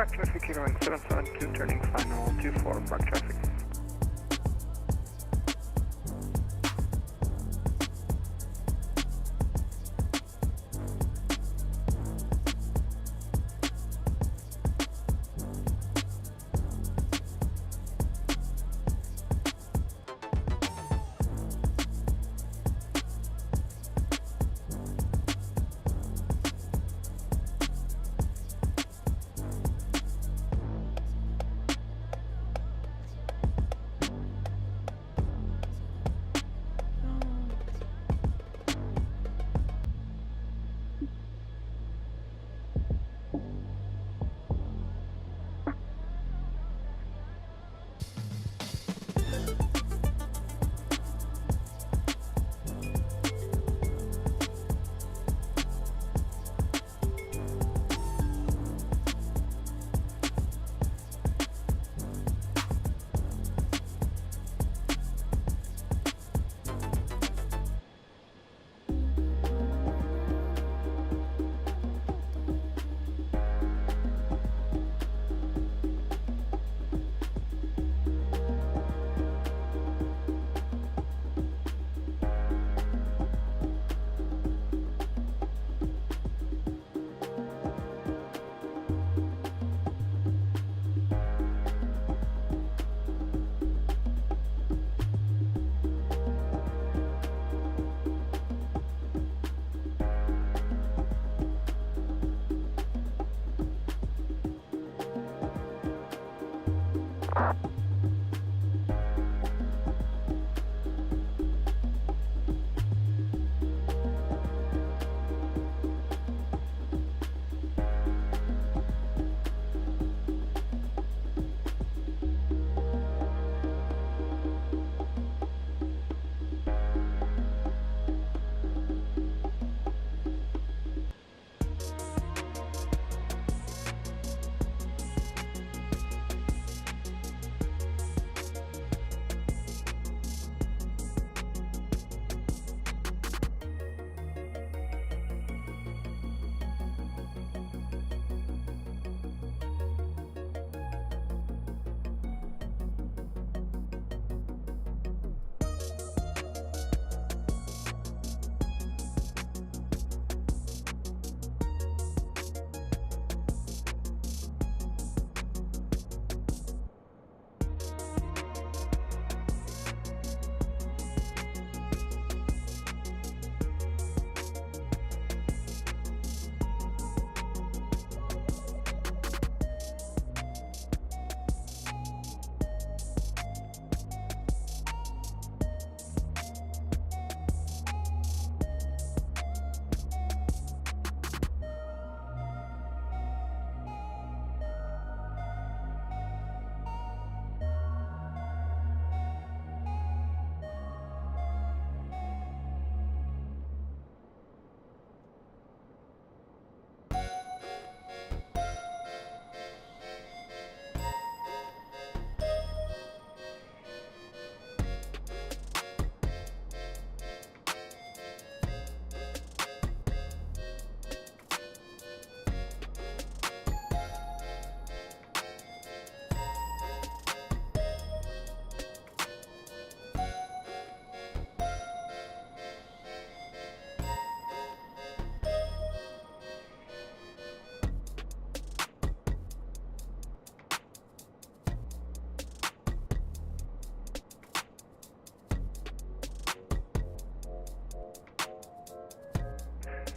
Prague traffic, runway 772, turning final 24, Prague traffic.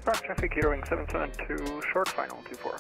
Ground traffic hearing 772, short final 24.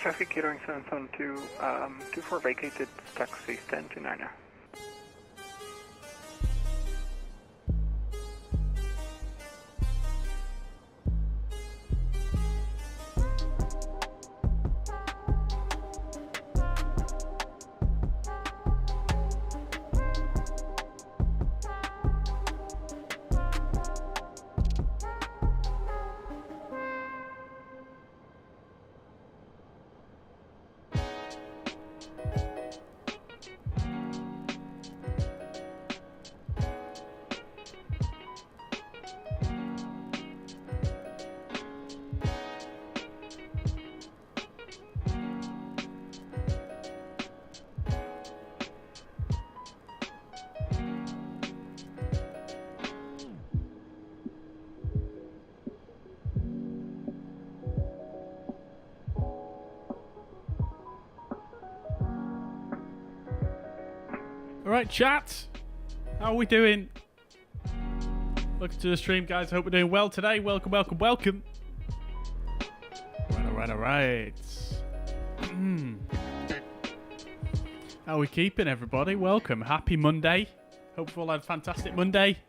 Traffic hearing 772, 24 vacated, taxi stand to 9. Alright, chat. How are we doing? Welcome to the stream, guys. I hope we're doing well today. Welcome, welcome, welcome. Alright. How are we keeping, everybody? Welcome. Happy Monday. Hope you all had a fantastic Monday.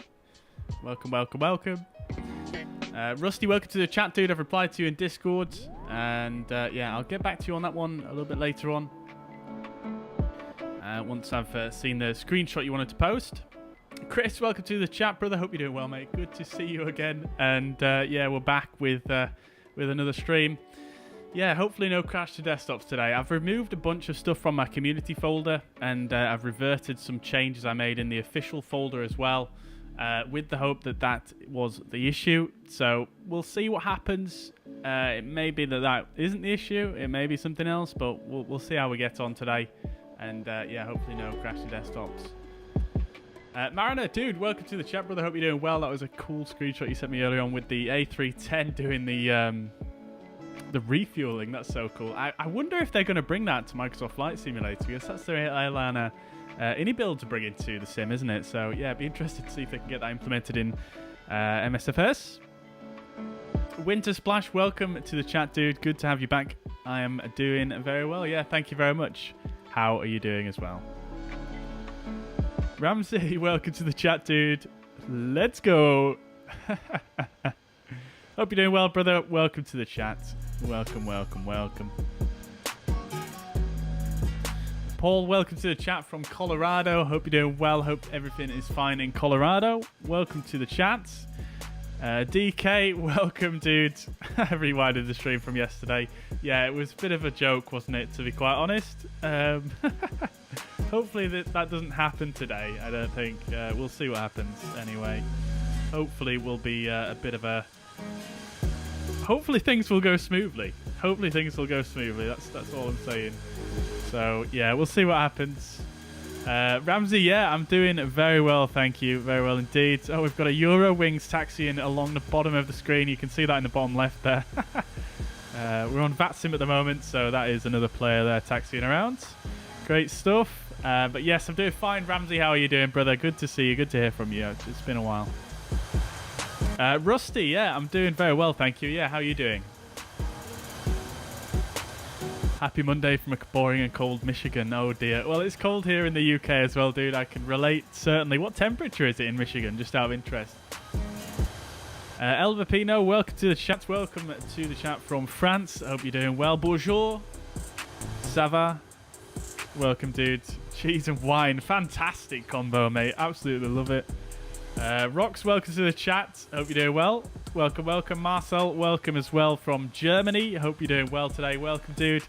Welcome, welcome, welcome. Rusty, welcome to the chat, dude. I've replied to you in Discord. And yeah, I'll get back to you on that one a little bit later on. Once I've seen the screenshot you wanted to post. Chris, welcome to the chat, brother. Hope you're doing well, mate. Good to see you again. And yeah, we're back with another stream. Yeah, hopefully no crash to desktops today. I've removed a bunch of stuff from my community folder, and I've reverted some changes I made in the official folder as well, with the hope that that was the issue. So we'll see what happens. It may be that isn't the issue. It may be something else, but we'll see how we get on today. And yeah, hopefully no crash to desktops. Mariner, dude, welcome to the chat, brother. Hope you're doing well. That was a cool screenshot you sent me earlier on with the A310 doing the refueling. That's so cool. I wonder if they're going to bring that to Microsoft Flight Simulator, because that's their airliner any build to bring into the sim, isn't it? So yeah, be interested to see if they can get that implemented in MSFS. Winter Splash, welcome to the chat, dude. Good to have you back. I am doing very well. Yeah, thank you very much. How are you doing as well? Ramsey, welcome to the chat, dude. Let's go. Hope you're doing well, brother. Welcome to the chat. Welcome, welcome, welcome. Paul, welcome to the chat from Colorado. Hope you're doing well. Hope everything is fine in Colorado. Welcome to the chat. DK, welcome, dude. I rewinded the stream from yesterday. Yeah, it was a bit of a joke, wasn't it, to be quite honest? Hopefully that doesn't happen today, I don't think. We'll see what happens anyway. Hopefully we'll be a bit of a... Hopefully things will go smoothly. Hopefully things will go smoothly. That's all I'm saying. So, yeah, we'll see what happens. Ramsey, yeah, I'm doing very well, thank you. Very well indeed. Oh, we've got a Eurowings taxiing along the bottom of the screen. You can see that in the bottom left there. We're on VATSIM at the moment, so that is another player there taxiing around. Great stuff. But yes, I'm doing fine. Ramsey, how are you doing, brother? Good to see you. Good to hear from you. It's been a while. Rusty, yeah, I'm doing very well, thank you. Yeah, how are you doing? Happy Monday from a boring and cold Michigan. Oh dear. Well, it's cold here in the UK as well, dude. I can relate, certainly. What temperature is it in Michigan, just out of interest? Elva Pino, welcome to the chat. Welcome to the chat from France. I hope you're doing well. Bonjour. Ça va? Welcome, dude. Cheese and wine. Fantastic combo, mate. Absolutely love it. Rox, welcome to the chat. Hope you're doing well. Welcome, welcome. Marcel, welcome as well from Germany. Hope you're doing well today. Welcome, dude.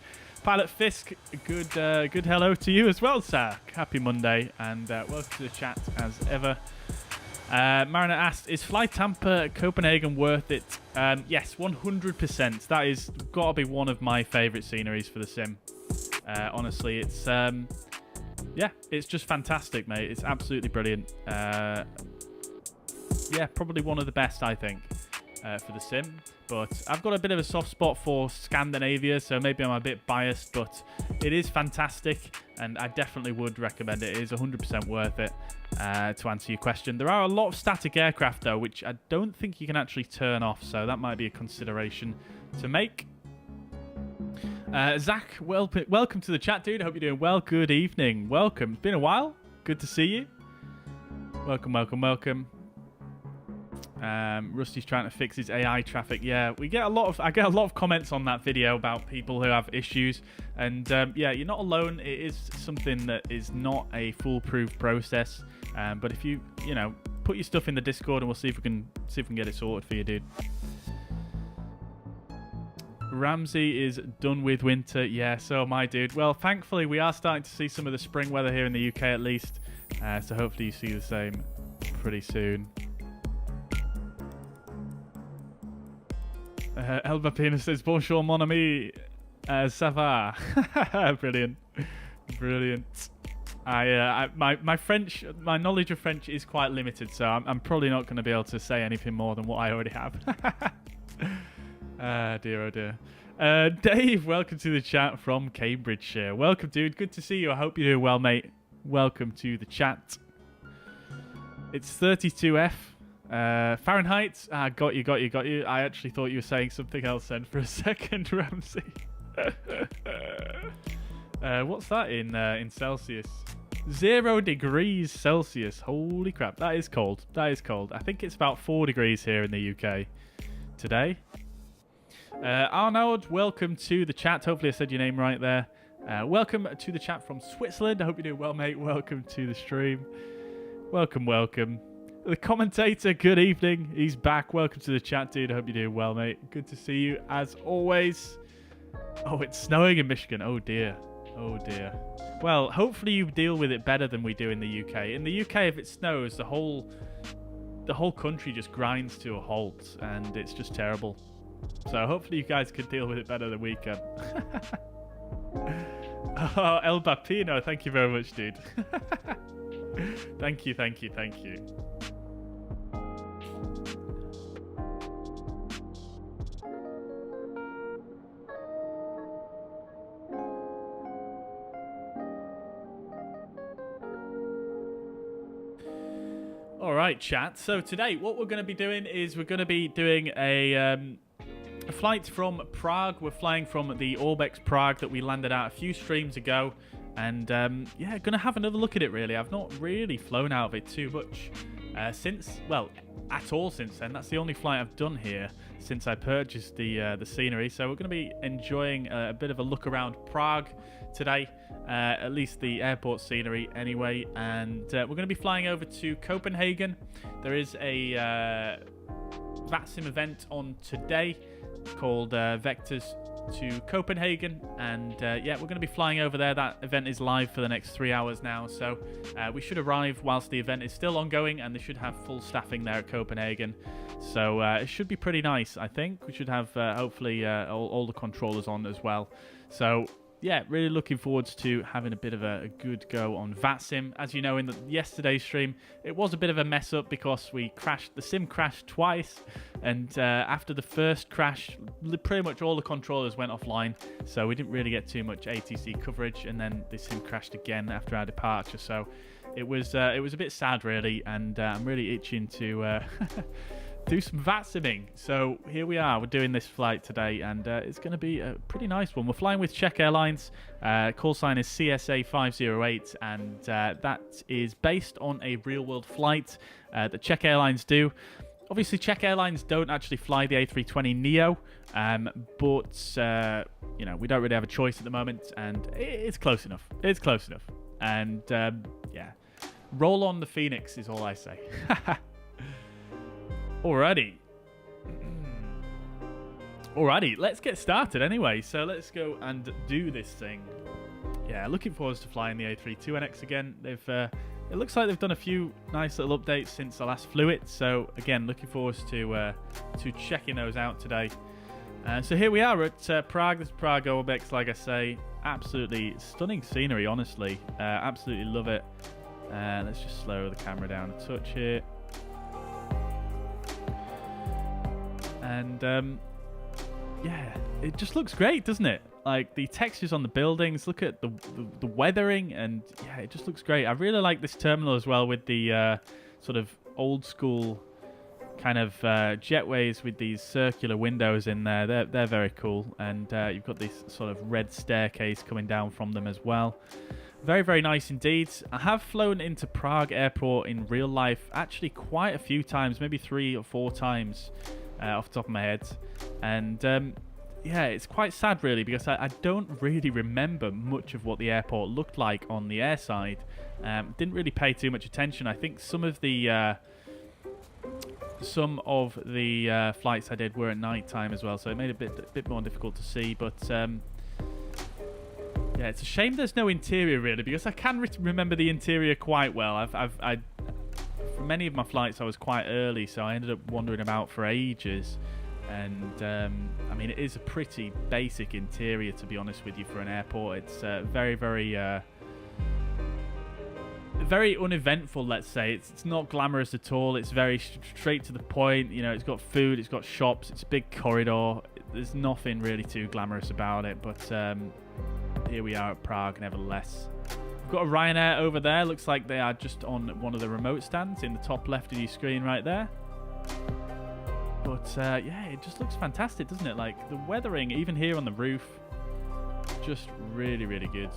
Pilot Fisk, good hello to you as well, sir. Happy Monday, and welcome to the chat as ever. Mariner asked, is FlyTampa Copenhagen worth it? Yes, 100%. That is got to be one of my favourite sceneries for the sim. Honestly, it's yeah, it's just fantastic, mate. It's absolutely brilliant. Yeah, probably one of the best, I think, for the sim. But I've got a bit of a soft spot for Scandinavia, so maybe I'm a bit biased, but it is fantastic, and I definitely would recommend it. It is 100% worth it, to answer your question. There are a lot of static aircraft, though, which I don't think you can actually turn off, so that might be a consideration to make. Zach, welcome to the chat, dude. I hope you're doing well. Good evening. Welcome. It's been a while. Good to see you. Welcome, welcome, welcome. Rusty's trying to fix his AI traffic. Yeah, I get a lot of comments on that video about people who have issues, and yeah, you're not alone. It is something that is not a foolproof process, but if you put your stuff in the Discord, and we'll see if we can get it sorted for you, dude. Ramsey is done with winter. Yeah, so am I, dude. Well, thankfully we are starting to see some of the spring weather here in the UK at least, so hopefully you see the same pretty soon. Elba Pina says, bonjour, mon ami. Ça va? Brilliant. Brilliant. My French, my knowledge of French is quite limited, so I'm probably not going to be able to say anything more than what I already have. Dear, oh dear. Dave, welcome to the chat from Cambridgeshire. Welcome, dude. Good to see you. I hope you're doing well, mate. Welcome to the chat. It's 32F. Fahrenheit. Got you. I actually thought you were saying something else then for a second, Ramsey. What's that in Celsius? 0 degrees Celsius. Holy crap. That is cold. That is cold. I think it's about 4 degrees here in the UK today. Arnold, welcome to the chat. Hopefully I said your name right there. Welcome to the chat from Switzerland. I hope you're doing well, mate. Welcome to the stream. Welcome, welcome. The commentator, good evening. He's back. Welcome to the chat, dude. I hope you're doing well, mate. Good to see you, as always. Oh, it's snowing in Michigan. Oh, dear. Oh, dear. Well, hopefully you deal with it better than we do in the UK. In the UK, if it snows, the whole country just grinds to a halt, and it's just terrible. So hopefully you guys can deal with it better than we can. Oh, El Bapino, thank you very much, dude. Thank you, thank you, thank you. All right, chat. So today, what we're going to be doing is we're going to be doing a flight from Prague. We're flying from the Orbx Prague that we landed out a few streams ago. And yeah, gonna have another look at it really. I've not really flown out of it too much since, well, at all since then. That's the only flight I've done here since I purchased the scenery. So we're gonna be enjoying a bit of a look around Prague today, at least the airport scenery anyway. And we're gonna be flying over to Copenhagen. There is a VATSIM event on today called Vectors To Copenhagen, and yeah, we're going to be flying over there. That event is live for the next 3 hours now, so we should arrive whilst the event is still ongoing, and they should have full staffing there at Copenhagen, so it should be pretty nice. I think we should have hopefully all the controllers on as well. So yeah, really looking forward to having a bit of a good go on VATSIM. As you know, in yesterday's stream, it was a bit of a mess up because we crashed. The sim crashed twice, and after the first crash, pretty much all the controllers went offline, so we didn't really get too much ATC coverage. And then the sim crashed again after our departure, so it was a bit sad, really. And I'm really itching to do some VATSIMing. So here we are, we're doing this flight today, and it's going to be a pretty nice one. We're flying with Czech Airlines. Call sign is CSA 508, and that is based on a real world flight that Czech Airlines do. Obviously Czech Airlines don't actually fly the A320neo, but you know, we don't really have a choice at the moment, and it's close enough. It's close enough. And yeah, roll on the Phoenix is all I say. Alrighty. Alrighty, let's get started anyway. So let's go and do this thing. Yeah, looking forward to flying the A32NX again. They've it looks like they've done a few nice little updates since I last flew it. So again, looking forward to checking those out today. So here we are at Prague. This is Prague Orbx, like I say. Absolutely stunning scenery, honestly. Absolutely love it. Let's just slow the camera down a touch here. And yeah, it just looks great, doesn't it? Like the textures on the buildings, look at the weathering, and yeah, it just looks great. I really like this terminal as well, with the sort of old school kind of jetways with these circular windows in there. They're very cool, and you've got this sort of red staircase coming down from them as well. Very, very nice indeed. I have flown into Prague Airport in real life actually quite a few times, maybe 3 or 4 times. Off the top of my head, and yeah, it's quite sad really, because I don't really remember much of what the airport looked like on the air side. Didn't really pay too much attention. I think some of the flights I did were at night time as well, so it made it a bit more difficult to see. But yeah, it's a shame there's no interior really, because I can remember the interior quite well. For many of my flights I was quite early, so I ended up wandering about for ages, and I mean, it is a pretty basic interior, to be honest with you, for an airport. It's very, very very uneventful, let's say. It's not glamorous at all. It's very straight to the point. You know, it's got food, it's got shops, it's a big corridor. There's nothing really too glamorous about it, but here we are at Prague nevertheless. We've got a Ryanair over there. Looks like they are just on one of the remote stands in the top left of your screen right there. But yeah, it just looks fantastic, doesn't it? Like the weathering, even here on the roof, just really, really good.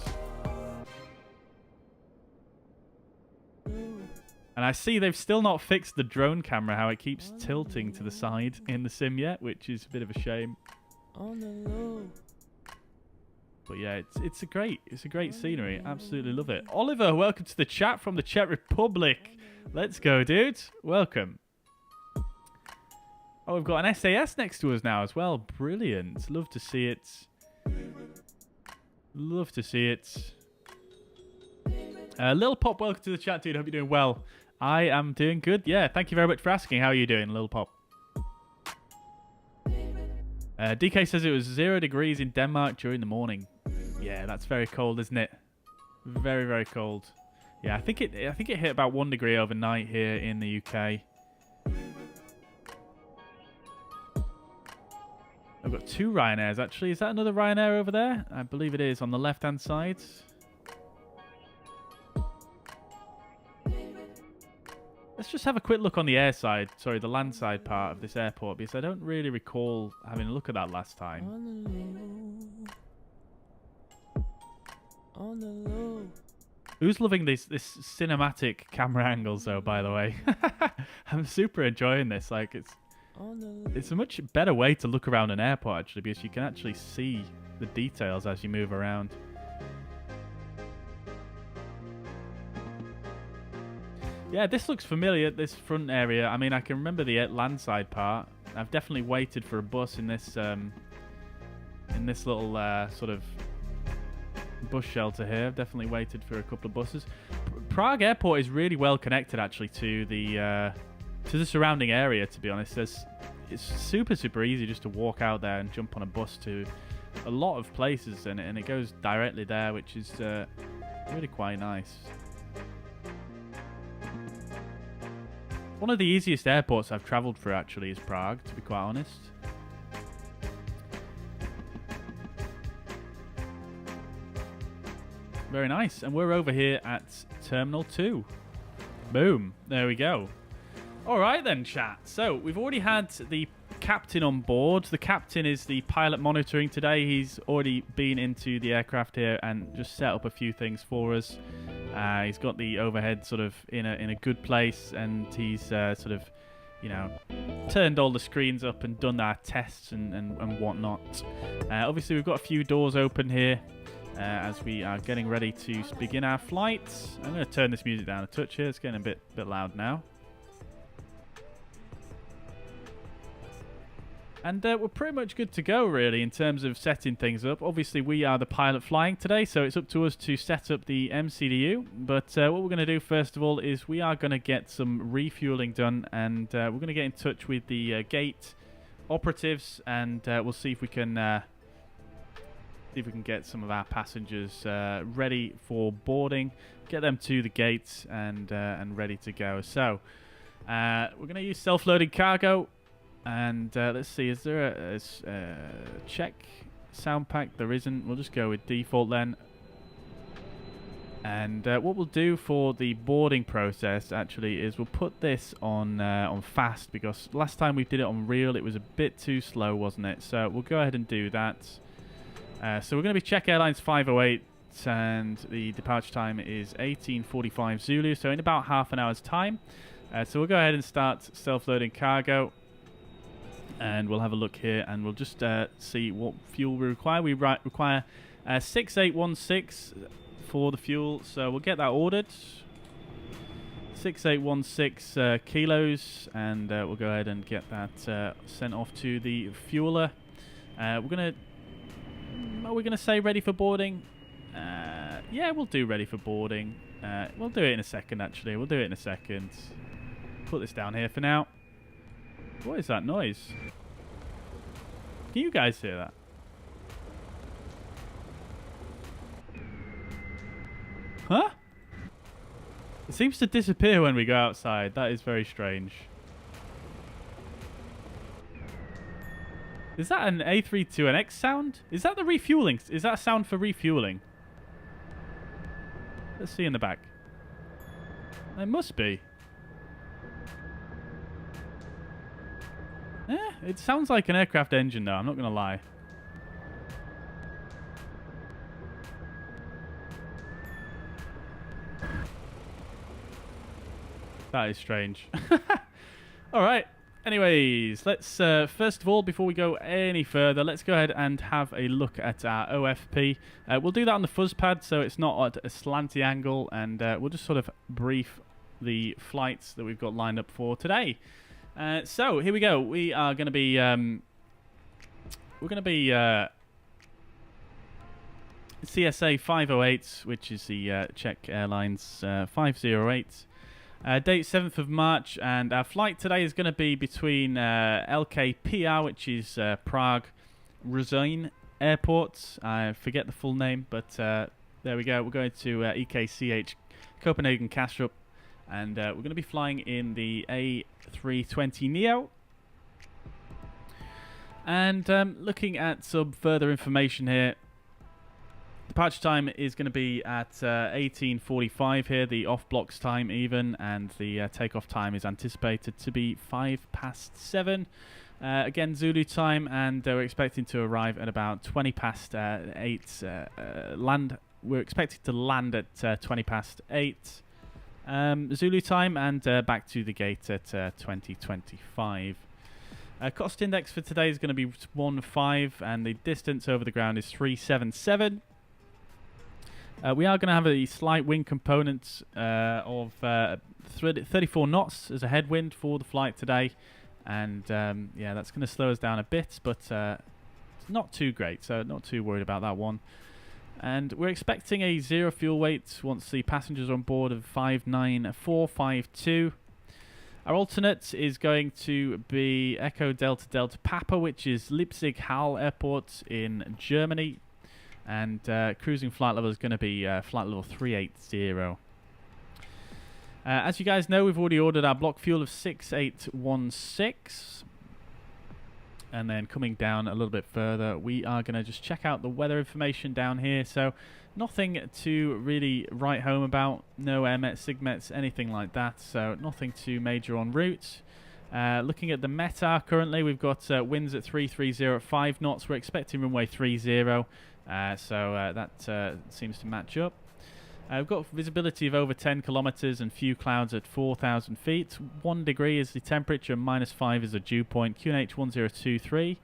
And I see they've still not fixed the drone camera, how it keeps tilting to the side in the sim yet, which is a bit of a shame. But yeah, it's a great scenery. Absolutely love it. Oliver, welcome to the chat from the Czech Republic. Let's go, dude. Welcome. Oh, we've got an SAS next to us now as well. Brilliant. Love to see it. Love to see it. Lil Pop, welcome to the chat, dude. Hope you're doing well. I am doing good. Yeah, thank you very much for asking. How are you doing, Lil Pop? DK says it was 0 degrees in Denmark during the morning. Yeah, that's very cold, isn't it? Very, very cold. Yeah, I think it hit about 1 degree overnight here in the UK. I've got 2 Ryanairs actually. Is that another Ryanair over there? I believe it is, on the left-hand side. Let's just have a quick look on the air side, sorry, the land side part of this airport, because I don't really recall having a look at that last time. Who's loving this cinematic camera angles though, by the way? I'm super enjoying this. Like it's a much better way to look around an airport actually, because you can actually see the details as you move around. Yeah, this looks familiar, this front area. I mean, I can remember the landside part. I've definitely waited for a bus in this little sort of bus shelter here. I've definitely waited for a couple of buses. Prague Airport is really well connected actually to the surrounding area, to be honest. It's super easy just to walk out there and jump on a bus to a lot of places, and it goes directly there, which is really quite nice. One of the easiest airports I've travelled through actually is Prague, to be quite honest. Very nice. And we're over here at Terminal 2. Boom. There we go. Alright then, chat. So, we've already had the captain on board. The captain is the pilot monitoring today. He's already been into the aircraft here and just set up a few things for us. He's got the overhead sort of in a good place, and he's sort of, you know, turned all the screens up and done our tests and whatnot. Obviously, we've got a few doors open here as we are getting ready to begin our flight. I'm going to turn this music down a touch here. It's getting a bit loud now. And we're pretty much good to go, really, in terms of setting things up. Obviously, we are the pilot flying today, so it's up to us to set up the MCDU. But what we're going to do, first of all, is we are going to get some refueling done, and we're going to get in touch with the gate operatives, and we'll see if we can get some of our passengers ready for boarding, get them to the gate, and ready to go. So we're going to use self-loading cargo. And let's see, is there a Czech sound pack? There isn't. We'll just go with default then. And what we'll do for the boarding process actually is we'll put this on fast, because last time we did it on real it was a bit too slow, wasn't it? So we'll go ahead and do that. So we're going to be Czech Airlines 508, and the departure time is 18:45 Zulu, so in about half an hour's time. So we'll go ahead and start self-loading cargo. And we'll have a look here, and we'll just see what fuel we require. We require 6816 for the fuel, so we'll get that ordered. 6816 kilos, and we'll go ahead and get that sent off to the fueler. Are we gonna say ready for boarding? Yeah, we'll do ready for boarding. We'll do it in a second. Actually, we'll do it in a second. Put this down here for now. What is that noise? Can you guys hear that? Huh? It seems to disappear when we go outside. That is very strange. Is that an A32NX sound? Is that the refueling? Is that a sound for refueling? Let's see in the back. It must be. It sounds like an aircraft engine though, I'm not going to lie. That is strange. Alright, anyways, let's, first of all, before we go any further, let's go ahead and have a look at our OFP. We'll do that on the fuzz pad, so it's not at a slanty angle, and we'll just sort of brief the flights that we've got lined up for today. So here we go. We are going to be CSA 508, which is the Czech Airlines 508. Date 7th of March, and our flight today is going to be between LKPR, which is Prague Ruzyň Airport. I forget the full name, but there we go. We're going to EKCH Copenhagen Kastrup. And we're going to be flying in the A320 Neo. And looking at some further information here, departure time is going to be at 18:45 here, the off-blocks time even, and the takeoff time is anticipated to be 7:05. Again, Zulu time, and we're expecting to arrive at about 8:20 land we're expected to land at 20 past 8 Zulu time and back to the gate at 2025. Cost index for today is going to be 1.5 and the distance over the ground is 377. We are going to have a slight wind component of 34 knots as a headwind for the flight today. And yeah, that's going to slow us down a bit, but it's not too great, so not too worried about that one. And we're expecting a 0 fuel weight once the passengers are on board of 59452. Our alternate is going to be Echo Delta Delta Papa, which is Leipzig-Halle Airport in Germany. And cruising flight level is going to be flight level 380. As you guys know, we've already ordered our block fuel of 6816. And then coming down a little bit further, we are going to just check out the weather information down here. So nothing to really write home about. No airmets, sigmets, anything like that. So nothing too major en route. Looking at the METAR currently, we've got winds at 330 at 5 knots. We're expecting runway 30. So that seems to match up. We've got visibility of over 10 kilometers and few clouds at 4,000 feet. 1 degree is the temperature, -5 is the dew point. QNH 1023.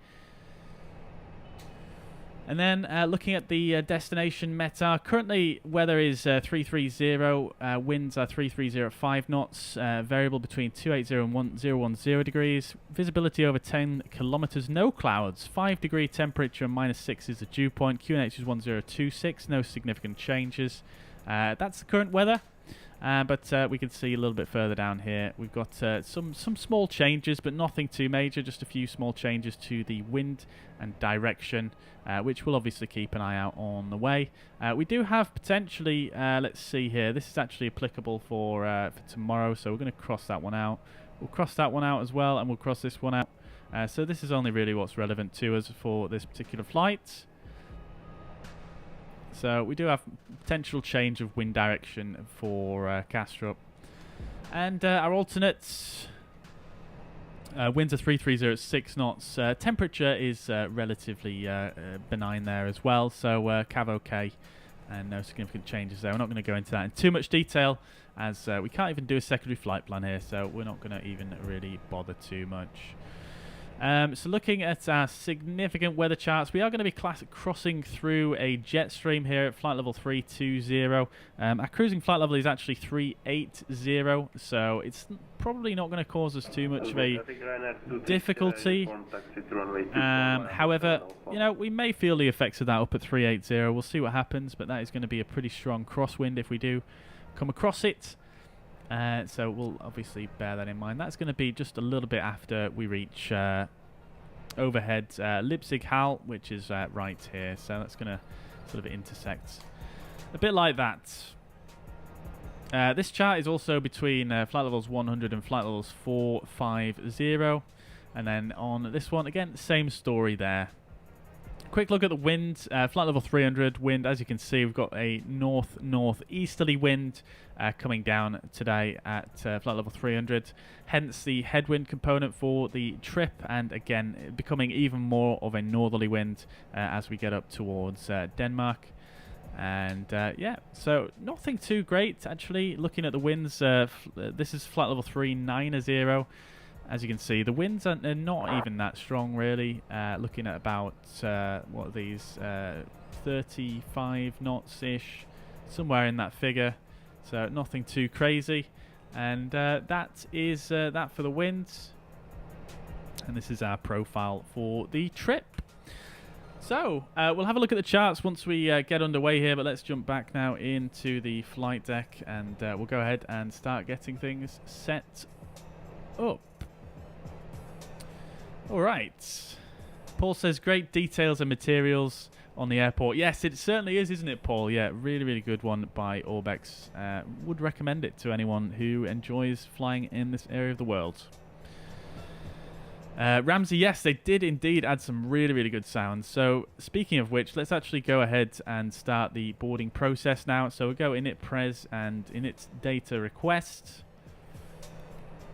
And then looking at the destination METAR, currently weather is 330, winds are 330 at 5 knots, variable between 280 and 1010 degrees. Visibility over 10 kilometers, no clouds. 5 degree temperature, -6 is the dew point. QNH is 1026, no significant changes. That's the current weather, but we can see a little bit further down here. We've got some small changes, but nothing too major, just a few small changes to the wind and direction, which we'll obviously keep an eye out on the way. We do have potentially, let's see here, this is actually applicable for tomorrow, so we're going to cross that one out. We'll cross that one out as well, and we'll cross this one out. So this is only really what's relevant to us for this particular flight. So we do have potential change of wind direction for Castrop. And our alternates, winds are 330 at 6 knots. Temperature is relatively benign there as well, so cav okay, and no significant changes there. We're not going to go into that in too much detail, as we can't even do a secondary flight plan here, so we're not going to even really bother too much. So looking at our significant weather charts, we are going to be crossing through a jet stream here at flight level 320. Our cruising flight level is actually 380, so it's probably not going to cause us too much of a difficulty. However, you know, we may feel the effects of that up at 380. We'll see what happens, but that is going to be a pretty strong crosswind if we do come across it. So we'll obviously bear that in mind. That's going to be just a little bit after we reach overhead Leipzig-Halle, which is right here. So that's going to sort of intersect a bit like that. This chart is also between flight levels 100 and flight levels 450. And then on this one, again, same story there. Quick look at the wind, flight level 300 wind. As you can see, we've got a northeasterly wind coming down today at flight level 300. Hence the headwind component for the trip, and again, becoming even more of a northerly wind as we get up towards Denmark. And yeah, so nothing too great actually. Looking at the winds, this is flight level 390. As you can see, the winds are not even that strong, really. Looking at about, what are these, 35 knots-ish, somewhere in that figure. So nothing too crazy. And that is that for the winds. And this is our profile for the trip. So, we'll have a look at the charts once we get underway here, but let's jump back now into the flight deck, and we'll go ahead and start getting things set up. Alright, Paul says great details and materials on the airport. Yes, it certainly is, isn't it, Paul? Yeah, really, really good one by Orbx. Would recommend it to anyone who enjoys flying in this area of the world. Ramsey, yes, they did indeed add some really, really good sounds. So, speaking of which, let's actually go ahead and start the boarding process now. So, we'll go init pres and init data request.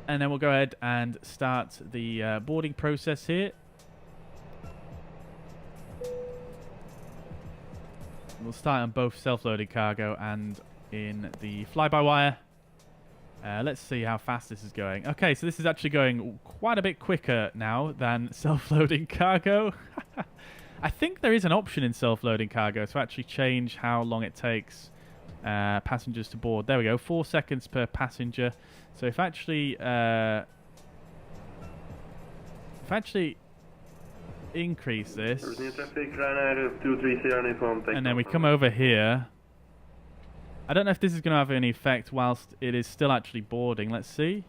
And then we'll go ahead and start the boarding process here. We'll start on both self-loading cargo and in the fly-by-wire. Let's see how fast this is going. Okay, so this is actually going quite a bit quicker now than self-loading cargo. I think there is an option in self-loading cargo to actually change how long it takes passengers to board. There we go, 4 seconds per passenger. So if actually increase this, and then we come over here. I don't know if this is going to have any effect whilst it is still actually boarding. Let's see.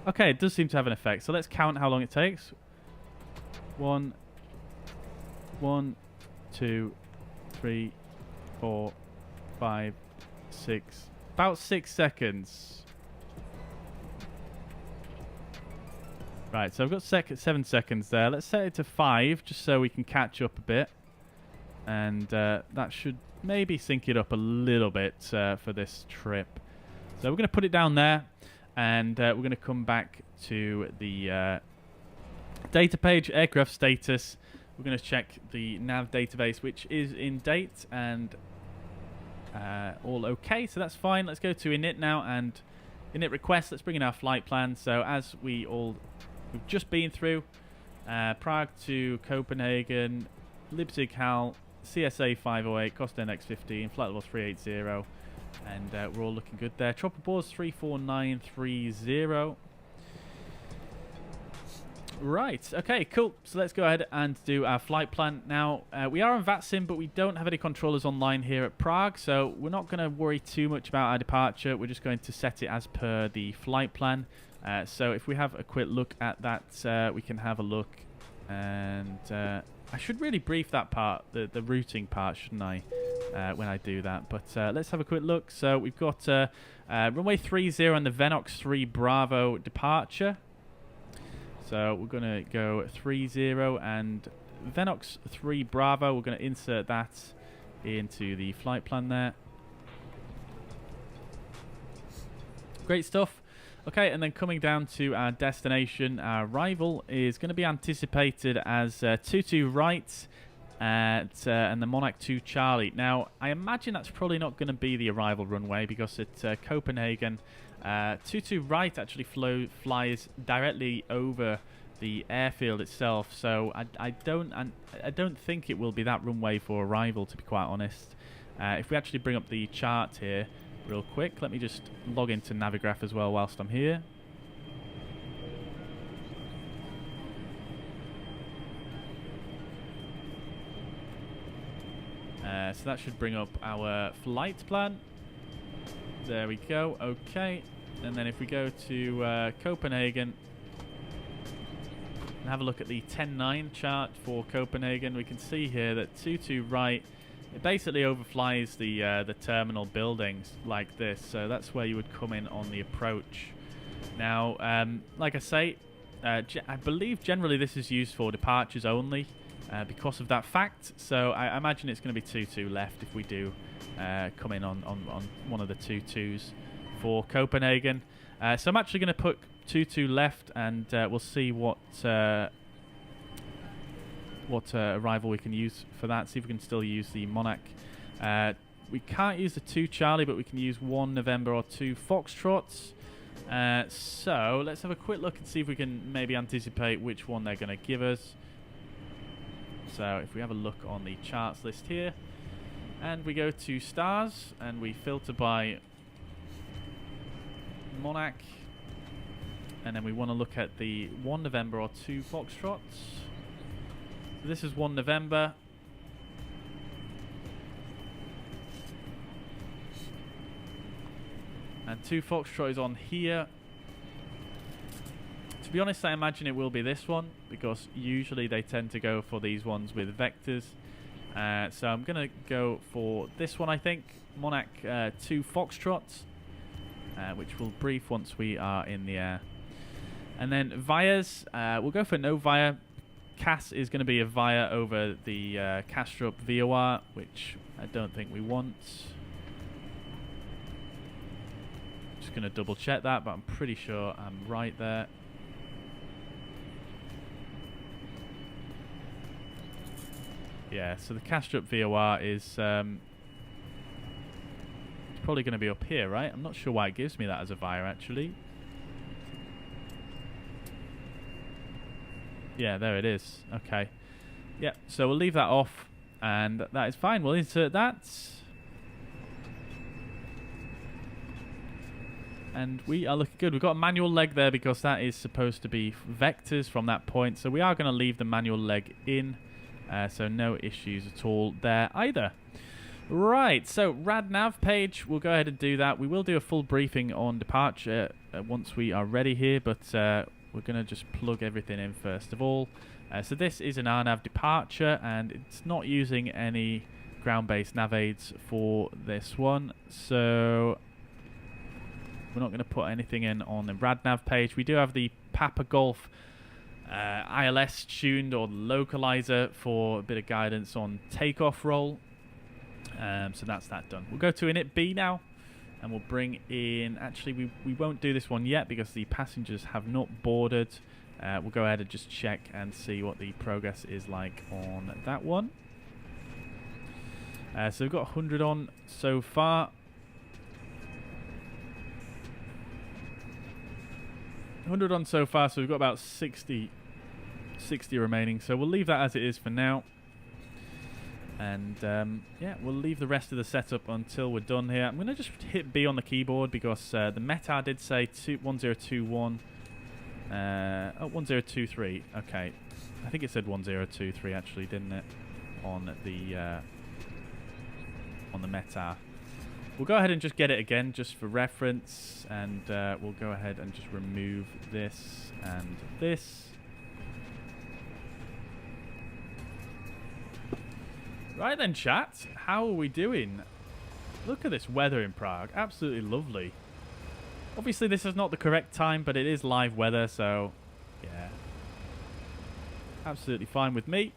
Okay, it does seem to have an effect. So let's count how long it takes. 1, 2, 3, 4, 5, 6. About 6 seconds. Right, so I've got 7 seconds there. Let's set it to 5 just so we can catch up a bit. And that should maybe sync it up a little bit for this trip. So we're going to put it down there. And we're going to come back to the data page, aircraft status. We're going to check the nav database, which is in date and all okay. So that's fine. Let's go to init now and init request. Let's bring in our flight plan. So as we've just been through, Prague to Copenhagen, Leipzig Hal, CSA 508, Costa NX 15, flight level 380, and we're all looking good there. Chopper boards 34930. Right, okay, cool. So let's go ahead and do our flight plan. Now, we are on VATSIM, but we don't have any controllers online here at Prague, so we're not going to worry too much about our departure. We're just going to set it as per the flight plan. So if we have a quick look at that, we can have a look. And I should really brief that part, the routing part, shouldn't I, when I do that. But let's have a quick look. So we've got runway 30 on the Venox 3 Bravo departure. So we're going to go 30 and Venox 3 Bravo. We're going to insert that into the flight plan there. Great stuff. Okay, and then coming down to our destination, our arrival is going to be anticipated as 22 right and the Monarch 2 Charlie. Now, I imagine that's probably not going to be the arrival runway because at Copenhagen, 22 right actually flies directly over the airfield itself. So I don't think it will be that runway for arrival, to be quite honest. If we actually bring up the chart here real quick, let me just log into Navigraph as well whilst I'm here. So that should bring up our flight plan. There we go. Okay. And then if we go to Copenhagen and have a look at the 10-9 chart for Copenhagen, we can see here that 22 right, it basically overflies the terminal buildings like this. So that's where you would come in on the approach. Now, like I say, I believe generally this is used for departures only because of that fact. So I imagine it's going to be 22 left if we do come in on one of the 22s for Copenhagen. So I'm actually going to put 22 left, and we'll see what arrival we can use for that. See if we can still use the Monarch. We can't use the 2 Charlie, but we can use 1 November or 2 Foxtrots. So let's have a quick look and see if we can maybe anticipate which one they're going to give us. So if we have a look on the charts list here, and we go to stars, and we filter by Monarch, and then we want to look at the 1 November or 2 Foxtrots. So this is 1 November. And 2 Foxtrot is on here. To be honest, I imagine it will be this one, because usually they tend to go for these ones with vectors. So I'm going to go for this one, I think. Monarch 2 Foxtrots, which we'll brief once we are in the air. And then Vias, we'll go for no Via. CAS is going to be a Via over the Castrup VOR, which I don't think we want. Just going to double check that, but I'm pretty sure I'm right there. Yeah, so the Castrop VOR is it's probably going to be up here, right? I'm not sure why it gives me that as a via, actually. Yeah, there it is. Okay. Yeah, so we'll leave that off, and that is fine. We'll insert that. And we are looking good. We've got a manual leg there because that is supposed to be vectors from that point. So we are going to leave the manual leg in. So no issues at all there either. Right, so RadNav page, we'll go ahead and do that. We will do a full briefing on departure once we are ready here, but we're going to just plug everything in first of all. So this is an RNAV departure, and it's not using any ground-based nav aids for this one. So we're not going to put anything in on the RadNav page. We do have the Papa Golf ILS tuned, or the localizer, for a bit of guidance on takeoff roll. So that's that done. We'll go to init B now, and we'll bring in... Actually, we won't do this one yet because the passengers have not boarded. We'll go ahead and just check and see what the progress is like on that one. So we've got 100 on so far. 100 on so far, so we've got about 60 remaining. So we'll leave that as it is for now. And yeah, we'll leave the rest of the setup until we're done here. I'm going to just hit B on the keyboard because the METAR did say 1021. Oh, 1023. Okay. I think it said 1023 actually, didn't it? On the METAR. We'll go ahead and just get it again just for reference, and we'll go ahead and just remove this and this. Right then, chat. How are we doing? Look at this weather in Prague. Absolutely lovely. Obviously, this is not the correct time, but it is live weather, so yeah. Absolutely fine with me.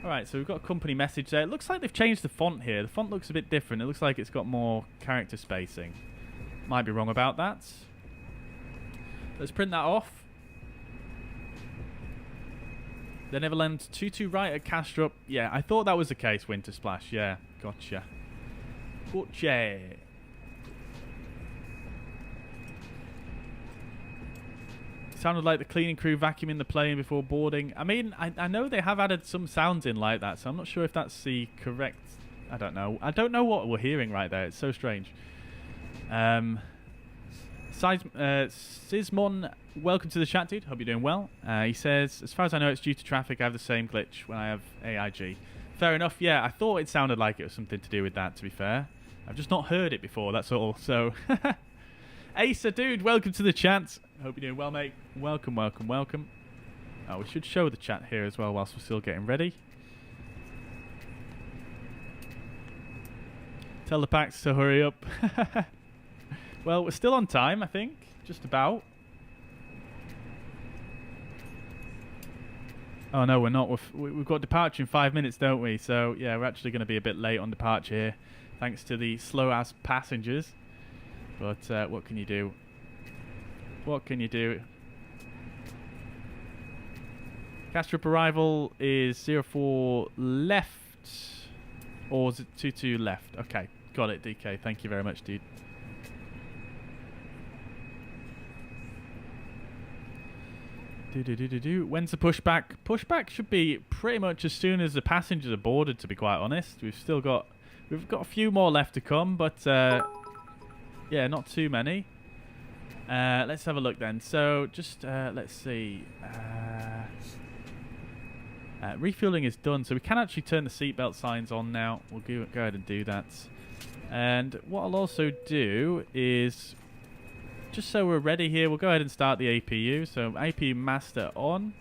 Alright, so we've got a company message there. It looks like they've changed the font here. The font looks a bit different. It looks like it's got more character spacing. Might be wrong about that. Let's print that off. The Netherlands 22 right at Castrop. Yeah, I thought that was the case, Winter Splash. Yeah, gotcha. Gotcha. Sounded like the cleaning crew vacuuming the plane before boarding. I mean, I know they have added some sounds in like that, so I'm not sure if that's the correct... I don't know. I don't know what we're hearing right there. It's so strange. Sismon, welcome to the chat, dude. Hope you're doing well. He says, as far as I know, it's due to traffic. I have the same glitch when I have AIG. Fair enough. Yeah, I thought it sounded like it was something to do with that, to be fair. I've just not heard it before, that's all. So, Asa, dude, welcome to the chat. Hope you're doing well, mate. Welcome, welcome, welcome. Oh, we should show the chat here as well whilst we're still getting ready. Tell the packs to hurry up. Well, we're still on time, I think. Just about. Oh, no, we're not. We've got departure in 5 minutes, don't we? So, yeah, we're actually going to be a bit late on departure here, thanks to the slow-ass passengers. But what can you do? What can you do? Castrop arrival is 04 left. Or is it 22 left? Okay, got it, DK. Thank you very much, dude. When's the pushback? Pushback should be pretty much as soon as the passengers are boarded, to be quite honest. We've got a few more left to come, but yeah, not too many. Let's have a look then. So just let's see. Refueling is done, so we can actually turn the seatbelt signs on now. We'll go ahead and do that. And what I'll also do is, just so we're ready here, we'll go ahead and start the APU. So APU master on,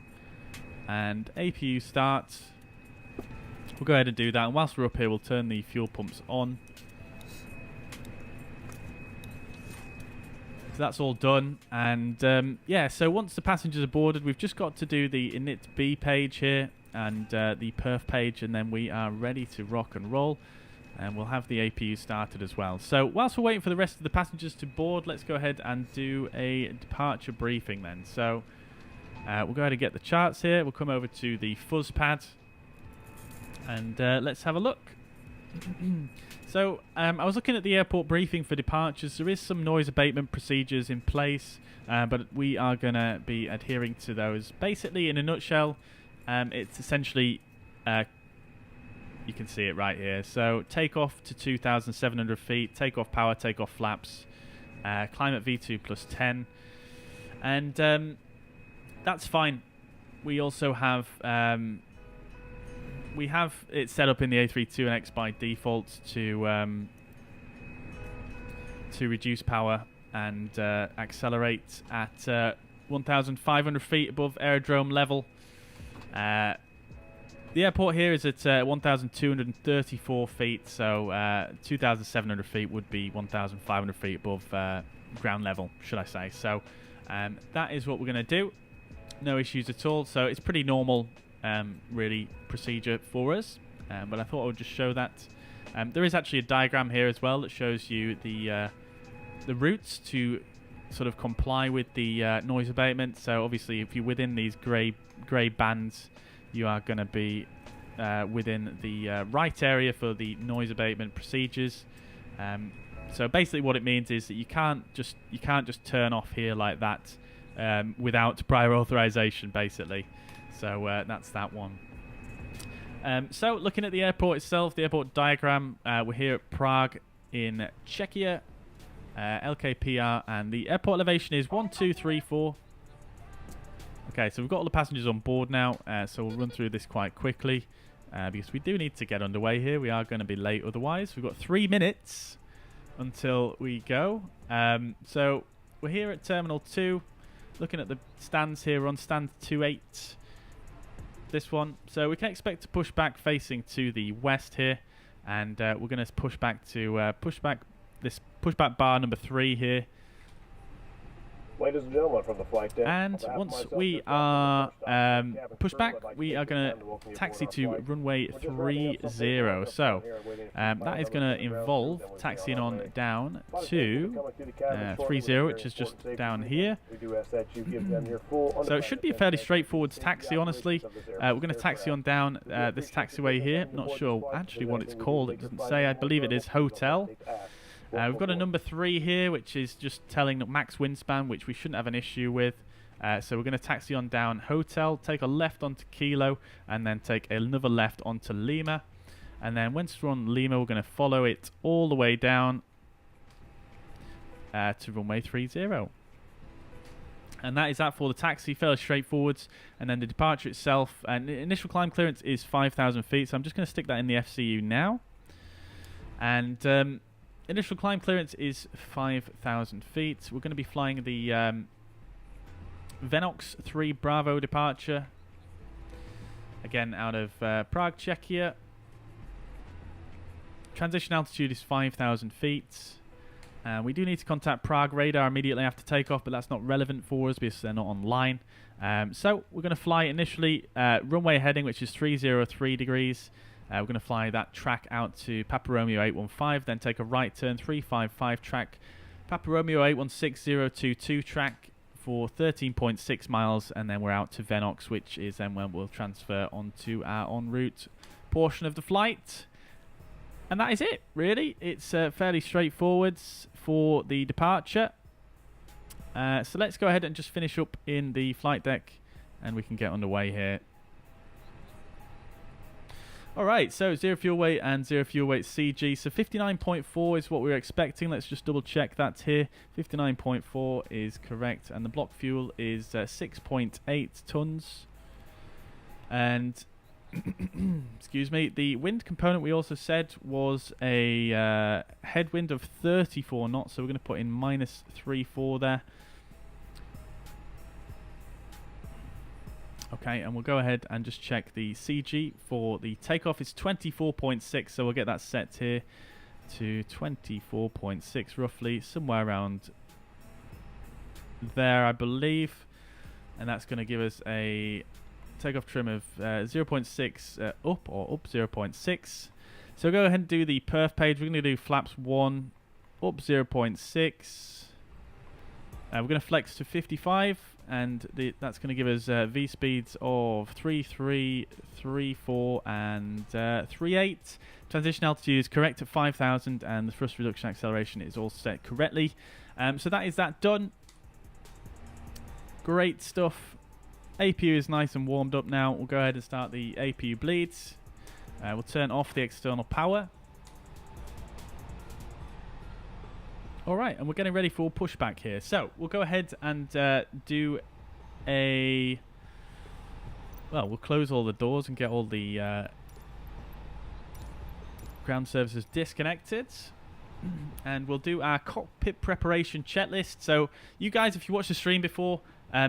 and APU start. We'll go ahead and do that. And whilst we're up here, we'll turn the fuel pumps on. So that's all done. And yeah, so once the passengers are boarded, we've just got to do the init B page here and the perf page, and then we are ready to rock and roll. And we'll have the APU started as well. So whilst we're waiting for the rest of the passengers to board, let's go ahead and do a departure briefing then. So we'll go ahead and get the charts here. We'll come over to the fuzz pad. And let's have a look. So I was looking at the airport briefing for departures. There is some noise abatement procedures in place, but we are going to be adhering to those. Basically, in a nutshell, it's essentially, you can see it right here. So takeoff to 2,700 feet, takeoff power, takeoff flaps, climate V2 plus 10. And that's fine. We also have... we have it set up in the A32NX by default to reduce power and accelerate at 1,500 feet above aerodrome level. The airport here is at 1,234 feet, so 2,700 feet would be 1,500 feet above ground level, should I say. So that is what we're going to do. No issues at all. So it's pretty normal, really, procedure for us. But I thought I would just show that. There is actually a diagram here as well that shows you the routes to sort of comply with the noise abatement. So obviously, if you're within these grey bands, you are going to be within the right area for the noise abatement procedures. So basically, what it means is that you can't just turn off here like that without prior authorization, basically. So that's that one. So looking at the airport itself, the airport diagram, we're here at Prague in Czechia, LKPR, and the airport elevation is 1234. Okay, so we've got all the passengers on board now, so we'll run through this quite quickly because we do need to get underway here. We are going to be late otherwise. We've got 3 minutes until we go. So we're here at Terminal 2, looking at the stands here. We're on stand 28, this one. So we can expect to push back facing to the west here, and we're going to push back to pushback bar number 3 here. Ladies and gentlemen, from the flight deck. And once we are pushed back, we are going to taxi to runway 30. So that is going to involve taxiing on down to 30, which is just down here. So it should be a fairly straightforward taxi, honestly. We're going to taxi on down this taxiway here. Not sure actually what it's called. It doesn't say. I believe it is Hotel. We've got a number 3 here, which is just telling max windspan, which we shouldn't have an issue with. So we're going to taxi on down Hotel, take a left onto Kilo, and then take another left onto Lima. And then once we're on Lima, we're going to follow it all the way down to runway 30. And that is that for the taxi, fairly straightforward. And then the departure itself, and the initial climb clearance is 5,000 feet. So I'm just going to stick that in the FCU now. And... initial climb clearance is 5,000 feet. We're going to be flying the Venox 3 Bravo departure. Again, out of Prague, Czechia. Transition altitude is 5,000 feet. We do need to contact Prague radar immediately after takeoff, but that's not relevant for us because they're not online. So we're going to fly initially runway heading, which is 303 degrees. We're going to fly that track out to Papa Romeo 815, then take a right turn 355 track, Papa Romeo 816022 track for 13.6 miles, and then we're out to Venox, which is then when we'll transfer onto our en route portion of the flight. And that is it, really. It's fairly straightforward for the departure. So let's go ahead and just finish up in the flight deck, and we can get underway here. Alright, so 0 fuel weight and 0 fuel weight CG. So 59.4 is what we were expecting. Let's just double check that here. 59.4 is correct. And the block fuel is 6.8 tons. And, excuse me, the wind component we also said was a headwind of 34 knots. So we're going to put in minus 34 there. Okay, and we'll go ahead and just check the CG for the takeoff. It's 24.6, so we'll get that set here to 24.6 roughly, somewhere around there, I believe. And that's going to give us a takeoff trim of 0.6 up 0.6. So go ahead and do the perf page. We're going to do flaps 1 up 0.6. We're going to flex to 55. and that's going to give us V speeds of 3.3, 3.4, and 3.8. Transition altitude is correct at 5,000, and the thrust reduction acceleration is all set correctly. So that is that done. Great stuff. APU is nice and warmed up now. We'll go ahead and start the APU bleeds. We'll turn off the external power. Alright, and we're getting ready for pushback here. So, we'll go ahead and do a... Well, we'll close all the doors and get all the ground services disconnected. And we'll do our cockpit preparation checklist. So, you guys, if you watched the stream before,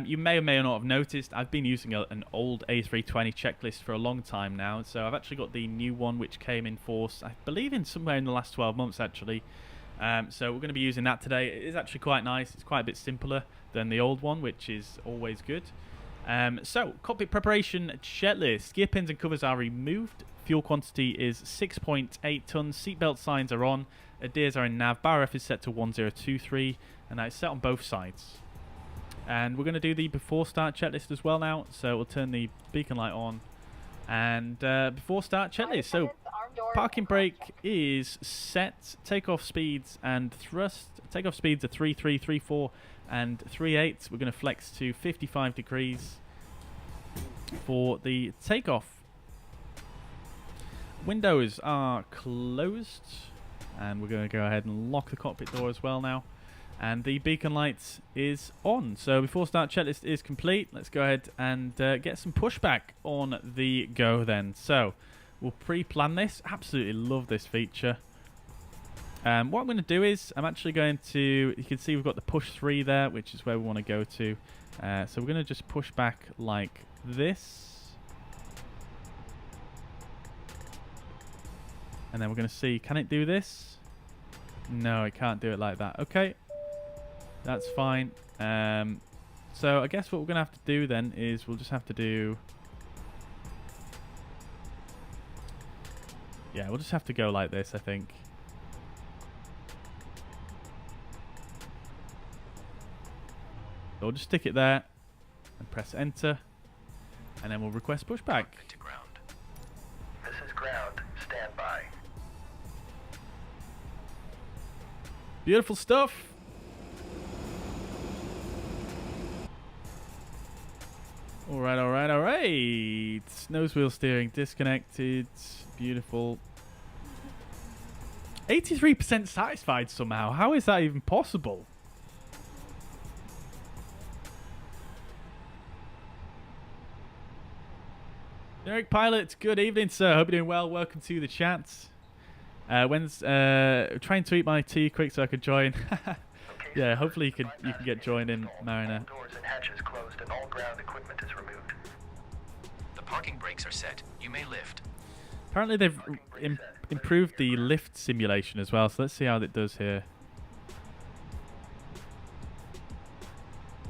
you may or may not have noticed I've been using an old A320 checklist for a long time now. So, I've actually got the new one which came in force, I believe, in somewhere in the last 12 months, actually. So we're going to be using that today. It is actually quite nice. It's quite a bit simpler than the old one, which is always good. So, cockpit preparation checklist. Gear pins and covers are removed. Fuel quantity is 6.8 tons. Seatbelt signs are on. ADIRs are in nav. Bar F is set to 1023, and that is set on both sides. And we're going to do the before start checklist as well now. So we'll turn the beacon light on. And before start checklist. So, parking brake is set. Takeoff speeds and thrust. Takeoff speeds are 3.3, 3.4, and 3.8. We're going to flex to 55 degrees for the takeoff. Windows are closed, and we're going to go ahead and lock the cockpit door as well now. And the beacon light is on. So before start checklist is complete, let's go ahead and get some pushback on the go then. So we'll pre-plan this. Absolutely love this feature. What I'm going to do is I'm actually going to, you can see we've got the push 3 there, which is where we want to go to. So we're going to just push back like this. And then we're going to see, can it do this? No, it can't do it like that. Okay, that's fine. So I guess what we're going to have to do then is we'll just have to do... Yeah, we'll just have to go like this, I think. So we'll just stick it there and press enter, and then we'll request pushback. To ground. This is ground. Stand by. Beautiful stuff. Alright, alright, alright. Nose wheel steering disconnected. Beautiful. 83% satisfied somehow. How is that even possible? Generic Pilot, good evening, sir. Hope you're doing well. Welcome to the chat. Trying to eat my tea quick so I could join. Yeah, hopefully you can get joined in, Mariner. Doors and hatches closed and all ground equipment is removed. The parking brakes are set. You may lift. Apparently they've improved the lift simulation as well, so let's see how it does here.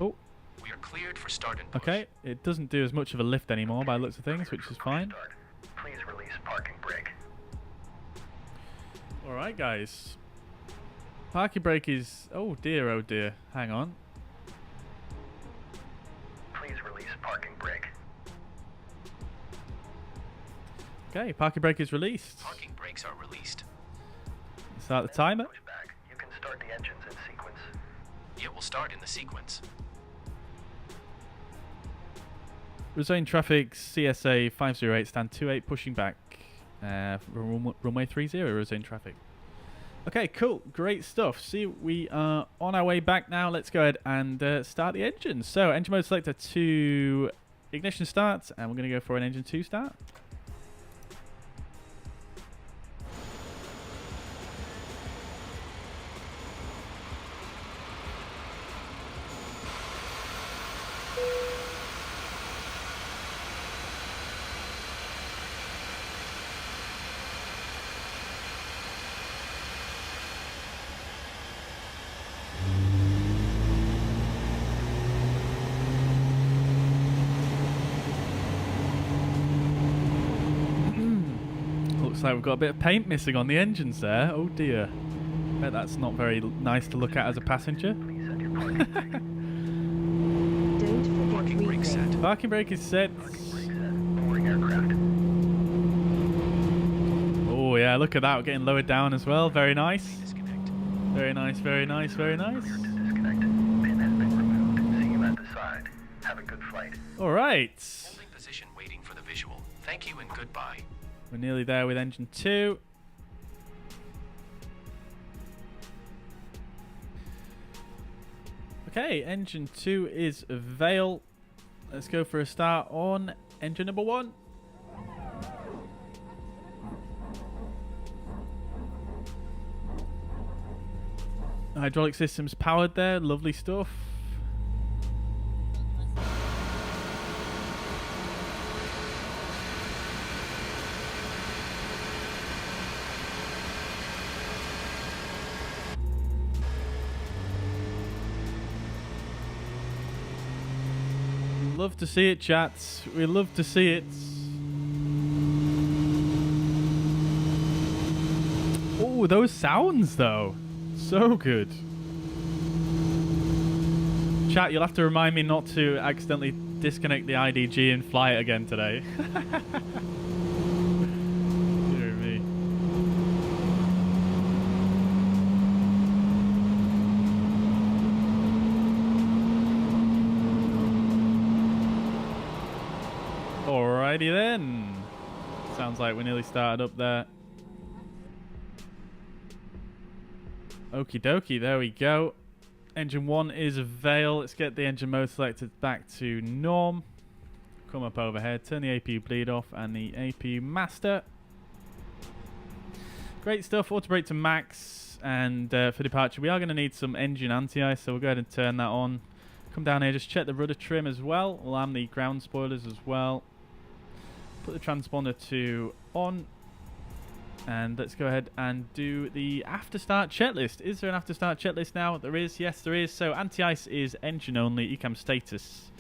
Oh. We are cleared for start and push. Okay, it doesn't do as much of a lift anymore by the looks of things, which is fine. Please release parking brake. Alright, guys. Parking brake is... Oh dear, oh dear. Hang on. Please release parking brake. Okay, parking brake is released. Parking brakes are released. Start the timer. Pushback. You can start the engines in sequence. It will start in the sequence. Resume traffic, CSA 508, stand 28, pushing back. Runway 30, resume traffic. Okay, cool. Great stuff. See, we are on our way back now. Let's go ahead and start the engine. So, engine mode selector to ignition start, and we're going to go for an engine 2 start. Looks like we've got a bit of paint missing on the engines there. Oh dear. Bet that's not very nice to look at as a passenger. Please send your parking brake. Don't forget Parking brake replay. set. Parking brake is set. Boarding aircraft. Oh yeah, look at that. We're getting lowered down as well. Very nice. Disconnect. Very nice, very nice, very nice. Disconnect. Pin has been removed. See you at the side. Have a good flight. All right. Holding position waiting for the visual. Thank you and goodbye. We're nearly there with engine 2. Okay, engine 2 is Vale. Let's go for a start on engine number 1. Hydraulic systems powered there, lovely stuff. Love to see it, chats. We love to see it. Oh, those sounds though. So good. Chat, you'll have to remind me not to accidentally disconnect the IDG and fly it again today. Dear me. Alrighty then. Sounds like we nearly started up there. Okie dokie, there we go. Engine 1 is a Vale. Let's get the engine mode selected back to norm. Come up overhead, turn the APU bleed off and the APU master. Great stuff, auto brake to max. And for departure, we are going to need some engine anti-ice, so we'll go ahead and turn that on. Come down here, just check the rudder trim as well. We'll arm the ground spoilers as well. Put the transponder to on. And let's go ahead and do the after start checklist. Is there an after start checklist now? There is. Yes, there is. So anti-ice is engine only. ECAM status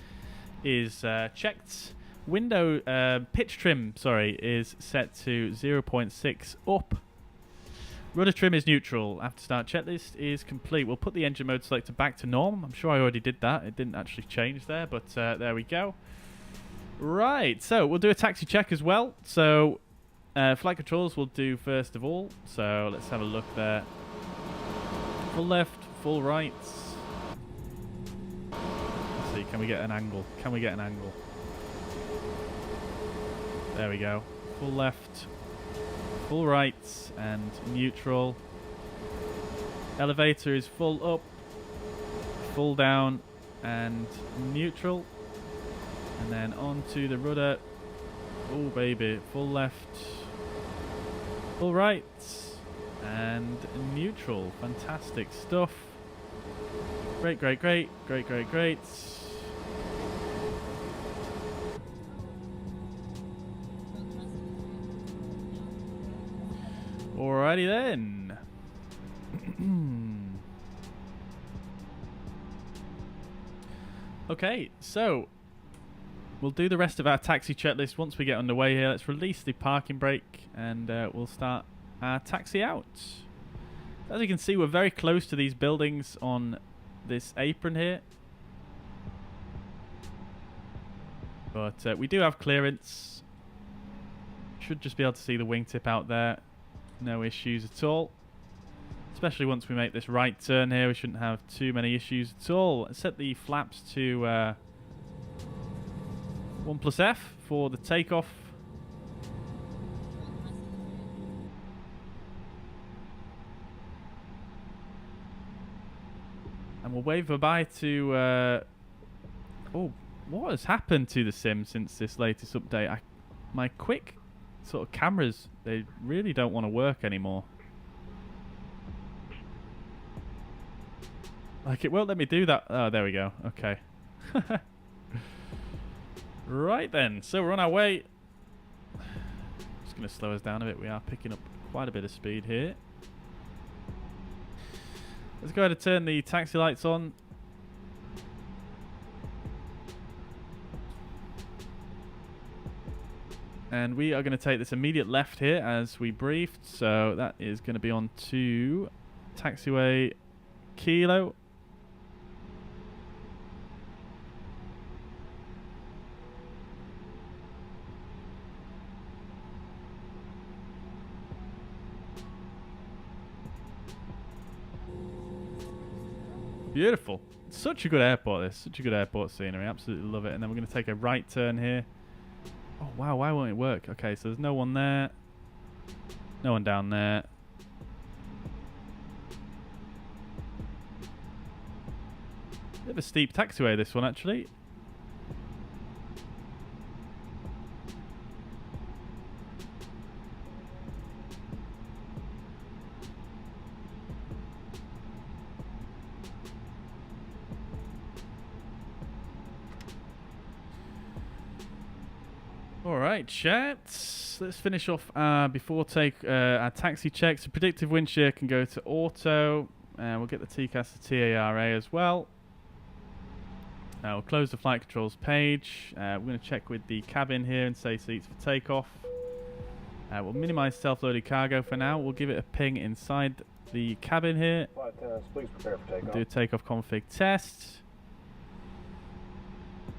is checked. Window pitch trim, sorry, is set to 0.6 up. Rudder trim is neutral. After start checklist is complete. We'll put the engine mode selector back to norm. I'm sure I already did that. It didn't actually change there, but there we go. Right, so we'll do a taxi check as well. So flight controls we'll do first of all. So let's have a look there. Full left, full right. Let's see, can we get an angle? Can we get an angle? There we go. Full left, full right, and neutral. Elevator is full up, full down, and neutral. And then onto the rudder. Oh baby, full left, full right, and neutral. Fantastic stuff. Great, great, great, great, great, great. Alrighty then. Okay, so we'll do the rest of our taxi checklist once we get underway here. Let's release the parking brake and we'll start our taxi out. As you can see, we're very close to these buildings on this apron here. But we do have clearance. Should just be able to see the wingtip out there. No issues at all. Especially once we make this right turn here, we shouldn't have too many issues at all. Let's set the flaps to 1+F for the takeoff. And we'll wave goodbye to... oh, what has happened to the sim since this latest update? My quick sort of cameras, they really don't want to work anymore. Like, it won't let me do that. Oh, there we go. Okay. Right then, so we're on our way. Just going to slow us down a bit. We are picking up quite a bit of speed here. Let's go ahead and turn the taxi lights on. And we are going to take this immediate left here as we briefed. So that is going to be on to taxiway Kilo. Beautiful. Such a good airport, this. Such a good airport scenery. Absolutely love it. And then we're going to take a right turn here. Oh, wow. Why won't it work? Okay, so there's no one there. No one down there. Bit of a steep taxiway, this one, actually. Alright, chat. Let's finish off before our taxi checks. The predictive wind shear can go to auto. We'll get the TCAS to TARA as well. We'll close the flight controls page. We're going to check with the cabin here and say seats for takeoff. We'll minimize self-loaded cargo for now. We'll give it a ping inside the cabin here. Flight attendants, please prepare for takeoff. Do a takeoff config test.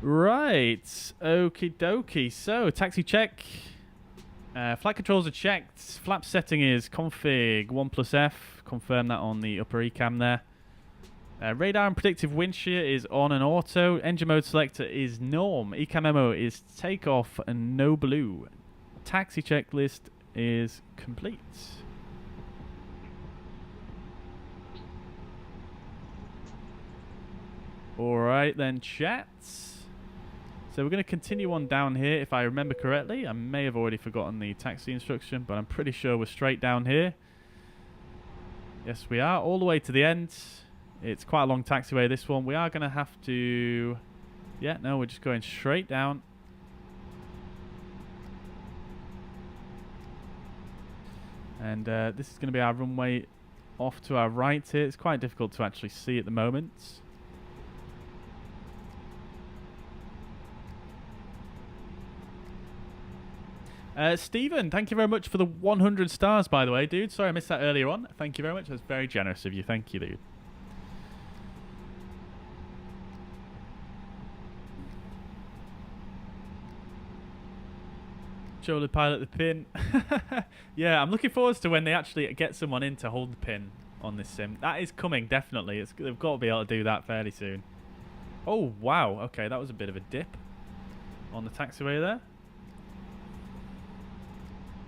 Right, okie dokie. So, taxi check. Flight controls are checked. Flap setting is config 1+F. Confirm that on the upper ECAM there. Radar and predictive wind shear is on and auto. Engine mode selector is norm. ECAM memo is takeoff and no blue. Taxi checklist is complete. Alright then, chats. So we're going to continue on down here, if I remember correctly. I may have already forgotten the taxi instruction, but I'm pretty sure we're straight down here. Yes, we are, all the way to the end. It's quite a long taxiway, this one. We are going to have to... Yeah, no, we're just going straight down. And this is going to be our runway off to our right here. It's quite difficult to actually see at the moment. Stephen, thank you very much for the 100 stars, by the way, dude. Sorry I missed that earlier on. Thank you very much. That's very generous of you. Thank you, dude. Show the pilot the pin. Yeah, I'm looking forward to when they actually get someone in to hold the pin on this sim. That is coming, definitely. They've got to be able to do that fairly soon. Oh, wow. Okay, that was a bit of a dip on the taxiway there.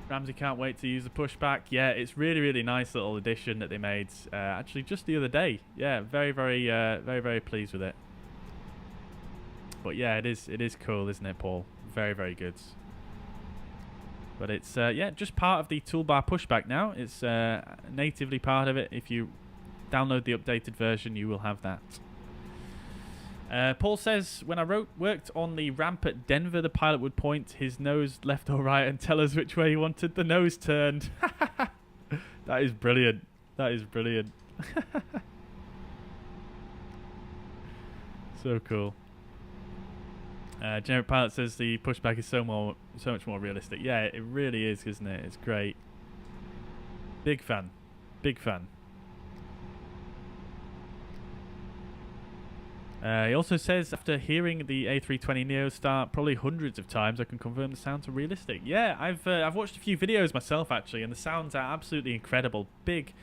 Ramsey can't wait to use the pushback. Yeah, it's really, really nice little addition that they made actually just the other day. Yeah, very, very pleased with it. But yeah, it is cool, isn't it, Paul? Very, very good. But it's, yeah, just part of the toolbar pushback now. It's natively part of it. If you download the updated version, you will have that. Paul says, when I worked on the ramp at Denver, the pilot would point his nose left or right and tell us which way he wanted the nose turned. That is brilliant. That is brilliant. So cool. Generic Pilot says the pushback is so much more realistic. Yeah, it really is, isn't it? It's great. Big fan. Big fan. He also says, after hearing the A320neo start probably hundreds of times, I can confirm the sounds are realistic. Yeah, I've watched a few videos myself, actually, and the sounds are absolutely incredible. Big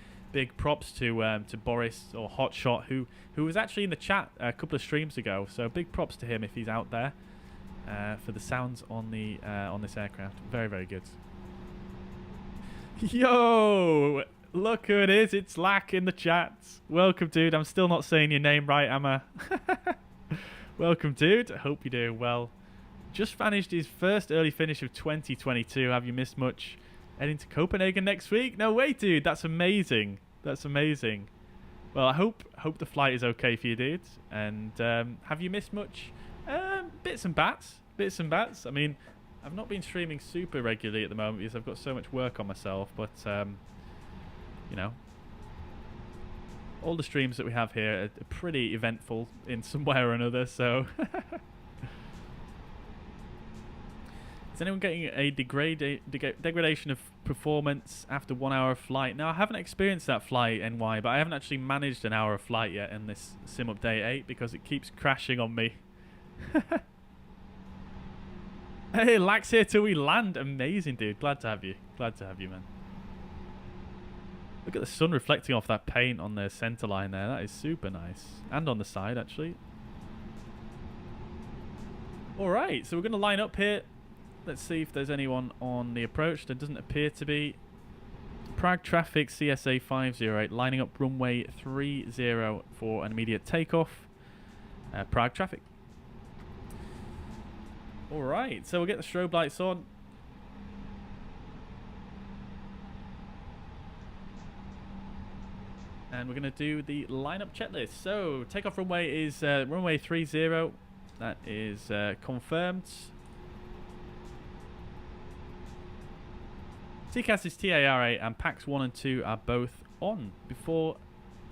props to Boris, or Hotshot, who was actually in the chat a couple of streams ago. So big props to him if he's out there for the sounds on the on this aircraft. Very, very good. Yo! Look who it is. It's Lack in the chat. Welcome, dude. I'm still not saying your name right, am I? Welcome, dude. I hope you're doing well. Just finished his first early finish of 2022. Have you missed much? Heading to Copenhagen next week? No way, dude. That's amazing. That's amazing. Well, I hope the flight is okay for you, dude. And have you missed much? Bits and bats. Bits and bats. I mean, I've not been streaming super regularly at the moment because I've got so much work on myself. But you know, all the streams that we have here are pretty eventful in some way or another, so... Is anyone getting a degradation of performance after 1 hour of flight? Now, I haven't experienced that flight, NY, but I haven't actually managed an hour of flight yet in this Sim Update 8 because it keeps crashing on me. Hey, Lax here till we land. Amazing, dude. Glad to have you. Glad to have you, man. Look at the sun reflecting off that paint on the center line there. That is super nice. And on the side, actually. Alright, so we're going to line up here. Let's see if there's anyone on the approach. There doesn't appear to be. Prague traffic, CSA 508, lining up runway 30 for an immediate takeoff. Prague traffic. Alright, so we'll get the strobe lights on. And we're going to do the lineup checklist. So, takeoff runway is runway 30. That is confirmed. TCAS is TAR8 and packs 1 and 2 are both on.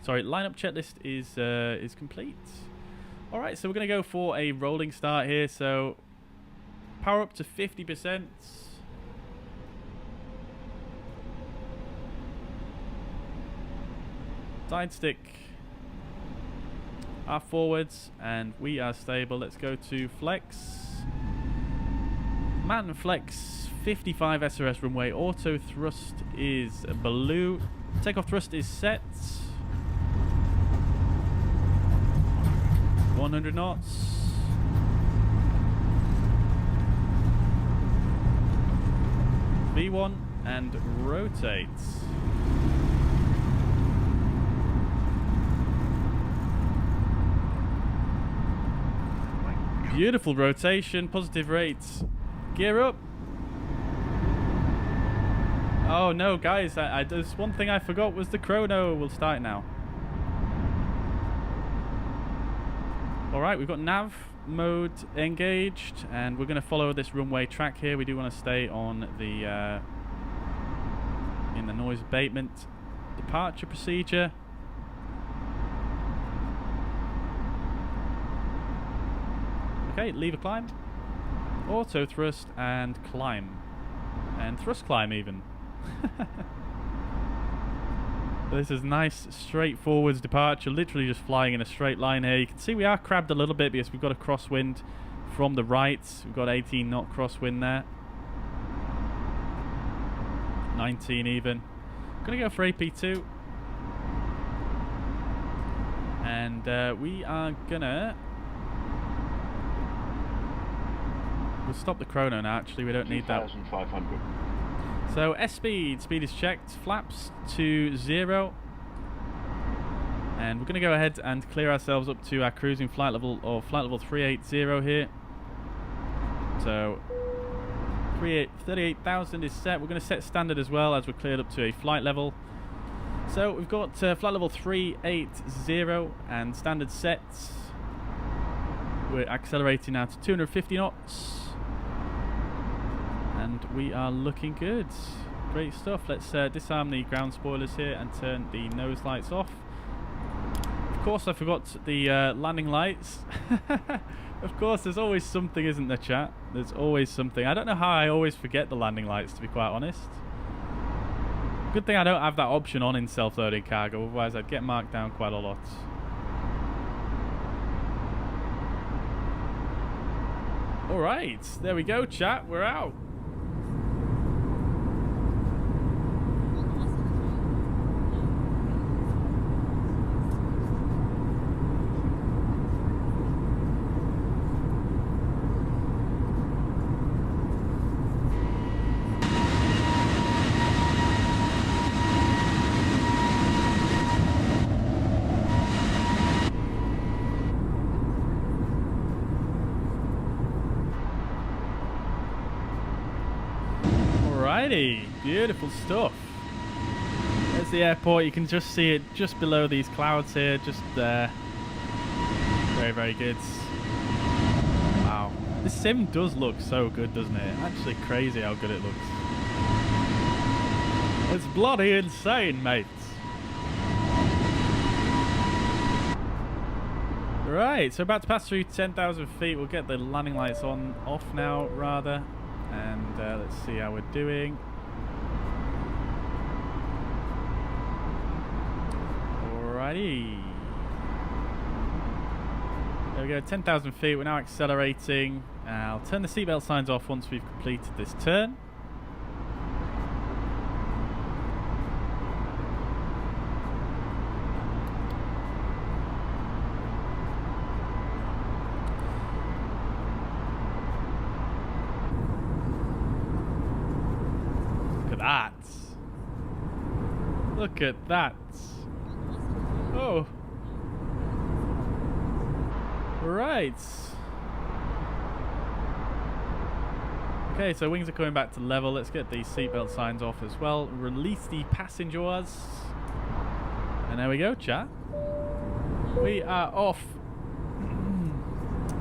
Lineup checklist is complete. Alright, so we're going to go for a rolling start here. So, power up to 50%. Side stick are forwards and we are stable. Let's go to flex. Man flex 55 SRS runway. Auto thrust is blue. Takeoff thrust is set. 100 knots. V1 and rotate. Beautiful rotation, positive rates. Gear up. Oh no, guys, there's one thing I forgot was the chrono. We'll start now. Alright, we've got nav mode engaged, and we're going to follow this runway track here. We do want to stay on the in the noise abatement departure procedure. Okay, lever climb, auto thrust, and climb. And thrust climb even. This is nice straightforward departure, literally just flying in a straight line here. You can see we are crabbed a little bit because we've got a crosswind from the right. We've got 18 knot crosswind there. 19 even. I'm going to go for AP2. And we are going to... We'll stop the chrono now, actually. We don't need that. 2,500. So S-speed. Speed is checked. Flaps to 0. And we're going to go ahead and clear ourselves up to our cruising flight level, or flight level 380 here. So 38,000 is set. We're going to set standard as well as we're cleared up to a flight level. So we've got flight level 380 and standard sets. We're accelerating now to 250 knots. And we are looking good. Great stuff. Let's disarm the ground spoilers here and turn the nose lights off. Of course, I forgot the landing lights. Of course, there's always something, isn't there, chat? There's always something. I don't know how I always forget the landing lights, to be quite honest. Good thing I don't have that option on in self-loading cargo, otherwise I'd get marked down quite a lot. Alright, there we go, chat. We're out. Beautiful stuff. There's the airport. You can just see it just below these clouds here, just there. Very, very good. Wow. This sim does look so good, doesn't it? Actually crazy how good it looks. It's bloody insane, mates. Right, so about to pass through 10,000 feet. We'll get the landing lights off now, rather. And let's see how we're doing. Alrighty. There we go, 10,000 feet. We're now accelerating. I'll turn the seatbelt signs off once we've completed this turn. Look at that. Oh. Right. Okay, so wings are coming back to level. Let's get these seatbelt signs off as well. Release the passengers. And there we go, chat. We are off.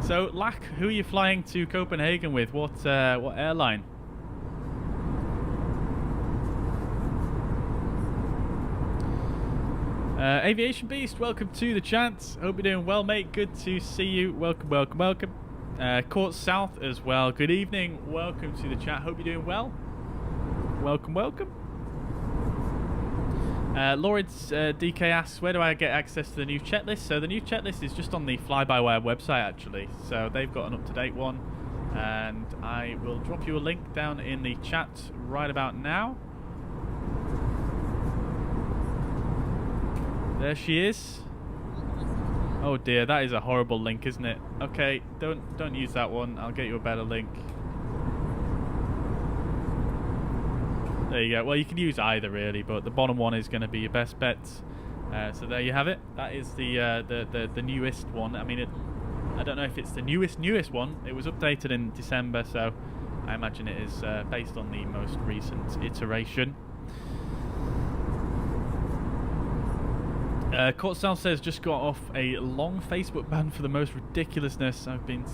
So, Lack, who are you flying to Copenhagen with? What airline? Aviation Beast, welcome to the chat. Hope you're doing well, mate. Good to see you. Welcome, welcome, welcome. Court South as well. Good evening. Welcome to the chat. Hope you're doing well. Welcome, welcome. Lawrence DK asks, where do I get access to the new checklist? So the new checklist is just on the flybywire website, actually. So they've got an up-to-date one. And I will drop you a link down in the chat right about now. There she is. Oh dear, that is a horrible link, isn't it? Okay, don't use that one. I'll get you a better link. There you go. Well, you can use either really, but the bottom one is going to be your best bet. So there you have it. That is the newest one. I mean, I don't know if it's the newest one. It was updated in December, so I imagine it is based on the most recent iteration. Court South says, just got off a long Facebook ban for the most ridiculousness I've been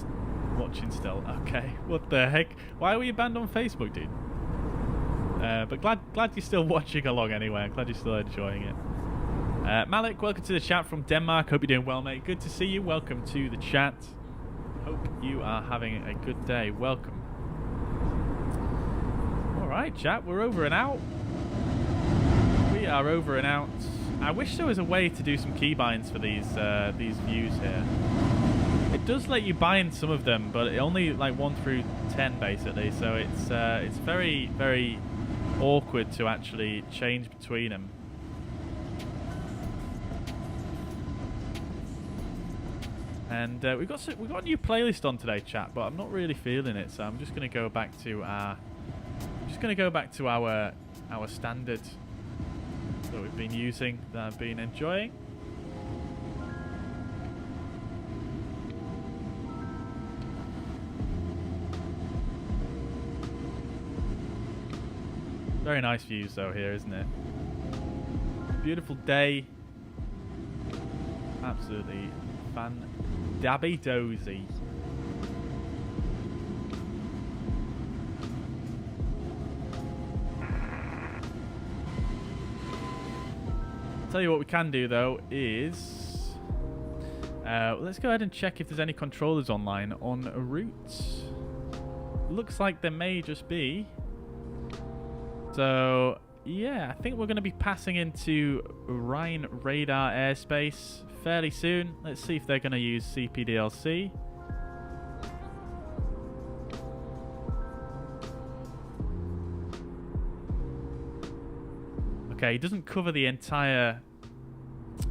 watching still. Okay, what the heck? Why were you banned on Facebook, dude? But glad you're still watching along anyway. I'm glad you're still enjoying it. Malik, welcome to the chat from Denmark. Hope you're doing well, mate. Good to see you. Welcome to the chat. Hope you are having a good day. Welcome. Alright, chat, we're over and out. We are over and out. I wish there was a way to do some keybinds for these views here. It does let you bind some of them, but it only like 1 through 10 basically. So it's very, very awkward to actually change between them. And we've got a new playlist on today, chat, but I'm not really feeling it. So I'm just going to go back to our standard that we've been using, that I've been enjoying. Very nice views though here, isn't it? Beautiful day. Absolutely fan-dabby-dozy. Tell you what we can do though is let's go ahead and check if there's any controllers online on route. Looks like there may just be. So yeah, I think we're going to be passing into Rhine radar airspace fairly soon. Let's see if they're going to use CPDLC. Okay, it doesn't cover the entire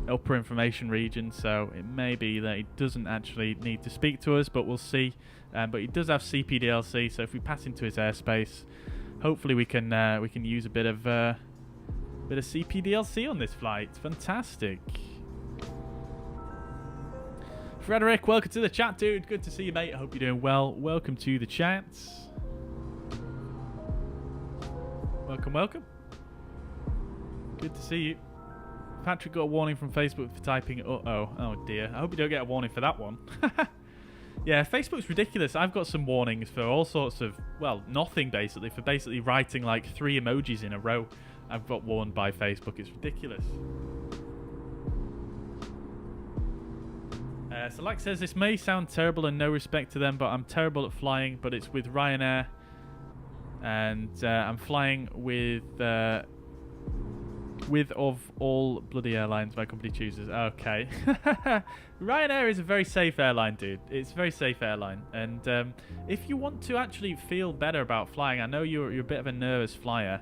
upper information region, so it may be that he doesn't actually need to speak to us, but we'll see. But he does have CPDLC, so if we pass into his airspace, hopefully we can use a bit of CPDLC on this flight. Fantastic. Frederick, welcome to the chat, dude. Good to see you, mate. I hope you're doing well. Welcome to the chat. Welcome, welcome. Good to see you. Patrick got a warning from Facebook for typing uh-oh. Oh dear. I hope you don't get a warning for that one. Yeah, Facebook's ridiculous. I've got some warnings for all sorts of, well, nothing basically, for basically writing like 3 emojis in a row. I've got warned by Facebook. It's ridiculous. So like says, this may sound terrible and no respect to them, but I'm terrible at flying, but it's with Ryanair. And I'm flying with of all bloody airlines my company chooses. Okay. Ryanair is a very safe airline, dude. It's a very safe airline. And if you want to actually feel better about flying, I know you're a bit of a nervous flyer.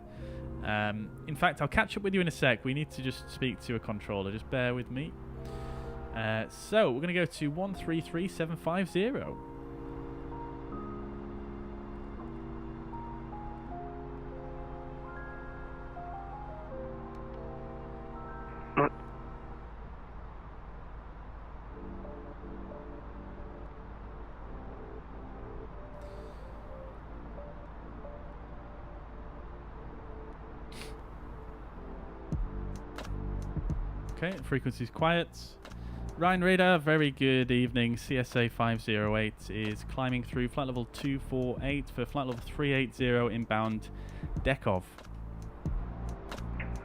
In fact, I'll catch up with you in a sec. We need to just speak to a controller. Just bear with me. So we're going to go to 133750. Okay, frequency's quiet. Ryan Radar, very good evening. CSA 508 is climbing through flight level 248 for flight level 380 inbound Takeoff.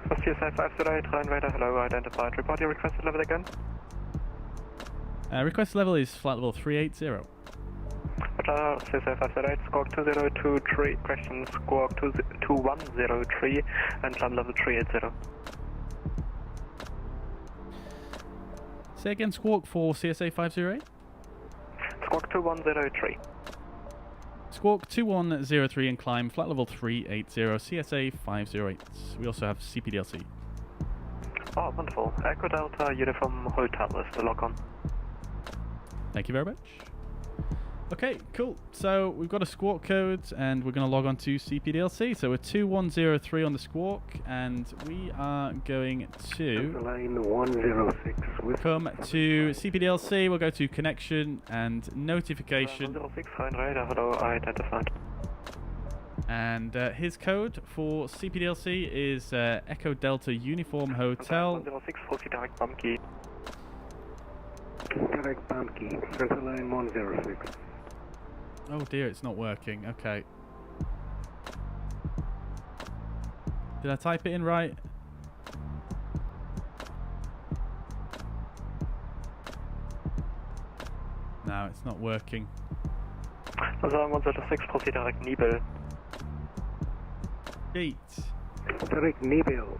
For CSA 508, Ryan Radar, hello, identified. Report your requested level again. Request level is flight level 380. CSA 508, squawk 2023, question squawk 2103, and climb level 380. Say again, squawk for CSA 508? Squawk 2103. Squawk 2103 and climb flight level 380, CSA 508. We also have CPDLC. Oh, wonderful. Echo Delta Uniform Hotel is the lock on. Thank you very much. Okay, cool. So we've got a squawk code and we're going to log on to CPDLC. So we're 2103 on the squawk and we are going to Line 106 come to CPDLC. We'll go to connection and notification. 106, Ryan Radar, hello, identified. And his code for CPDLC is Echo Delta Uniform Hotel. 106, proceed direct bump key. Direct bump key, center line 106. Oh dear, it's not working. Okay. Did I type it in right? No, it's not working. 106, proceed direct Nibel. Beat. Direct Nibel,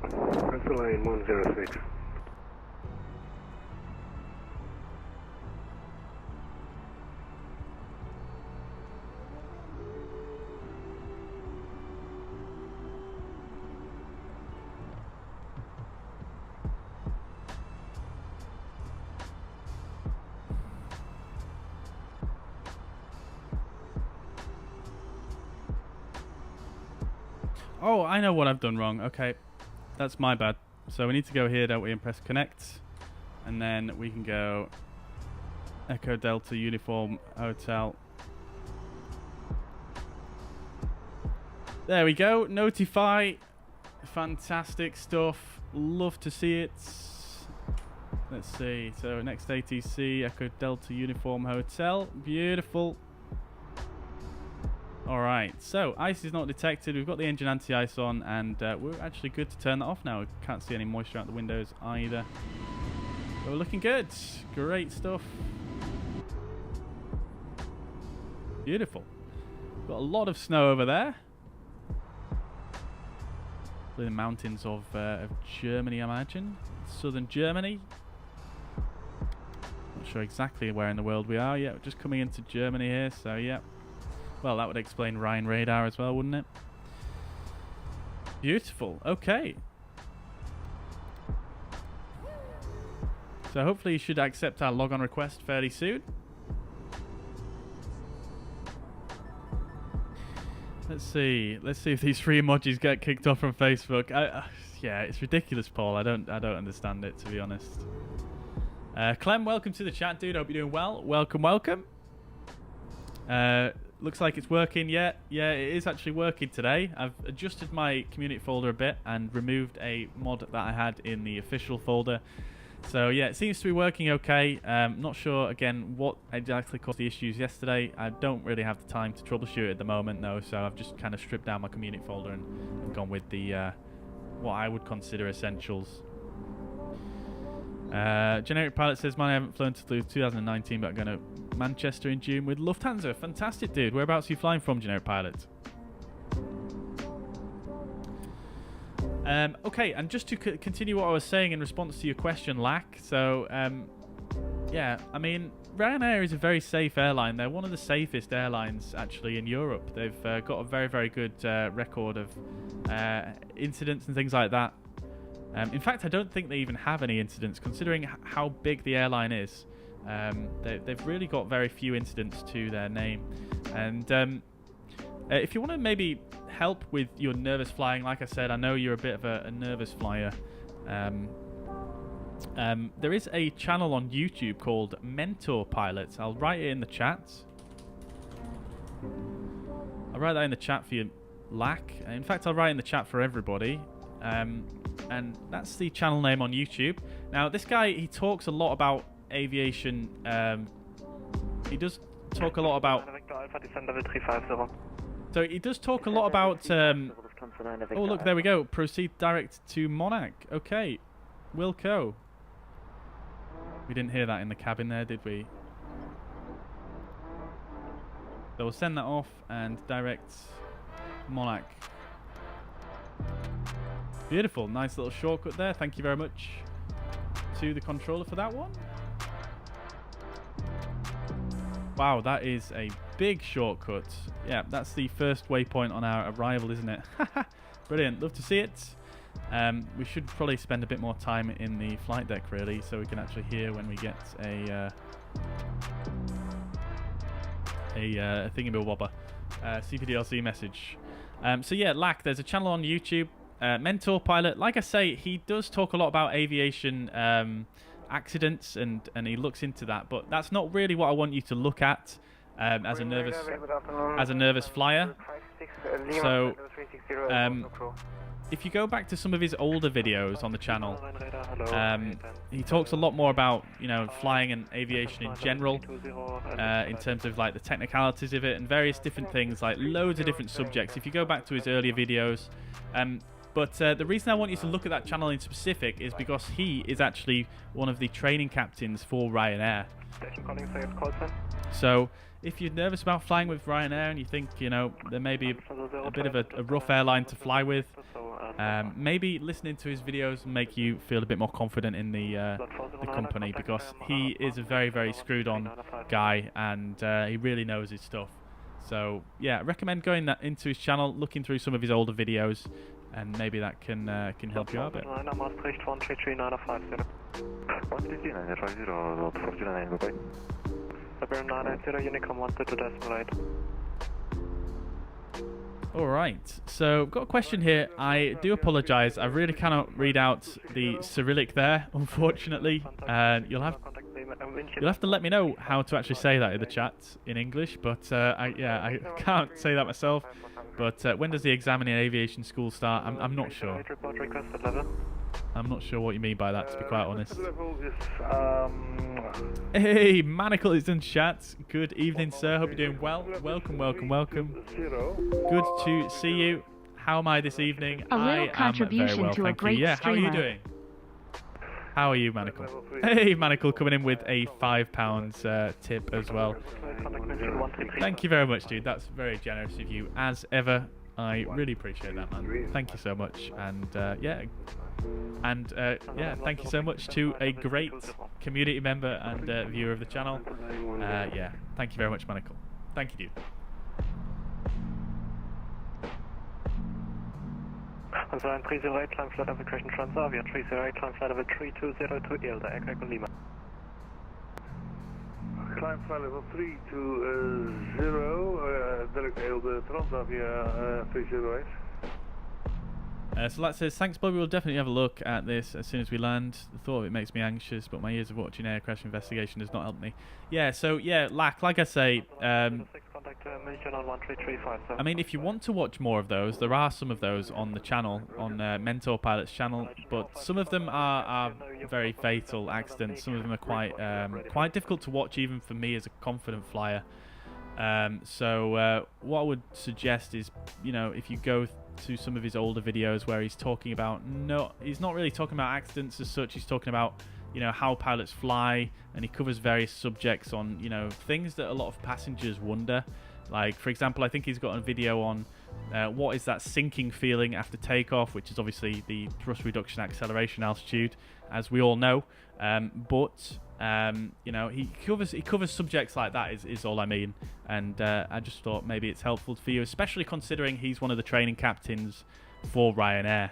center line 106. Oh, I know what I've done wrong. Okay, that's my bad. So we need to go here, don't we, and press connect. And then we can go Echo Delta Uniform Hotel. There we go. Notify. Fantastic stuff. Love to see it. Let's see. So next ATC, Echo Delta Uniform Hotel. Beautiful. Alright, so ice is not detected. We've got the engine anti-ice on, and we're actually good to turn that off now. We can't see any moisture out the windows either. But we're looking good. Great stuff. Beautiful. Got a lot of snow over there. The mountains of Germany, I imagine. Southern Germany. Not sure exactly where in the world we are yet. We're just coming into Germany here, so yeah. Well, that would explain Ryan Radar as well, wouldn't it? Beautiful. Okay. So hopefully you should accept our logon request fairly soon. Let's see. Let's see if these free emojis get kicked off from Facebook. Yeah, it's ridiculous, Paul. I don't understand it, to be honest. Clem, welcome to the chat, dude. Hope you're doing well. Welcome, welcome. Looks like it's working. Yeah, it is actually working today. I've adjusted my community folder a bit and removed a mod that I had in the official folder. So yeah, it seems to be working okay. Not sure again what exactly caused the issues yesterday. I don't really have the time to troubleshoot at the moment though, so I've just kind of stripped down my community folder and gone with the what I would consider essentials. Generic Pilot says, "Man, I haven't flown to 2019, but I'm going to Manchester in June with Lufthansa." Fantastic, dude. Whereabouts are you flying from, Generic Pilot? Okay, and just to continue what I was saying in response to your question, Lack. So, yeah, I mean, Ryanair is a very safe airline. They're one of the safest airlines, actually, in Europe. They've got a very, very good record of incidents and things like that. In fact, I don't think they even have any incidents, considering how big the airline is. They've really got very few incidents to their name. And if you want to maybe help with your nervous flying, like I said, I know you're a bit of a nervous flyer. There is a channel on YouTube called Mentor Pilots. I'll write it in the chat. I'll write that in the chat for you, Lack. In fact, I'll write in the chat for everybody. And that's the channel name on YouTube. Now, this guy, he talks a lot about aviation. He does talk a lot about... So he does talk a lot about... oh, look, there we go. Proceed direct to Monarch. Okay. Wilco. We didn't hear that in the cabin there, did we? So we'll send that off and direct Monarch. Beautiful. Nice little shortcut there. Thank you very much to the controller for that one. Wow, that is a big shortcut. Yeah, that's the first waypoint on our arrival, isn't it? Brilliant. Love to see it. We should probably spend a bit more time in the flight deck, really, so we can actually hear when we get a thingamabobber CPDLC message. So yeah, Lack, there's a channel on YouTube, Mentor Pilot. Like I say, he does talk a lot about aviation accidents, and he looks into that, but that's not really what I want you to look at as a nervous flyer. So if you go back to some of his older videos on the channel, he talks a lot more about, you know, flying and aviation in general, in terms of like the technicalities of it and various different things, like loads of different subjects. If you go back to his earlier videos, but the reason I want you to look at that channel in specific is because he is actually one of the training captains for Ryanair. So if you're nervous about flying with Ryanair and you think, you know, there may be a bit of a rough airline to fly with, maybe listening to his videos will make you feel a bit more confident in the company, because he is a very, very screwed on guy, and he really knows his stuff. So yeah, I recommend going into his channel, looking through some of his older videos, and maybe that can help you out a bit. Alright, so I've got a question here. I do apologise, I really cannot read out the Cyrillic there, unfortunately. You'll have to let me know how to actually say that in the chat in English, but I can't say that myself. But when does the exam in aviation school start? I'm not sure. I'm not sure what you mean by that, to be quite honest. Hey, Manacle is in chat. Good evening, sir. Hope you're doing well. Welcome, welcome, welcome. Good to see you. How am I this evening? I am very well, thank you. Yeah, how are you doing? How are you, Manacle? Hey, Manacle coming in with a £5 tip as well. Thank you very much, dude. That's very generous of you, as ever. I really appreciate that, man. Thank you so much. And yeah, thank you so much to a great community member and viewer of the channel. Yeah, thank you very much, Manacle. Thank you, dude. Also ein 308 climb flight level question Transavia, 308 climb flight level 3202 Ilda, Echo Lima. Climb flight level 320, direct Ilda, Transavia 308. So that says, thanks Bobby, we'll definitely have a look at this as soon as we land. The thought of it makes me anxious, but my years of watching air crash investigation does not help me. Yeah, so yeah, like I say, I mean, if you want to watch more of those, there are some of those on the channel, on Mentor Pilot's channel, but some of them are very fatal accidents. Some of them are quite difficult to watch even for me as a confident flyer. So what I would suggest is, you know, if you go to some of his older videos where he's talking about, he's not really talking about accidents as such, he's talking about, you know, how pilots fly, and he covers various subjects on, you know, things that a lot of passengers wonder. Like, for example, I think he's got a video on what is that sinking feeling after takeoff, which is obviously the thrust reduction acceleration altitude, as we all know. You know, he covers subjects like that is all I mean, and I just thought maybe it's helpful for you, especially considering he's one of the training captains for Ryanair.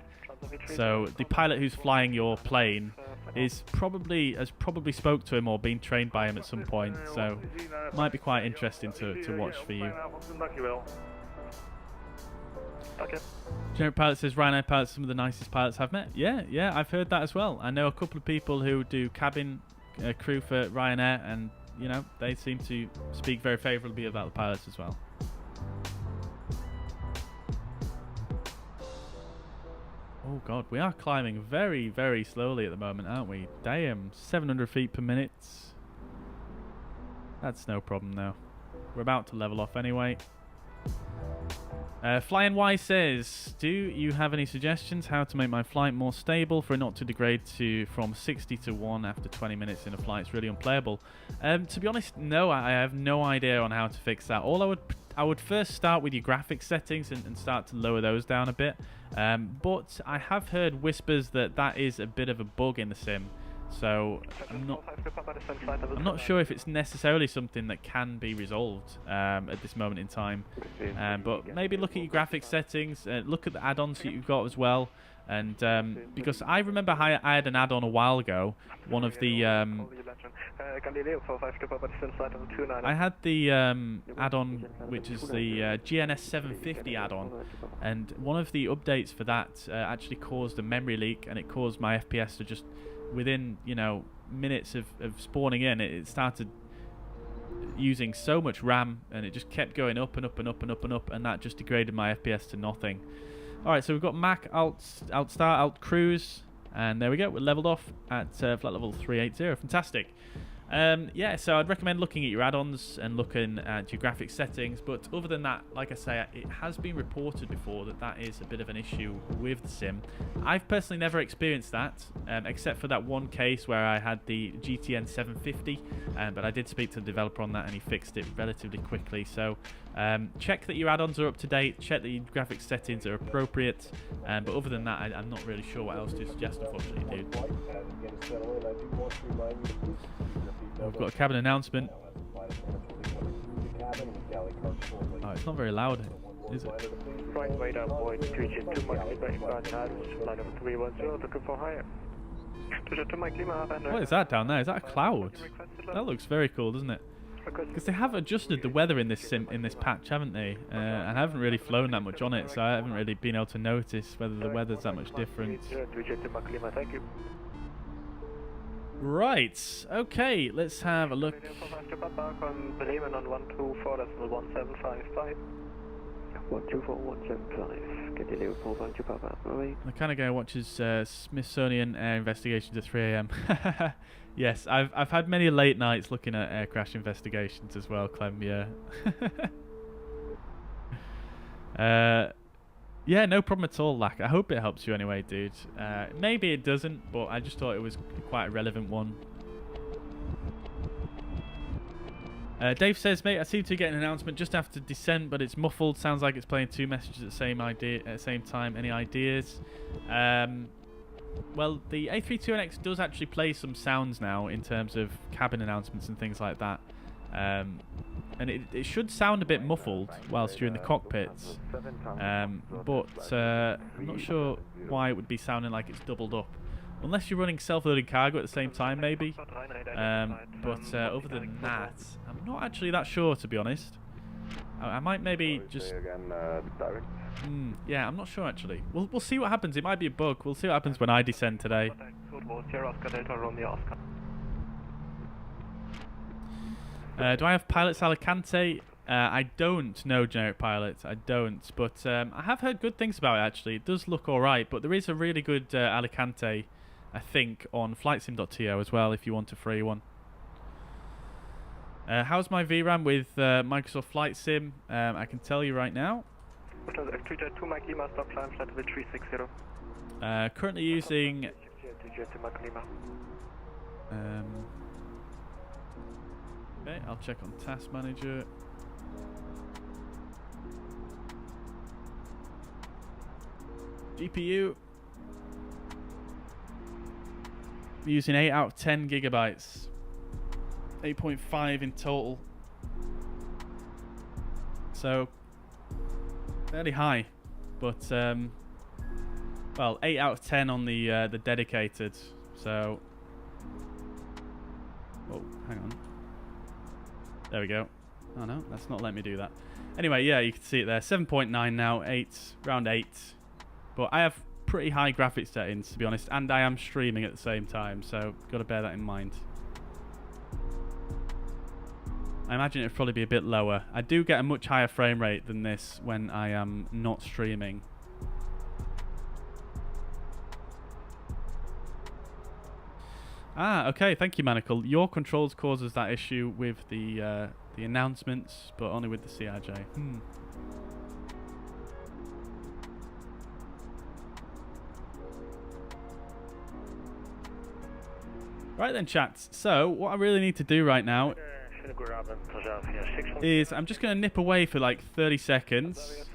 So the pilot who's flying your plane has probably spoke to him or been trained by him at some point, so might be quite interesting to watch for you. Generic Pilot says Ryanair pilots are some of the nicest pilots I've met. Yeah, I've heard that as well. I know a couple of people who do cabin crew for Ryanair, and you know, they seem to speak very favourably about the pilots as well. Oh god, we are climbing very, very slowly at the moment, aren't we? Damn, 700 feet per minute. That's no problem though. We're about to level off anyway. Flying Y says, do you have any suggestions how to make my flight more stable for it not to degrade from 60 to 1 after 20 minutes in a flight? It's really unplayable. To be honest, no, I have no idea on how to fix that. I would first start with your graphics settings and start to lower those down a bit. But I have heard whispers that that is a bit of a bug in the sim. So I'm not sure if it's necessarily something that can be resolved at this moment in time. But maybe look at your graphics settings, look at the add-ons that you've got as well. And because I remember I had an add-on a while ago, one of the I had the add-on which is the GNS 750 add-on, and one of the updates for that actually caused a memory leak, and it caused my FPS to just within, you know, minutes of spawning in, it started using so much RAM, and it just kept going up and up and up and up and up, and that just degraded my FPS to nothing. Alright, so we've got Mac, Alt Start, Alt Cruise, and there we go, we're leveled off at flight level 380. Fantastic. Yeah, so I'd recommend looking at your add-ons and looking at your graphics settings, but other than that, like I say, it has been reported before that is a bit of an issue with the sim. I've personally never experienced that, except for that one case where I had the GTN 750, but I did speak to the developer on that and he fixed it relatively quickly. So check that your add-ons are up to date, check that your graphics settings are appropriate, but other than that, I'm not really sure what else to suggest, unfortunately, dude. We've got a cabin announcement. Oh, it's not very loud, is it? Right way down point, 322 Mike Lima, inbound flight number 310, looking for higher. What is that down there? Is that a cloud? That looks very cool, doesn't it? Because they have adjusted the weather in this patch, haven't they? And I haven't really flown that much on it, so I haven't really been able to notice whether the weather's that much different. Right, okay, let's have a look. Bremen on 124.1755. 124.175. Get the Leopold on to Papa. The kind of guy who watches Smithsonian Air Investigations at 3 AM. Yes, I've had many late nights looking at air crash investigations as well, Clem, yeah. Yeah, no problem at all, Lack. I hope it helps you anyway, dude. Maybe it doesn't, but I just thought it was quite a relevant one. Dave says, mate, I seem to get an announcement just after descent, but it's muffled. Sounds like it's playing two messages at the same time. Any ideas? Well, the A32NX does actually play some sounds now in terms of cabin announcements and things like that. And it should sound a bit muffled whilst you're in the cockpits, but I'm not sure why it would be sounding like it's doubled up. Unless you're running self-loading cargo at the same time, maybe. But other than that, I'm not actually that sure, to be honest. I might maybe just... yeah, I'm not sure, actually. We'll see what happens. It might be a bug. We'll see what happens when I descend today. Do I have pilots Alicante? I don't know generic pilot. I don't, but I have heard good things about it, actually. It does look alright, but there is a really good Alicante, I think, on flightsim.to as well, if you want a free one. How's my VRAM with Microsoft Flight Sim? I can tell you right now. Currently using... Okay, I'll check on Task Manager. GPU. I'm using 8 out of 10 gigabytes. 8.5 in total. So, fairly high. But, well, 8 out of 10 on the dedicated. So, oh, hang on. There we go. Oh no, that's not letting me do that. Anyway, yeah, you can see it there. 7.9 now, 8, round 8. But I have pretty high graphics settings, to be honest, and I am streaming at the same time, so got to bear that in mind. I imagine it'd probably be a bit lower. I do get a much higher frame rate than this when I am not streaming. Ah, okay. Thank you, Manacle. Your controls causes that issue with the announcements, but only with the CRJ. Right then, chats. So what I really need to do right now is I'm just going to nip away for like 30 seconds.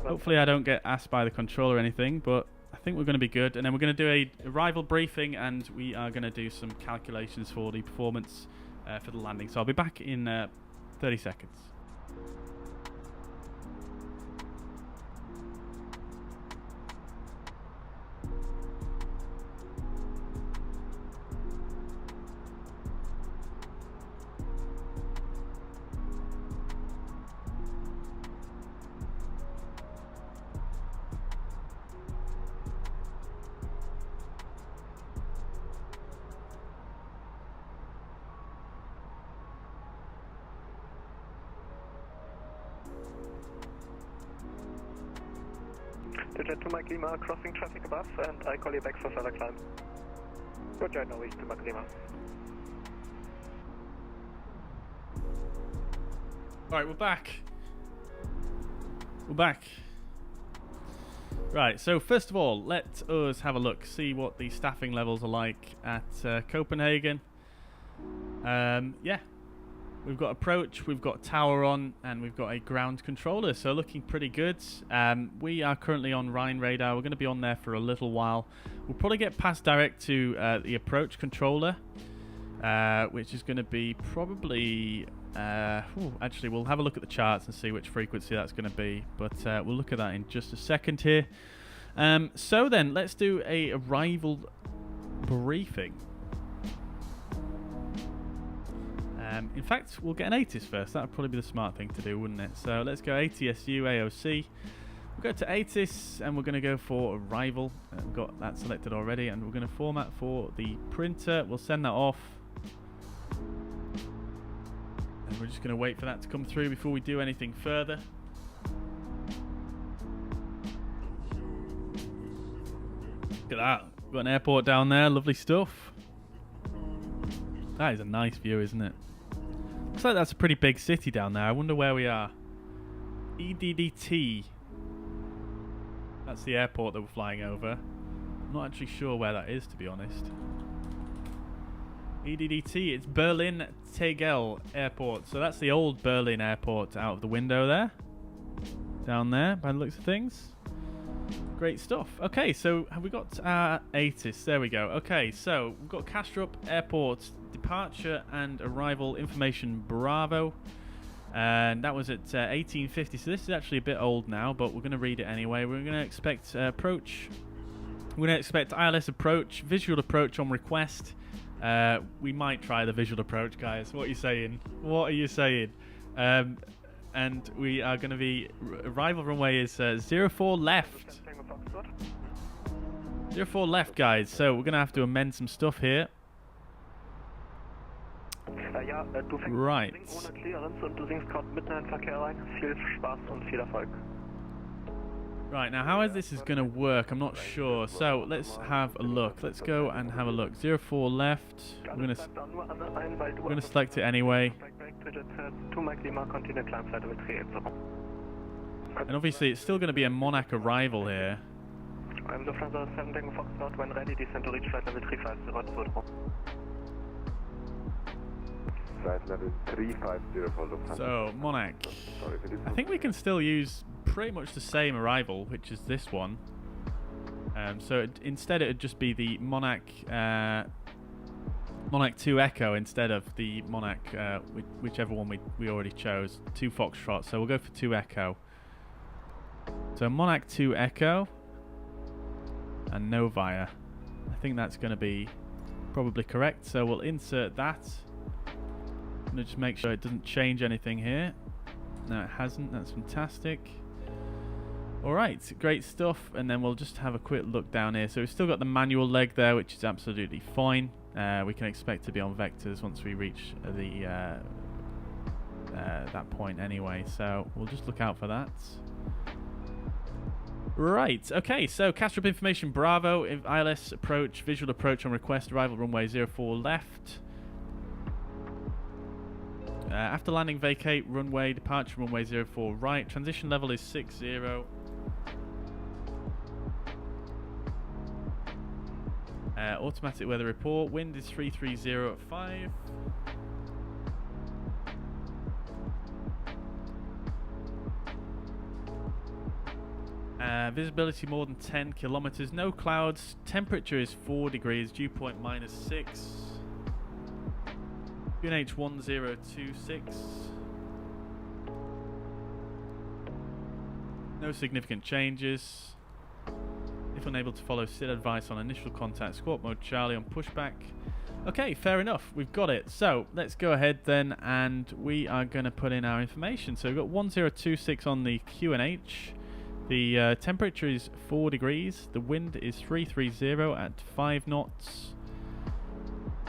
Hopefully I don't get asked by the controller or anything, but I think we're going to be good. And then we're going to do a arrival briefing, and we are going to do some calculations for the performance for the landing. So I'll be back in 30 seconds. Jet to Mike Lima, crossing traffic above, and I call you back for further climb. Roger, Norwich to Mike Lima. Alright, we're back. We're back. Right, so first of all, let us have a look, see what the staffing levels are like at Copenhagen. Yeah. We've got approach, we've got tower on, and we've got a ground controller, so looking pretty good. We are currently on Rhine radar. We're going to be on there for a little while. We'll probably get past direct to the approach controller, which is going to be probably... actually, we'll have a look at the charts and see which frequency that's going to be, but we'll look at that in just a second here. So then, let's do a arrival briefing. In fact, we'll get an ATIS first. That would probably be the smart thing to do, wouldn't it? So let's go ATSU, AOC. We'll go to ATIS, and we're going to go for arrival. We've got that selected already, and we're going to format for the printer. We'll send that off. And we're just going to wait for that to come through before we do anything further. Look at that. We've got an airport down there. Lovely stuff. That is a nice view, isn't it? Looks like that's a pretty big city down there. I wonder where we are. EDDT. That's the airport that we're flying over. I'm not actually sure where that is, to be honest. EDDT, it's Berlin Tegel Airport. So that's the old Berlin airport out of the window there. Down there, by the looks of things. Great stuff. Okay, so have we got our ATIS? There we go. Okay, so we've got Kastrup Airport departure and arrival information Bravo. And that was at 1850. So this is actually a bit old now, but we're going to read it anyway. We're going to expect approach. We're going to expect ILS approach, visual approach on request. We might try the visual approach, guys. What are you saying? What are you saying? And we are going to be... Arrival runway is 04 left. 04 left, guys. So we're going to have to amend some stuff here. Right. Right, now how this is going to work, I'm not sure. So let's have a look. Let's go and have a look. 04 left. We're going to select it anyway. And obviously it's still going to be a Monarch arrival here. I'm Lufthansa 7 Tango Foxtrot, when ready, descend to reach flight level 350 Flight level 350 for Lufthansa. So, Monarch. I think we can still use pretty much the same arrival, which is this one. So instead it would just be the Monarch Monarch 2 Echo instead of the Monarch, whichever one we already chose, 2 Foxtrot. So we'll go for 2 Echo. So Monarch 2 Echo and Novaya. I think that's going to be probably correct. So we'll insert that. I'm going to just make sure it doesn't change anything here. No, it hasn't. That's fantastic. Alright, great stuff. And then we'll just have a quick look down here. So we've still got the manual leg there, which is absolutely fine. We can expect to be on vectors once we reach the that point anyway. So we'll just look out for that. Right, okay, so Castrop information, Bravo, ILS approach, visual approach on request, arrival runway 04 left. After landing, vacate runway, departure runway 04 right, transition level is 60. Automatic weather report, wind is 330 at 5. Visibility more than 10 kilometers, no clouds, temperature is 4 degrees, dew point -6. QNH 1026. No significant changes. If unable to follow SID advice on initial contact, squawk mode Charlie on pushback. Okay, fair enough, we've got it. So let's go ahead then, and we are going to put in our information. So we've got 1026 on the QNH. The temperature is 4 degrees. The wind is 330 at 5 knots.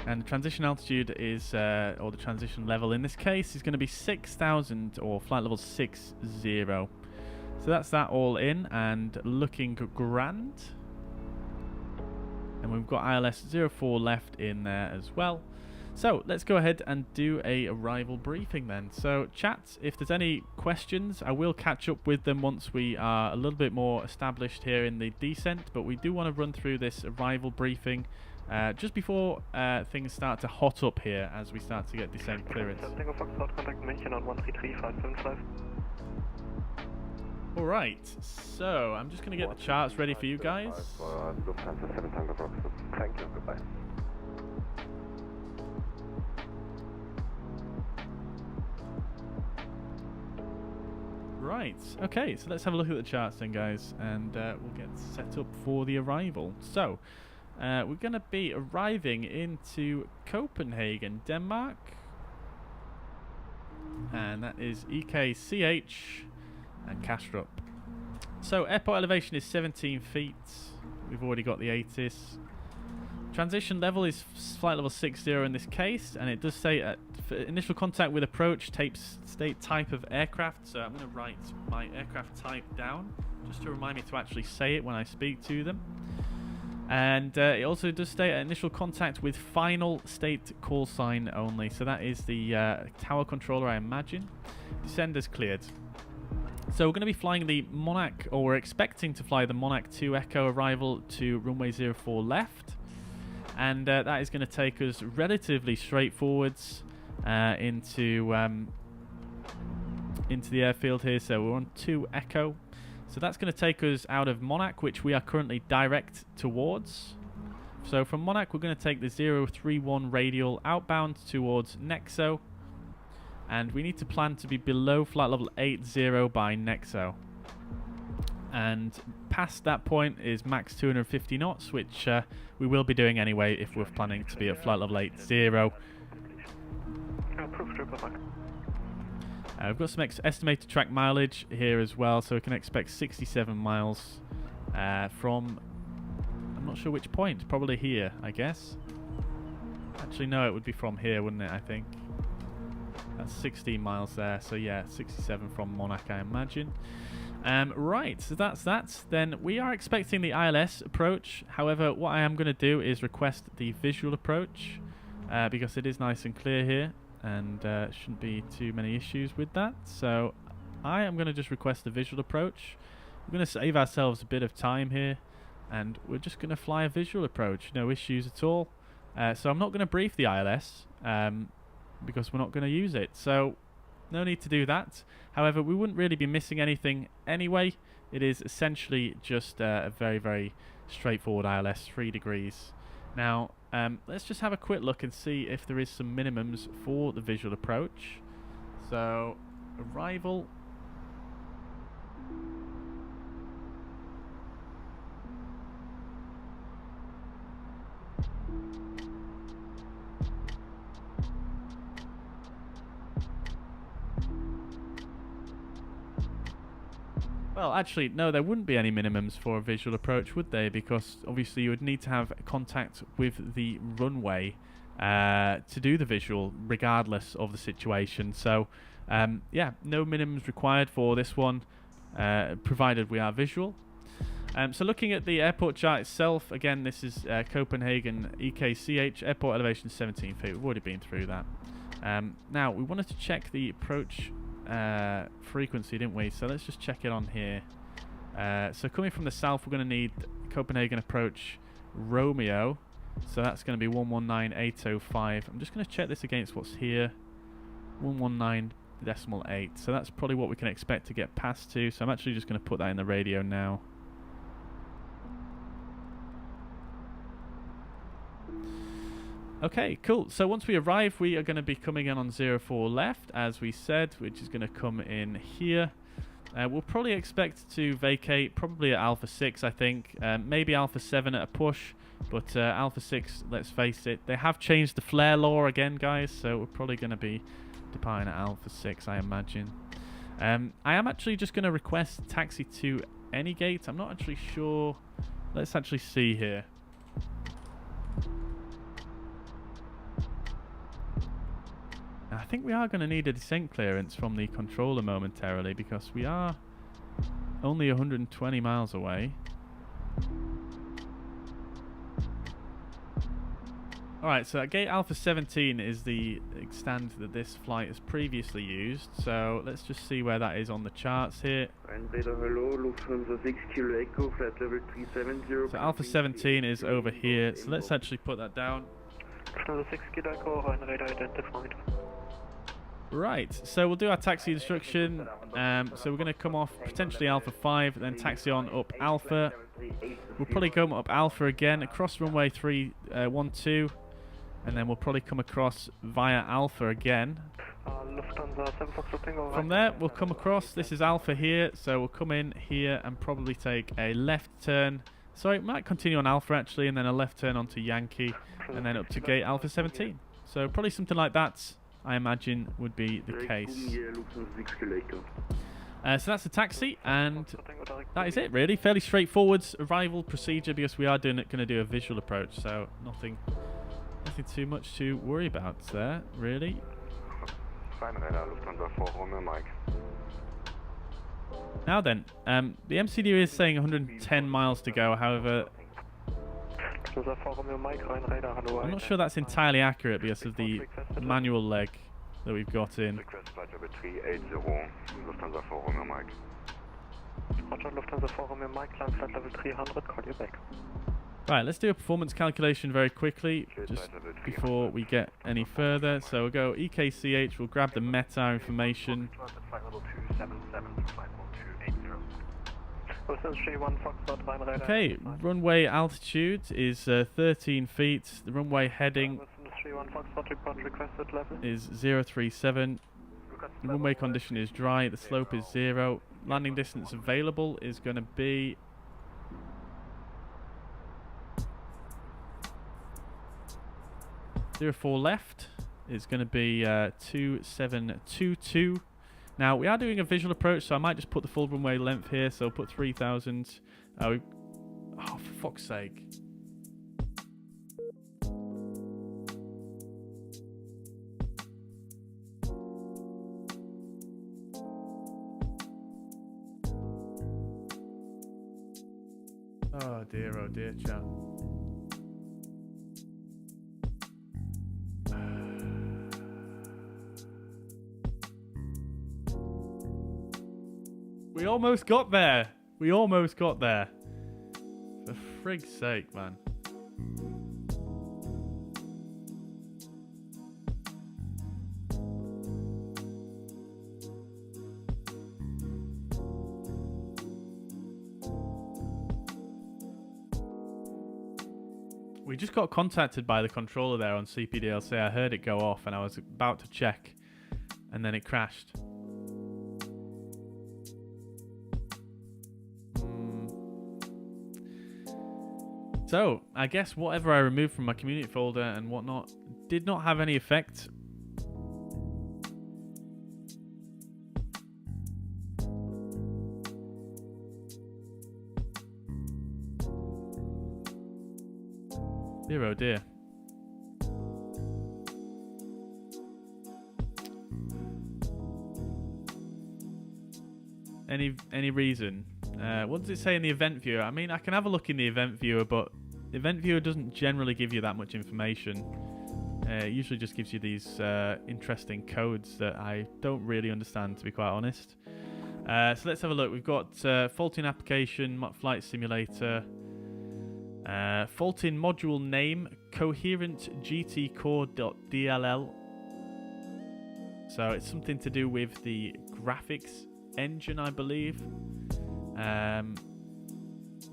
And the transition altitude is, or the transition level in this case, is going to be 6,000 or flight level 60. So that's that all in and looking grand. And we've got ILS 04 left in there as well. So let's go ahead and do a arrival briefing then. So chat, if there's any questions, I will catch up with them once we are a little bit more established here in the descent. But we do want to run through this arrival briefing just before things start to hot up here as we start to get descent clearance. Alright, so I'm just going to get the charts ready for you guys. Thank you, goodbye. Right, okay, so let's have a look at the charts then, guys, and we'll get set up for the arrival. So, we're going to be arriving into Copenhagen, Denmark, and that is EKCH and Kastrup. So, airport elevation is 17 feet. We've already got the ATIS. Transition level is flight level 60 in this case, and it does say initial contact with approach state type of aircraft. So I'm going to write my aircraft type down just to remind me to actually say it when I speak to them. And it also does state initial contact with final state call sign only. So that is the tower controller, I imagine. Descend is cleared. So we're going to be flying the Monarch, or we're expecting to fly the Monarch 2 Echo arrival to runway 04 left. And that is going to take us relatively straightforwards into the airfield here. So we're on 2 Echo. So that's going to take us out of Monarch, which we are currently direct towards. So from Monarch, we're going to take the 031 radial outbound towards Nexo. And we need to plan to be below flight level 80 by Nexo. And past that point is max 250 knots, which we will be doing anyway if we're planning to be at flight level 80. We've got some estimated track mileage here as well, so we can expect 67 miles from, I'm not sure which point, probably here, I guess. Actually, no, it would be from here, wouldn't it, I think. That's 16 miles there, so yeah, 67 from Monarch, I imagine. Right, so that's that. Then we are expecting the ILS approach. However, what I am going to do is request the visual approach because it is nice and clear here, and shouldn't be too many issues with that. So I am going to just request the visual approach. We're going to save ourselves a bit of time here, and we're just going to fly a visual approach. No issues at all. So I'm not going to brief the ILS because we're not going to use it. So no need to do that. However, we wouldn't really be missing anything anyway. It is essentially just a very, very straightforward ILS, 3 degrees. Now, let's just have a quick look and see if there is some minimums for the visual approach. So, arrival. Well, actually, no, there wouldn't be any minimums for a visual approach, would they? Because obviously you would need to have contact with the runway to do the visual, regardless of the situation. So, yeah, no minimums required for this one, provided we are visual. So looking at the airport chart itself, again, this is Copenhagen EKCH, airport elevation 17 feet. We've already been through that. Now, we wanted to check the approach frequency, didn't we? So let's just check it on here. So coming from the south, we're going to need Copenhagen approach Romeo. So that's going to be 119805. I'm just going to check this against what's here. 119.8. So that's probably what we can expect to get past to. So I'm actually just going to put that in the radio now. Okay, cool. So once we arrive, we are going to be coming in on 04 left, as we said, which is going to come in here. We'll probably expect to vacate, probably at Alpha 6, I think. Maybe Alpha 7 at a push, but Alpha 6, let's face it, they have changed the flare law again, guys, so we're probably going to be departing at Alpha 6, I imagine. I am actually just going to request taxi to any gate. I'm not actually sure. Let's actually see here. I think we are going to need a descent clearance from the controller momentarily because we are only 120 miles away. Alright, so at gate Alpha 17 is the stand that this flight has previously used. So let's just see where that is on the charts here. So Alpha 17 is over here. So let's actually put that down. Lufthansa 6 Kilo Echo, radar identified. Right, so we'll do our taxi instruction. So we're going to come off potentially Alpha 5, then taxi on up Alpha. We'll probably come up Alpha again, across runway 312, and then we'll probably come across via Alpha again. From there, we'll come across. This is Alpha here, so we'll come in here and probably take a left turn. Sorry, we might continue on Alpha actually, and then a left turn onto Yankee, and then up to gate Alpha 17. So probably something like that, I imagine, would be the case. So that's the taxi, and that is it really. Fairly straightforward arrival procedure because we are going to do a visual approach, so nothing too much to worry about there, really. Now then, the MCD is saying 110 miles to go, however, I'm not sure that's entirely accurate because of the manual leg that we've got in. Right, let's do a performance calculation very quickly, just before we get any further. So we'll go EKCH, we'll grab the META information. Okay, runway altitude is 13 feet. The runway heading is 037. The runway condition is dry. The slope is 0. Landing distance available is going to be 04 left. Is going to be 2722. Now, we are doing a visual approach, so I might just put the full runway length here. So I'll put 3,000. Oh, for fuck's sake. Oh dear, chat. We almost got there. We almost got there. For frig's sake, man. We just got contacted by the controller there on CPDLC. I heard it go off and I was about to check and then it crashed. So, I guess whatever I removed from my community folder and whatnot did not have any effect. Dear oh dear. Any reason What does it say in the event viewer? I mean, I can have a look in the event viewer, but the event viewer doesn't generally give you that much information. It usually just gives you these interesting codes that I don't really understand, to be quite honest. So let's have a look. We've got fault in application, flight simulator, fault in module name, coherent GT core.dll. So it's something to do with the graphics engine, I believe.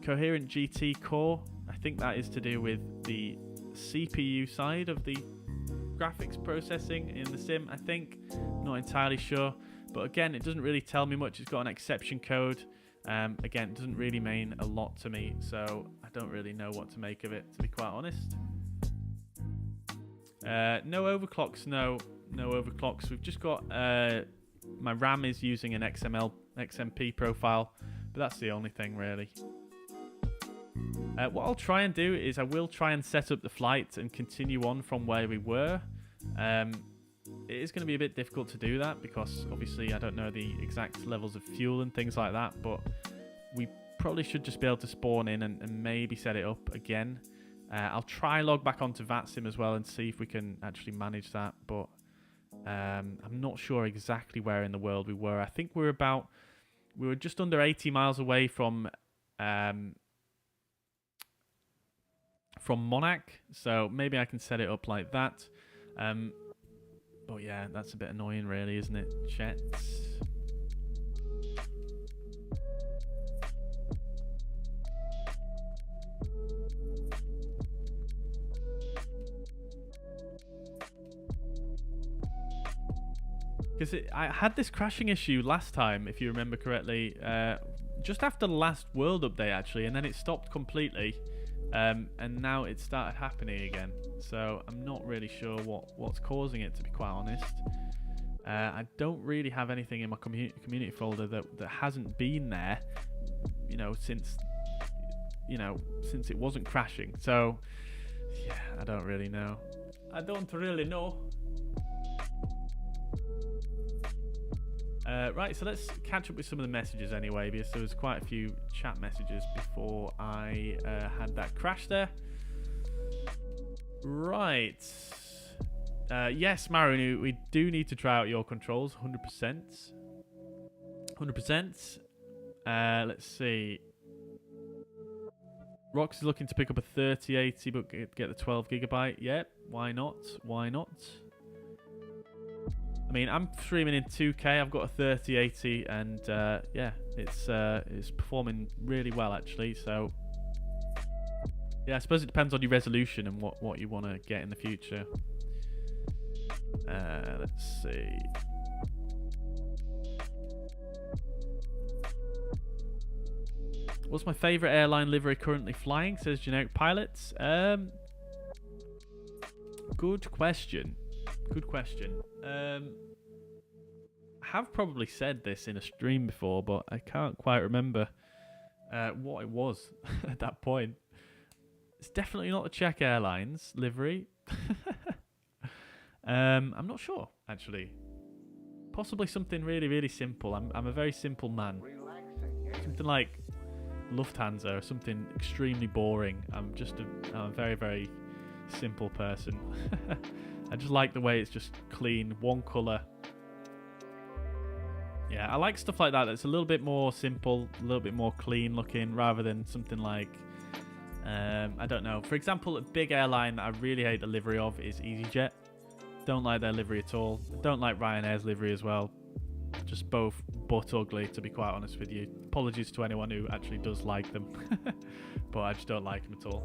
Coherent GT core, I think that is to do with the CPU side of the graphics processing in the sim, I think. Not entirely sure, but again, it doesn't really tell me much. It's got an exception code. Again, it doesn't really mean a lot to me, so I don't really know what to make of it, to be quite honest. No overclocks, no overclocks. We've just got my RAM is using an XMP profile, but that's the only thing really. What I'll try and do is I will try and set up the flight and continue on from where we were. It is going to be a bit difficult to do that because obviously I don't know the exact levels of fuel and things like that, but we probably should just be able to spawn in and maybe set it up again. I'll try log back onto VATSIM as well and see if we can actually manage that, but I'm not sure exactly where in the world we were. I think we were just under 80 miles away from Monarch, so maybe I can set it up like that. But yeah, that's a bit annoying really, isn't it? Jets. Because I had this crashing issue last time, if you remember correctly, just after the last world update actually, and then it stopped completely. And now it started happening again, so I'm not really sure what's causing it, to be quite honest. I don't really have anything in my community folder that hasn't been there, since it wasn't crashing. So yeah, I don't really know. Right, so let's catch up with some of the messages anyway, because there was quite a few chat messages before I had that crash there. Right. Yes, Maru, we do need to try out your controls, 100%. 100%. Let's see. Rox is looking to pick up a 3080, but get the 12 gigabyte. Yep, why not? Why not? I mean, I'm streaming in 2K. I've got a 3080, and yeah, it's performing really well actually. So yeah, I suppose it depends on your resolution and what you want to get in the future. Let's see. What's my favourite airline livery currently flying? Says Generic Pilots. Good question. Good question. I have probably said this in a stream before, but I can't quite remember what it was at that point. It's definitely not the Czech Airlines livery. I'm not sure, actually. Possibly something really, really simple. I'm a very simple man. Something like Lufthansa or something extremely boring. I'm a very, very simple person. I just like the way it's just clean, one colour. Yeah, I like stuff like that that's a little bit more simple, a little bit more clean looking, rather than something like, I don't know. For example, a big airline that I really hate the livery of is EasyJet. Don't like their livery at all. Don't like Ryanair's livery as well. Just both butt ugly, to be quite honest with you. Apologies to anyone who actually does like them. But I just don't like them at all.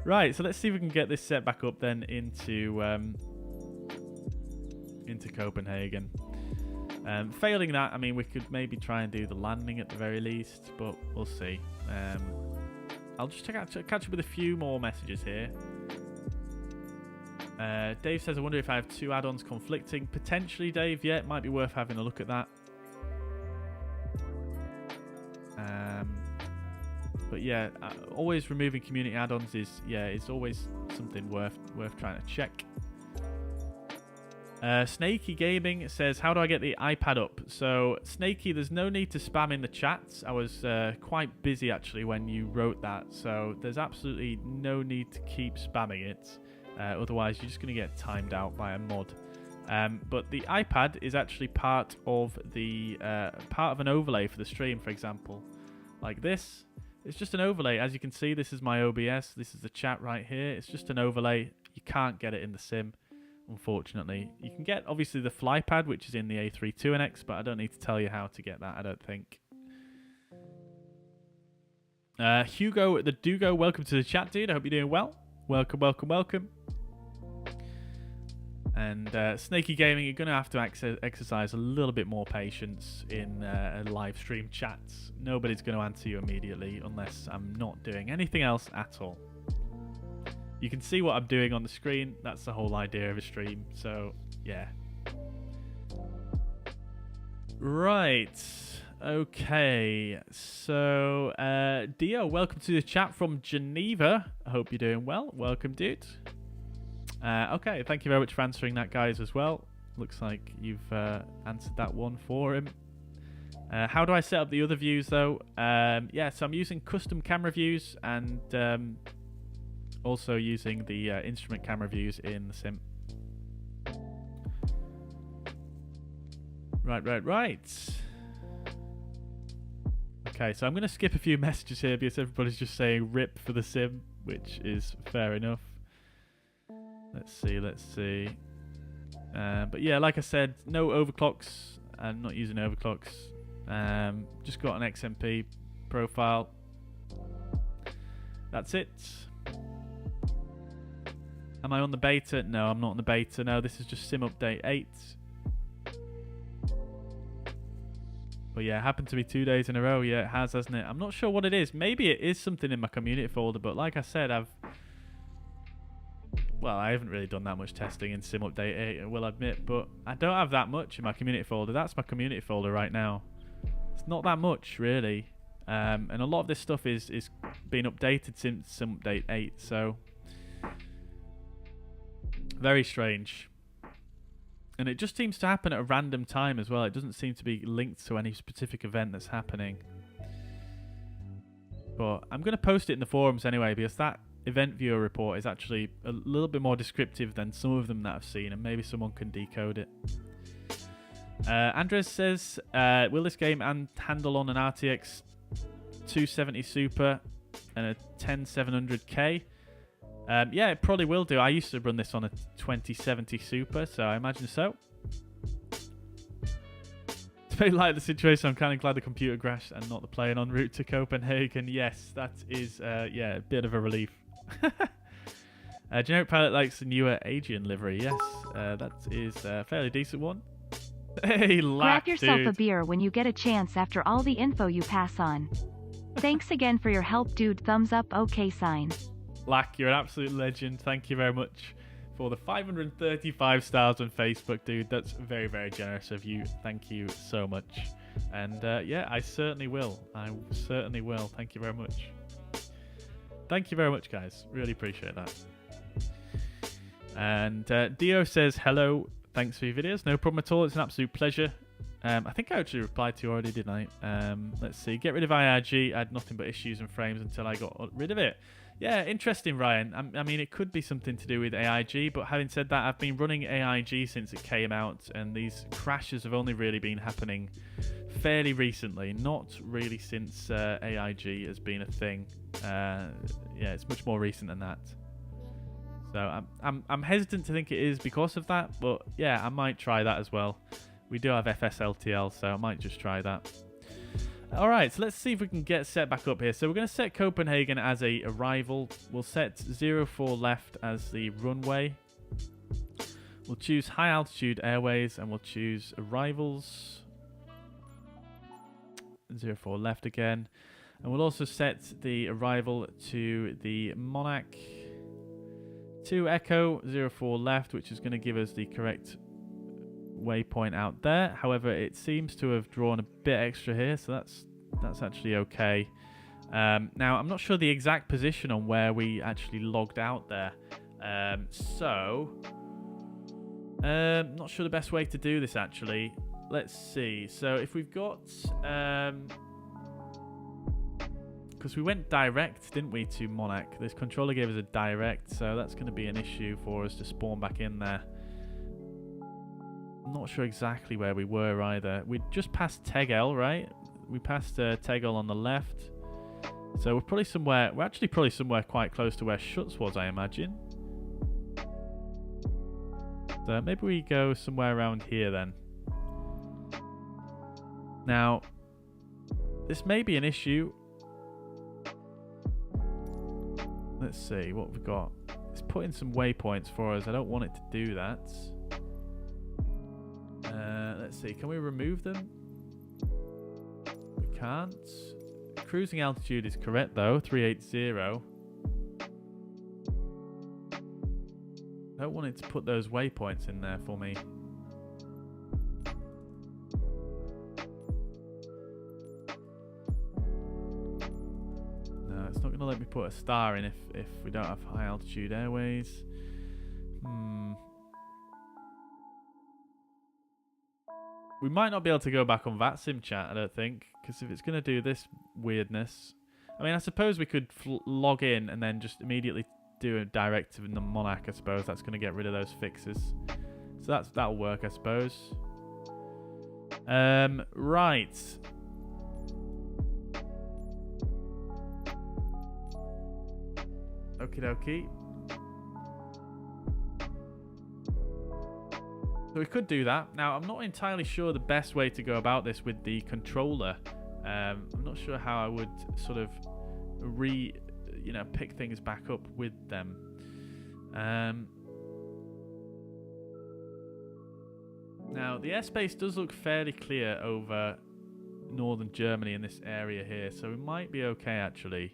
Right, so let's see if we can get this set back up then into Copenhagen. Failing that, I mean, we could maybe try and do the landing at the very least, but we'll see. I'll just catch up with a few more messages here. Dave says, I wonder if I have two add-ons conflicting. Potentially, Dave, yeah, it might be worth having a look at that. But yeah, always removing community add-ons is, yeah, it's always something worth trying to check. Snaky Gaming says, how do I get the iPad up? So, Snaky, there's no need to spam in the chats. I was quite busy, actually, when you wrote that. So, there's absolutely no need to keep spamming it. Otherwise, you're just going to get timed out by a mod. But the iPad is actually part of an overlay for the stream, for example. Like this. It's just an overlay. As you can see, this is my OBS. This is the chat right here. It's just an overlay. You can't get it in the sim, unfortunately. You can get, obviously, the FlyPad, which is in the A32NX, but I don't need to tell you how to get that, I don't think. Hugo the Dugo, welcome to the chat, dude. I hope you're doing well. Welcome, welcome, welcome. And Snaky Gaming, you're going to have to exercise a little bit more patience in live stream chats. Nobody's going to answer you immediately unless I'm not doing anything else at all. You can see what I'm doing on the screen. That's the whole idea of a stream. So, yeah. Right. Okay. So, Dio, welcome to the chat from Geneva. I hope you're doing well. Welcome, dude. Okay, thank you very much for answering that, guys, as well. Looks like you've answered that one for him. How do I set up the other views, though? Yeah, so I'm using custom camera views and also using the instrument camera views in the sim. Right. Okay, so I'm going to skip a few messages here because everybody's just saying RIP for the sim, which is fair enough. Let's see. But yeah, like I said, no overclocks. I'm not using overclocks. Just got an XMP profile. That's it. Am I on the beta? No, I'm not on the beta. No, this is just Sim Update 8. But yeah, it happened to be 2 days in a row. Yeah, it has, hasn't it? I'm not sure what it is. Maybe it is something in my community folder, but like I said, I haven't really done that much testing in Sim Update 8, I will admit, but I don't have that much in my community folder. That's my community folder right now. It's not that much, really. And a lot of this stuff is being updated since Sim Update 8, so very strange. And it just seems to happen at a random time as well. It doesn't seem to be linked to any specific event that's happening. But I'm going to post it in the forums anyway, because that event viewer report is actually a little bit more descriptive than some of them that I've seen, and maybe someone can decode it. Andres says, will this game handle on an RTX 270 Super and a 10700K? Yeah, it probably will do. I used to run this on a 2070 Super, so I imagine so. To be like the situation, I'm kind of glad the computer crashed and not the plane en route to Copenhagen. Yes, that is, yeah, a bit of a relief. Generic Pilot likes the newer Aegean livery. Yes, that is a fairly decent one. Hey, Lack, grab yourself dude. A beer when you get a chance after all the info you pass on. Thanks again for your help, dude. Thumbs up, okay sign. Lack, you're an absolute legend. Thank you very much for the 535 stars on Facebook, dude. That's very, very generous of you. Thank you so much. And yeah, I certainly will. I certainly will. Thank you very much. Thank you very much, guys. Really appreciate that. And Dio says, hello. Thanks for your videos. No problem at all. It's an absolute pleasure. I think I actually replied to you already, didn't I? Let's see. Get rid of IRG. I had nothing but issues and frames until I got rid of it. Yeah, interesting, Ryan. I mean, it could be something to do with AIG, but having said that, I've been running AIG since it came out, and these crashes have only really been happening fairly recently, not really since AIG has been a thing. Yeah, it's much more recent than that. So I'm hesitant to think it is because of that, but yeah, I might try that as well. We do have FSLTL, so I might just try that. Alright, so let's see if we can get set back up here. So we're going to set Copenhagen as a arrival. We'll set 04 left as the runway. We'll choose high altitude airways and we'll choose arrivals. 04 left again. And we'll also set the arrival to the Monarch 2 Echo 04 left, which is going to give us the correct waypoint out there. However, it seems to have drawn a bit extra here, so that's actually okay. Now, I'm not sure the exact position on where we actually logged out there. So Not sure the best way to do this actually. Let's see. So if we've got, because we went direct, didn't we, to Monarch? This controller gave us a direct, so that's going to be an issue for us to spawn back in there. I'm not sure exactly where we were either. We just passed Tegel, right? We passed Tegel on the left. So we're probably somewhere, we're actually probably somewhere quite close to where Schutz was, I imagine. So maybe we go somewhere around here then. Now, this may be an issue. Let's see what we've got. Let's put in some waypoints for us. I don't want it to do that. Let's see, can we remove them? We can't. Cruising altitude is correct though, 380. I don't want it to put those waypoints in there for me. No, it's not going to let me put a star in if we don't have high altitude airways. We might not be able to go back on VATSIM chat, I don't think, because if it's going to do this weirdness... I mean, I suppose we could log in and then just immediately do a direct in the Monarch, I suppose. That's going to get rid of those fixes. So that'll work, I suppose. Right. Okie dokie. So we could do that. Now, I'm not entirely sure the best way to go about this with the controller. I'm not sure how I would sort of pick things back up with them. Now, the airspace does look fairly clear over northern Germany in this area here, so we might be okay actually.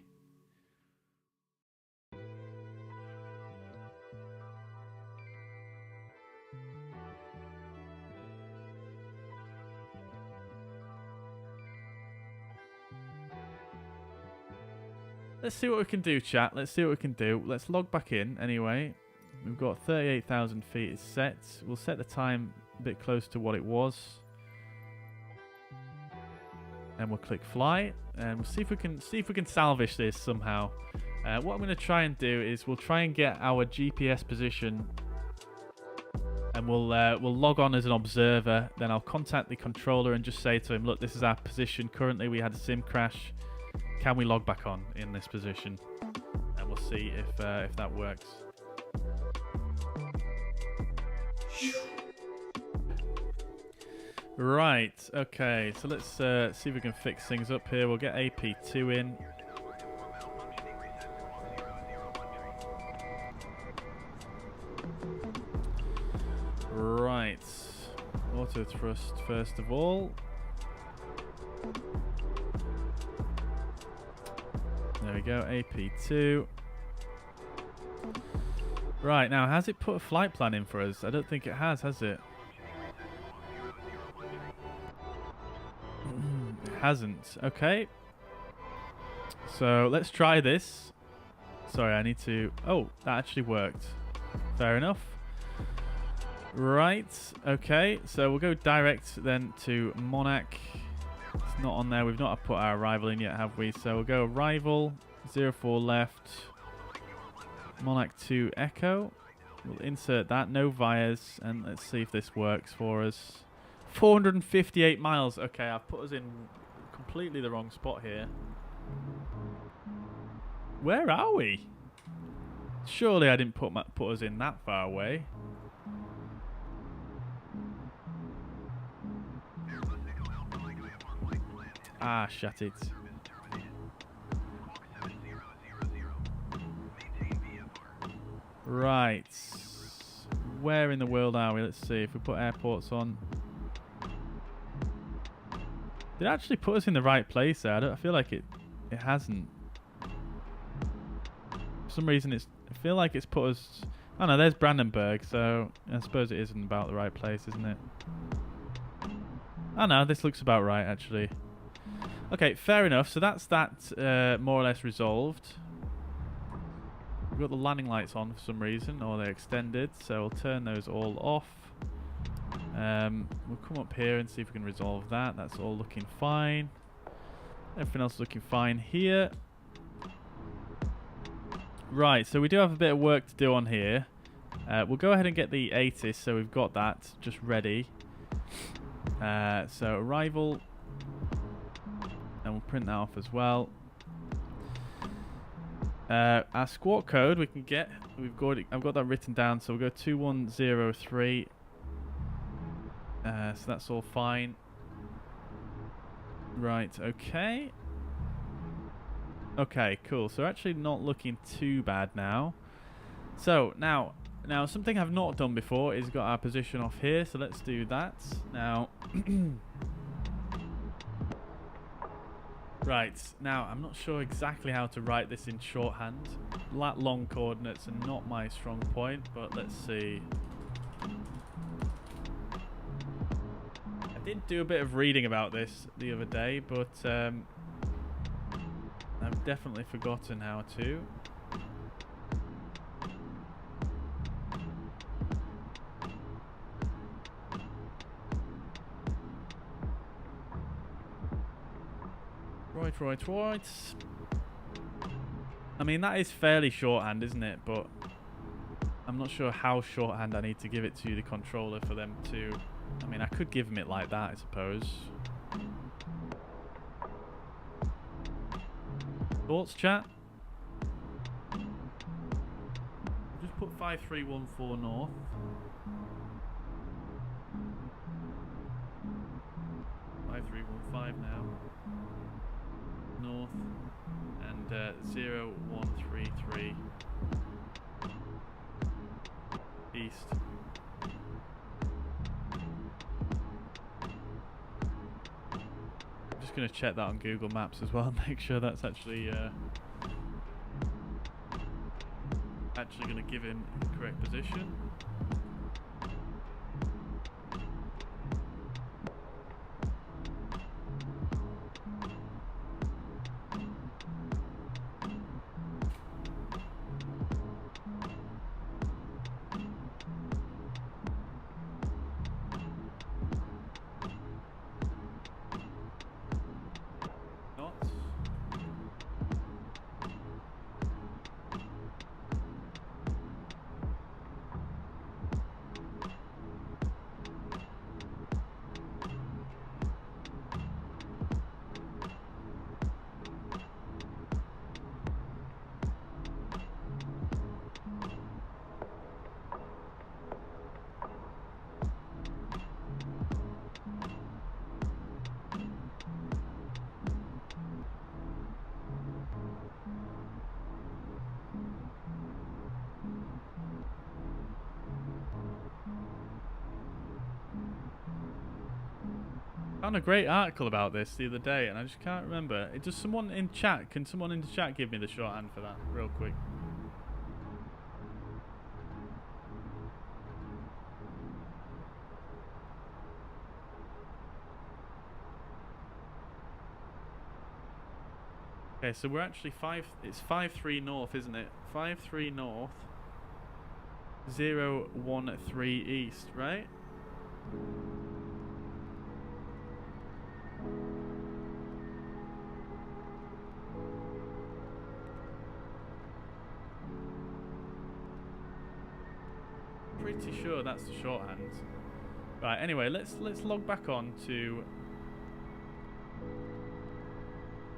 Let's see what we can do, chat. Let's see what we can do. Let's log back in anyway. We've got 38,000 feet is set. We'll set the time a bit close to what it was. And we'll click fly. And we'll see if we can salvage this somehow. What I'm going to try and do is we'll try and get our GPS position. And we'll log on as an observer. Then I'll contact the controller and just say to him, look, this is our position. Currently we had a sim crash. Can we log back on in this position? And we'll see if that works. Right, okay, so let's see if we can fix things up here. We'll get AP2 in. Right, auto thrust first of all. There we go, AP2. Right, now has it put a flight plan in for us? I don't think it has it? It hasn't. Okay. So let's try this. Sorry, I need to... Oh, that actually worked. Fair enough. Right, okay. So we'll go direct then to Monarch. It's not on there. We've not put our arrival in yet, have we? So we'll go arrival, 04 left, Monarch 2 Echo. We'll insert that, no vires, and let's see if this works for us. 458 miles. Okay, I've put us in completely the wrong spot here. Where are we? Surely I didn't put us in that far away. Ah, shut it. Right. Where in the world are we? Let's see if we put airports on. Did it actually put us in the right place there? I feel like it hasn't. For some reason, I feel like it's put us... Oh no, there's Brandenburg, so I suppose it isn't about the right place, isn't it? Oh no, this looks about right, actually. Okay, fair enough. So that's that more or less resolved. We've got the landing lights on for some reason, or they're extended, so we'll turn those all off. We'll come up here and see if we can resolve that. That's all looking fine. Everything else is looking fine here. Right, so we do have a bit of work to do on here. We'll go ahead and get the ATIS, so we've got that just ready. So arrival, and we'll print that off as well. Our squawk code we can get. I've got that written down, so we'll go 2103. So that's all fine. Right, okay. Okay, cool. So we're actually not looking too bad now. So now something I've not done before is got our position off here. So let's do that now. Right, now I'm not sure exactly how to write this in shorthand. Lat long coordinates are not my strong point, but let's see. I did do a bit of reading about this the other day, but I've definitely forgotten how to. Right. I mean, that is fairly shorthand, isn't it? But I'm not sure how shorthand I need to give it to the controller for them to... I mean, I could give them it like that, I suppose. Thoughts, chat? Just put 5314 north. Now. North and 0133 east. I'm just going to check that on Google Maps as well, make sure that's actually going to give him the correct position. I found a great article about this the other day, and I just can't remember. Does someone in chat? Can someone in the chat give me the shorthand for that, real quick? Okay, so we're actually it's 53 north, isn't it? 53 north, 013 east, right? Pretty sure that's the shorthand. Right, anyway, let's log back on to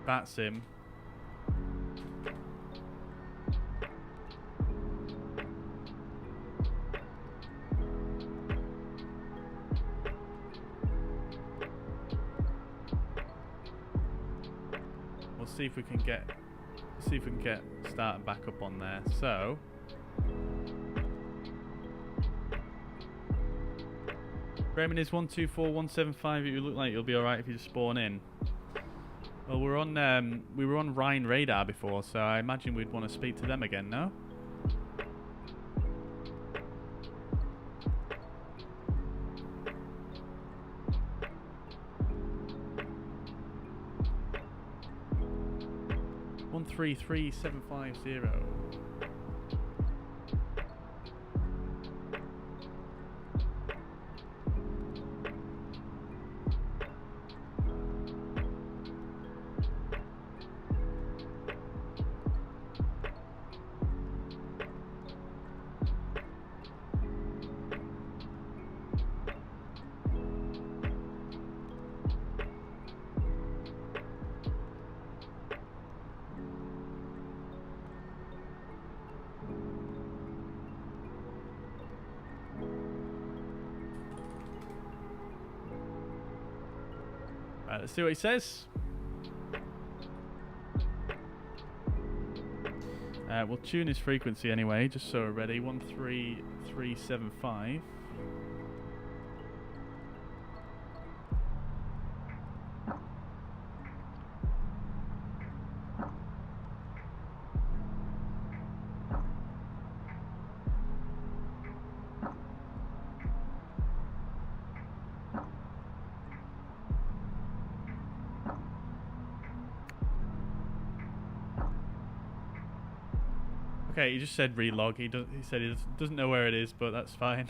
VATSIM. We'll see if we can get started back up on there. So Bremen is 124175. You look like you'll be alright if you just spawn in. Well, we were on Rhine radar before, so I imagine we'd want to speak to them again, no? One 33750. Right, let's see what he says. We'll tune his frequency anyway, just so we're ready. 13375. Okay, he just said relog. He said he doesn't know where it is, but that's fine.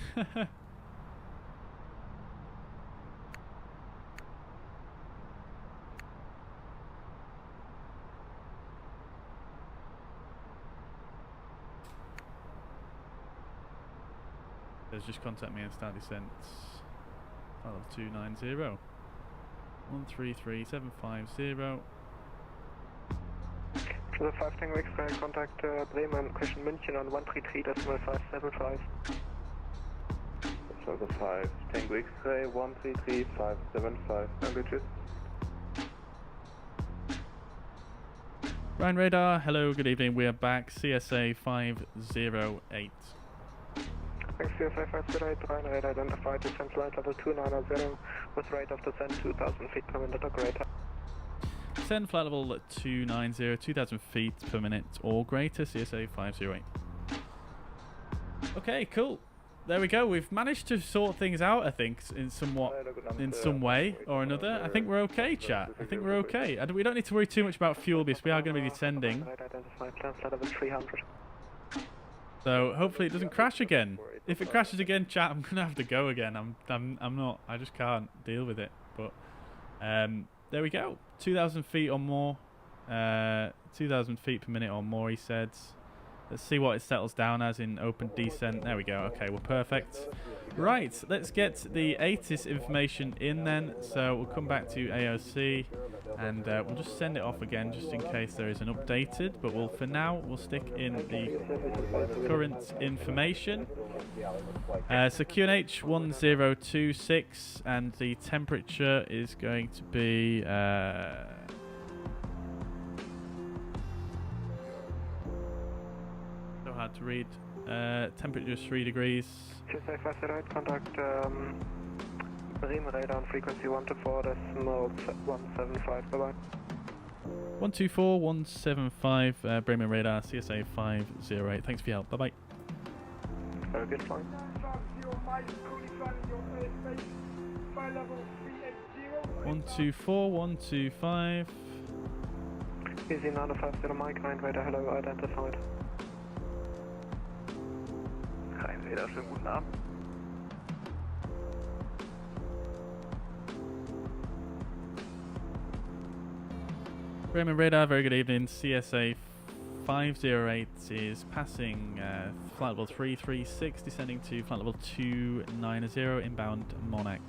Says just contact me and start descent. File 290 133,750. For the 5 Tango X-ray, contact Bremen, question München on 133.575. So the 5 Tango X-ray, 133.575. Languages. Ryan Radar, hello, good evening. We are back. CSA 508. Thanks, CSA 508. Ryan Radar identified descent flight level 290 with rate of descent 2,000 feet per minute or greater. Descend flight level 290, 2,000 feet per minute or greater, CSA 508. Okay, cool. There we go. We've managed to sort things out, I think, in some way or another. I think we're okay, chat. I think we're okay. We don't need to worry too much about fuel because we are going to be descending. So hopefully it doesn't crash again. If it crashes again, chat, I'm going to have to go again. I'm not. I just can't deal with it. But there we go. 2,000 feet or more. 2,000 feet per minute or more, he said. Let's see what it settles down as in open descent. There we go. Okay, we're perfect. Right, let's get the ATIS information in then. So we'll come back to AOC and we'll just send it off again just in case there is an updated. But for now, we'll stick in the current information. So QNH 1026 and the temperature is going to be... hard to read. Temperature is 3 degrees. CSA 508, contact Bremen radar on frequency 124.175. Bye bye. 124.175 Bremen radar, CSA 508. Thanks for your help. Bye bye. Very good flight. 124.125. Easy 950 Mike, Ryan Radar, hello, identified. Ryan Radar, schönen guten Abend. Bremen radar, very good evening. CSA 508 is passing flight level 336, descending to flight level 290, inbound Monarch.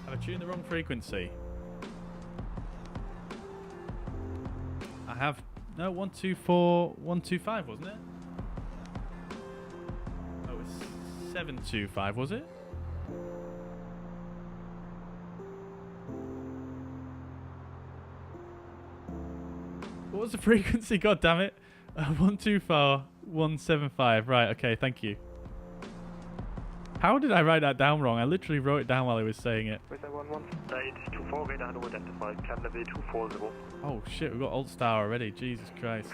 Have I tuned the wrong frequency? I have. No, 124.125, wasn't it? Oh, it was 725, was it? What was the frequency? God damn it! 124.175. Right. Okay. Thank you. How did I write that down wrong? I literally wrote it down while I was saying it. Oh shit! We've got Alt Star already. Jesus Christ.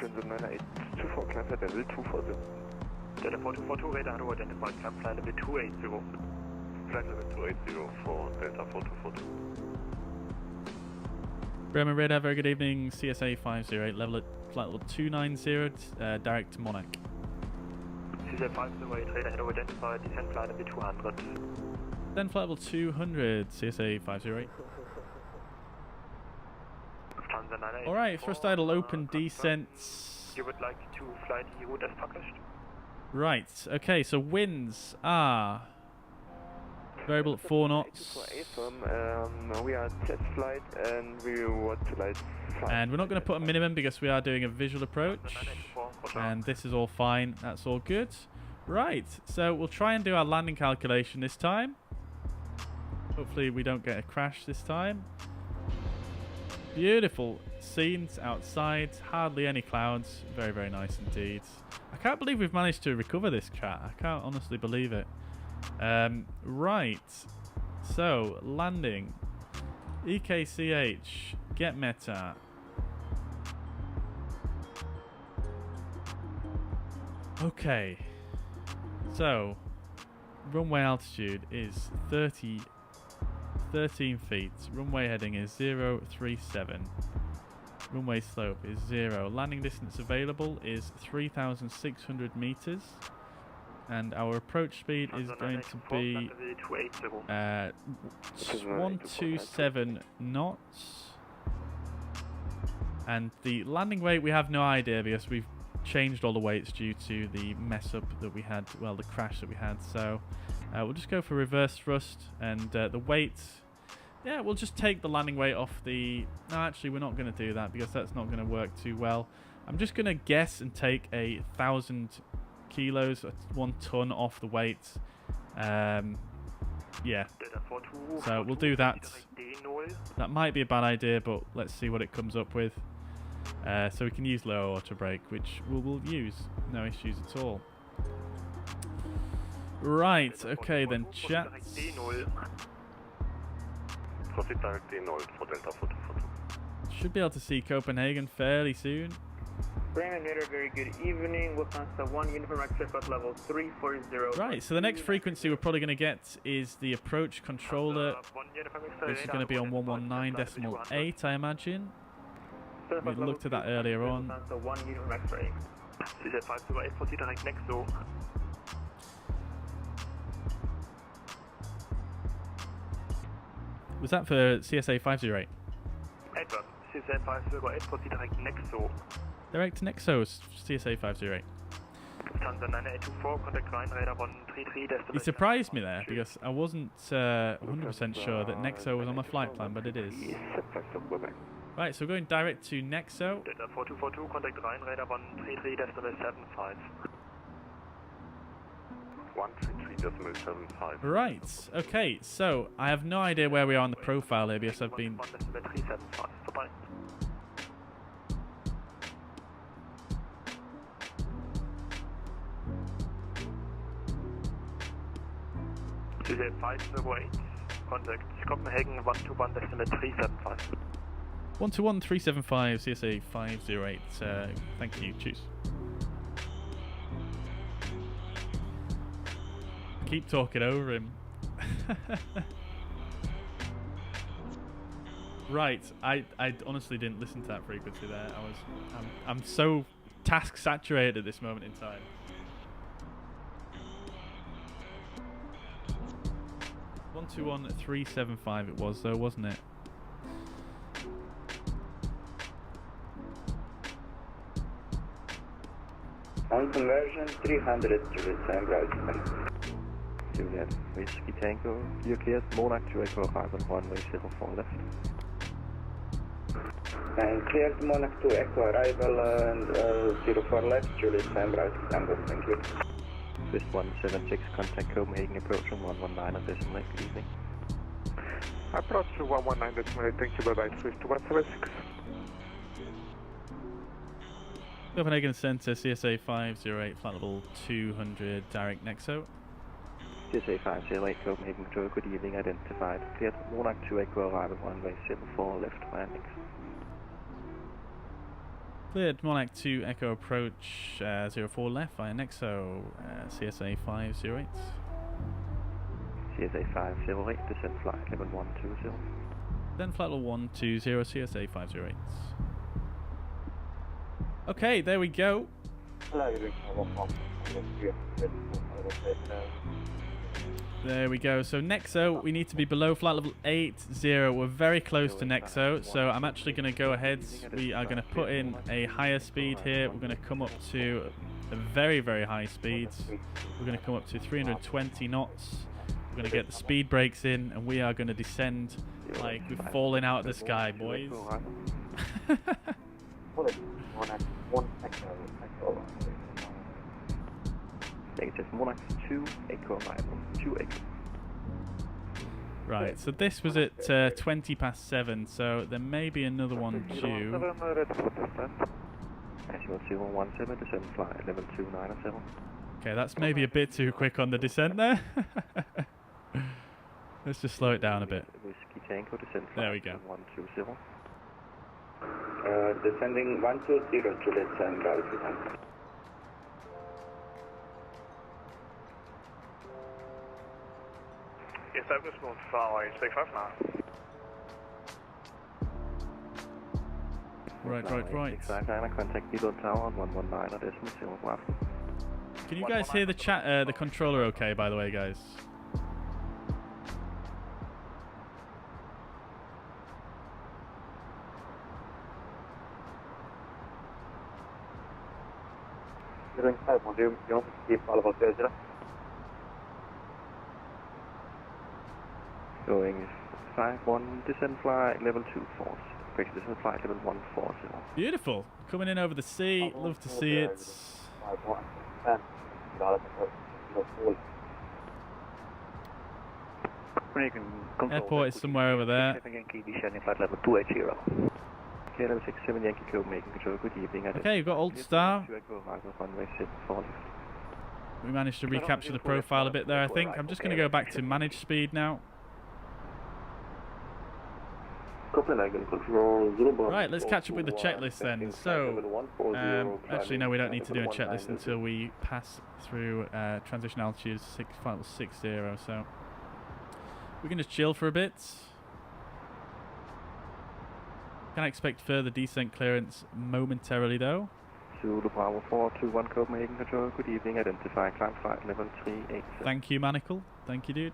Bremen radar, very good evening. CSA 508, level at flight level 290, direct to Monarch. CSA 508, radar header identified, descent flight level 200. Then flight level 200, CSA 508. Alright, thrust idle open descent. You would like to fly the route as published? Right, okay, so winds are variable at 4 knots. We are JustFlight and we want to fly. And we're not going to put a minimum because we are doing a visual approach. And this is all fine, that's all good. Right, so we'll try and do our landing calculation this time. Hopefully we don't get a crash this time. Beautiful scenes outside, hardly any clouds. Very, very nice indeed. I can't believe we've managed to recover this, chat. I can't honestly believe it. Right, so landing. EKCH, get meta. Okay, so runway altitude is 13 feet. Runway heading is 037. Runway slope is 0. Landing distance available is 3,600 meters. And our approach speed is going to be 127 knots. And the landing weight, we have no idea because we've changed all the weights due to the mess up that we had, well, the crash that we had. So we'll just go for reverse thrust, and the weight, yeah, we'll just take the landing weight off the... No, actually, we're not going to do that because that's not going to work too well. I'm just going to guess and take 1,000 kilos, 1 ton off the weight. Yeah, so we'll do that. That might be a bad idea, but let's see what it comes up with. So we can use low auto brake, which we'll use, no issues at all. Right, okay then, chat. Should be able to see Copenhagen fairly soon. Brandon, very good evening. Lufthansa 1 Uniform Exit level 340. Right, so the next frequency we're probably going to get is the approach controller, which is going to be on 119.8, I imagine. We looked at that earlier on. Was that for CSA 508? Direct Nexo, CSA 508. He surprised me there because I wasn't 100% sure that Nexo was on my flight plan, but it is. Right, so we're going direct to Nexo. Delta 4242, contact Rheinräder 133.75. 133.75. Right, okay, so I have no idea where we are on the profile here because I've been... CZ 508, contact Copenhagen 121.375. 121.375, CSA 508. Thank you. Choose. Keep talking over him. Right, I honestly didn't listen to that frequency there. I'm so task saturated at this moment in time. One 121.375 it was though, wasn't it? On conversion, 300 Juliet right. Juliet, Whiskey Tango, you're cleared, Monarch to Echo arrival, runway 04 left. And cleared Monarch to Echo arrival and 04 left, Juliet right, Tango, thank you. Swiss 176, contact Copenhagen, approaching 119 at decimal, good evening. Approach to 119 decimal, thank you, bye-bye, Swiss to 176. Copenhagen Centre, CSA 508, flight level 200, direct Nexo. CSA 508, Copenhagen Control, good evening, identified. Cleared, Monarch to Echo arrival, runway 04 left, via Arex. Cleared, Monarch to Echo approach 04 left via Nexo, CSA 508. CSA 508, descent flight level 120. Then flight level 120, CSA 508. Okay, there we go. There we go. So Nexo, we need to be below flight level 80. We're very close to Nexo, so I'm actually going to go ahead. We are going to put in a higher speed here. We're going to come up to a very, very high speed. We're going to come up to 320 knots. We're going to get the speed brakes in, and we are going to descend like we're falling out of the sky, boys. Negative. Monarch 2 Echo arrival. 2 Echo. Right, so this was at 20 past 7, so there may be another one due. Decimal 017, descent flight level 297. Okay, that's maybe a bit too quick on the descent there. Let's just slow it down a bit. Whiskey Tango, descent flight There we go. 120. Descending 120, Juliet and altitude. Establish mode for take 5 now. Right. Contact below tower on 119 decimal 0 after. Can you guys hear the chat, the controller okay, by the way, guys? Going 51, descent flight level 24. Descent flight level 140. Beautiful. Coming in over the sea. Love to see it. Airport is somewhere over there. Flight level 280. Okay, level 67 Yankee Copenhagen control. Good evening. Okay, you've got Alt Star. We managed to recapture the profile a bit there, I think. I'm just going to go back to manage speed now. Right, let's catch up with the checklist then. So, actually no, we don't need to do a checklist until we pass through transition altitude 60, so we can just chill for a bit. Can I expect further descent clearance momentarily though? Zulu Bravo 421 Copenhagen control, good evening, identify climb flight level 387. Thank you, Manacle. Thank you, dude.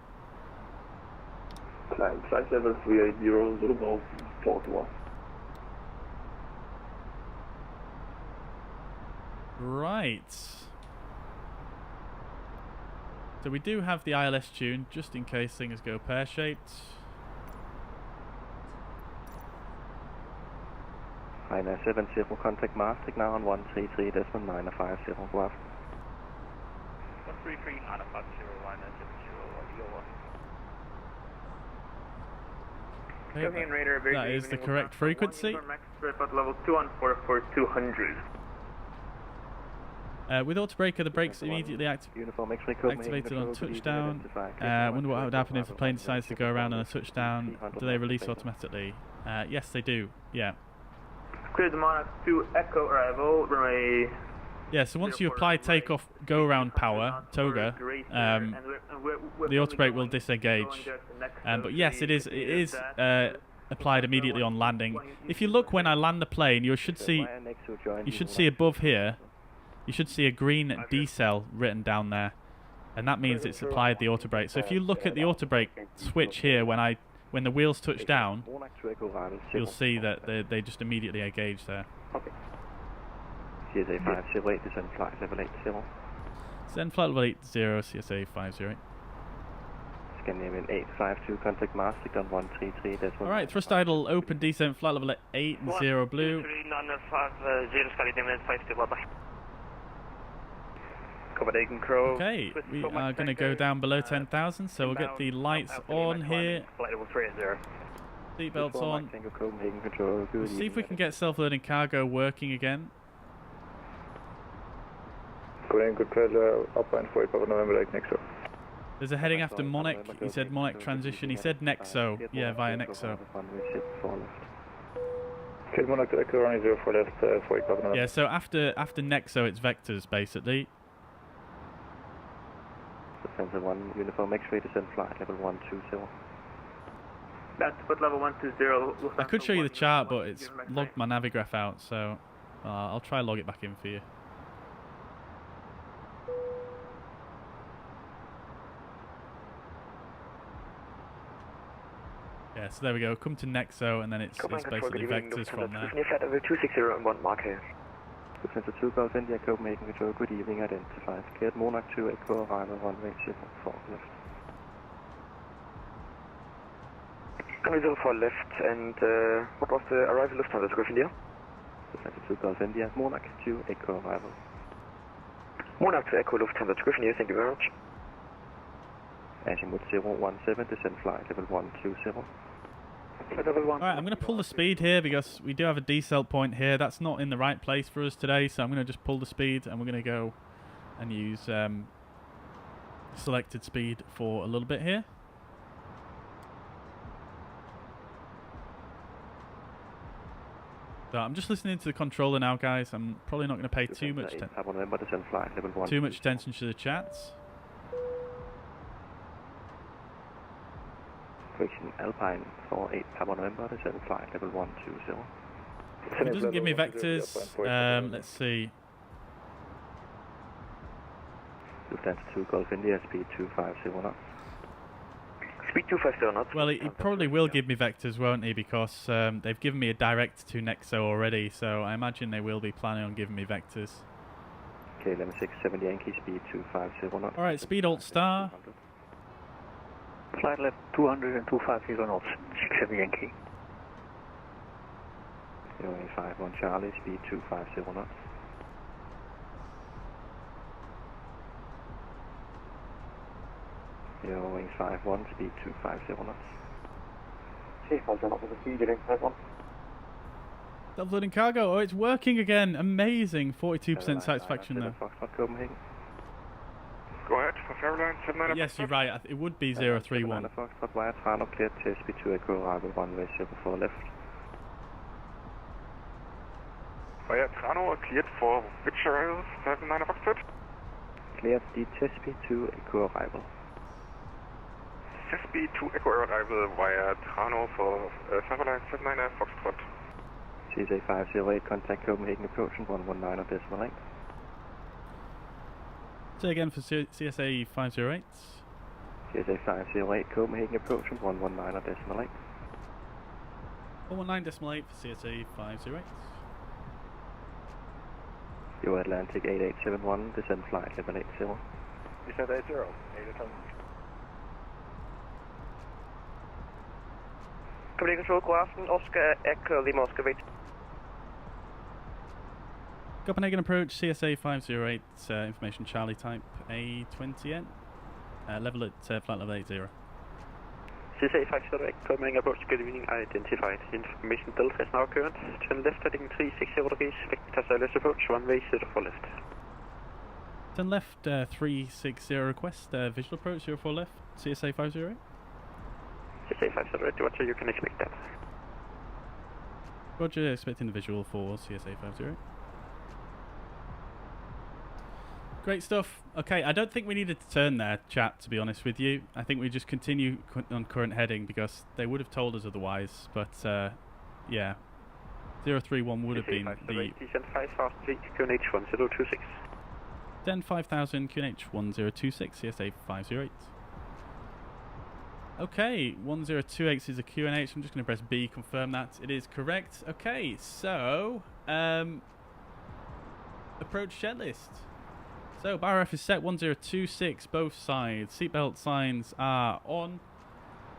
Climb flight level 380, Zulu Bravo 421. Right. So we do have the ILS tune, just in case things go pear-shaped. Liner 70, contact Maastricht now on 133.950. Go after. 133.950, liner 70, Okay, that is the correct frequency. level 214 With autobreaker, the brakes immediately activated on touchdown. Wonder what would happen if the plane decides to go around on a touchdown. Do they release automatically? Yes, they do. Yeah. Clear the Monarch 2 Echo arrival, runway. Yeah, so once you apply takeoff go-around power, TOGA, the autobrake will disengage. But yes, it is applied immediately on landing. If you look when I land the plane, you should see above here, you should see a green decel written down there, and that means it's applied the autobrake. So if you look at the autobrake switch here when the wheels touch down, you'll see that they just immediately engage there. CSA 508, descend flight level 80. Descend flight level 80, CSA 508. Scandinavian 852, contact Maastricht on 133. Alright, thrust idle, open descent, flight level 80 blue. Okay, we are going to go down below 10,000, so we'll get the lights on here. Seatbelts on. We'll see if we can get self-loading cargo working again. There's a heading after Monarch. He said Monarch transition. He said Nexo. Yeah, via Nexo. Yeah, so after Nexo, it's Vectors basically. Defensive 1 uniform X-ray descent flight level 120. That's put level 120. I could show you the chart, but it's logged my Navigraph out, so I'll try log it back in for you. Yeah, so there we go. Come to Nexo, and then it's basically Vectors from there. Over 260 and 1 mark here. Defensive 2 Gulf India Copenhagen control. Good evening. Identified. Cleared Monarch 2 Echo arrival runway 04 left. Runway 04 left, and what was the arrival Lufthansa? Gulf India? Defensive 2 Gulf India Monarch 2 Echo arrival. Monarch to Echo Lufthansa to Copenhagen, thank you very much. Azimuth 017, descend flight level 120. Alright, I'm going to pull the speed here because we do have a decel point here. That's not in the right place for us today, so I'm going to just pull the speed and we're going to go and use selected speed for a little bit here. So I'm just listening to the controller now, guys. I'm probably not going to pay too much attention to the chats. Correction, Alpine 48 Papa November, descend flight level 120. It doesn't give me vectors. Let's see. Lufthansa 2 Golf India, speed 250 knots. Speed 250 knots. Well, he probably will give me vectors, won't he? Because they've given me a direct to Nexo already, so I imagine they will be planning on giving me vectors. Okay, 11670 Yankee, speed 250 knots. Alright, speed Alt Star. Flight left 200 and 250 knots, 67 Yankee. 0851 Charlie, speed 250 knots. 0851, speed 250 knots. 350 knots with a speed, 0851. Self-loading cargo. Oh, it's working again. Amazing. 42% satisfaction though. Copenhagen. Go ahead for Airlines 79. Yes, you're right. It would be 031. Foxtrot wire Trano cleared to SP2 Echo arrival runway 04 left. Via Trano cleared for which arrival? 79 Foxtrot? Cleared the SP2 Echo arrival. SP2 Echo arrival via Trano for Airlines 79 Foxtrot. CSA 508, contact Copenhagen approaching 119.8. Say again for CSA 508. CSA 508, Copenhagen approaching 119.8. 119.8 for CSA 508. Your Atlantic 8871, descend flight level 80. Descend 80, 8 Copenhagen Control, god aften. Oscar Echo Lima Oscar wait. Copenhagen approach, CSA 508, information Charlie type A20N. Level at flight level 80. CSA 508, Copenhagen approach, good evening, identified. Information Delta is now current. Turn left heading 360 degrees, Vectors left approach, runway 04 left. Turn left 360 request, visual approach 04 left, CSA 508. CSA 508, Roger, you can expect that. Roger, expecting the visual for CSA 508. Great stuff. Okay, I don't think we needed to turn there, chat, to be honest with you. I think we just continue on current heading because they would have told us otherwise. But, yeah. 031 would have been the... Descend 5000 QNH 1026. Then 5000 QNH 1026, CSA 508. Okay, 1028 is a QNH. I'm just going to press B, confirm that it is correct. Okay, so... approach jet list. So, BioRef is set 1026, both sides. Seatbelt signs are on.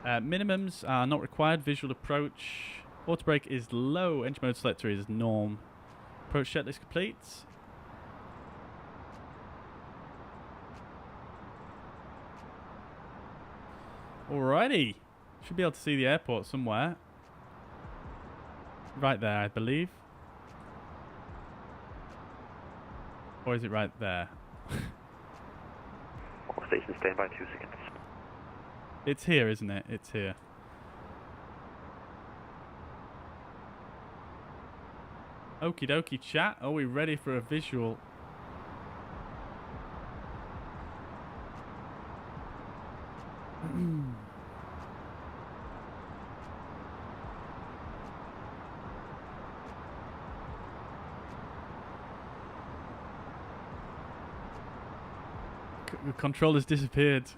Minimums are not required. Visual approach. Auto brake is low. Engine mode selector is norm. Approach checklist complete. Alrighty. Should be able to see the airport somewhere. Right there, I believe. Or is it right there? All stations stand by 2 seconds. It's here, isn't it? It's here. Okie dokie, chat. Are we ready for a visual? The controller's disappeared.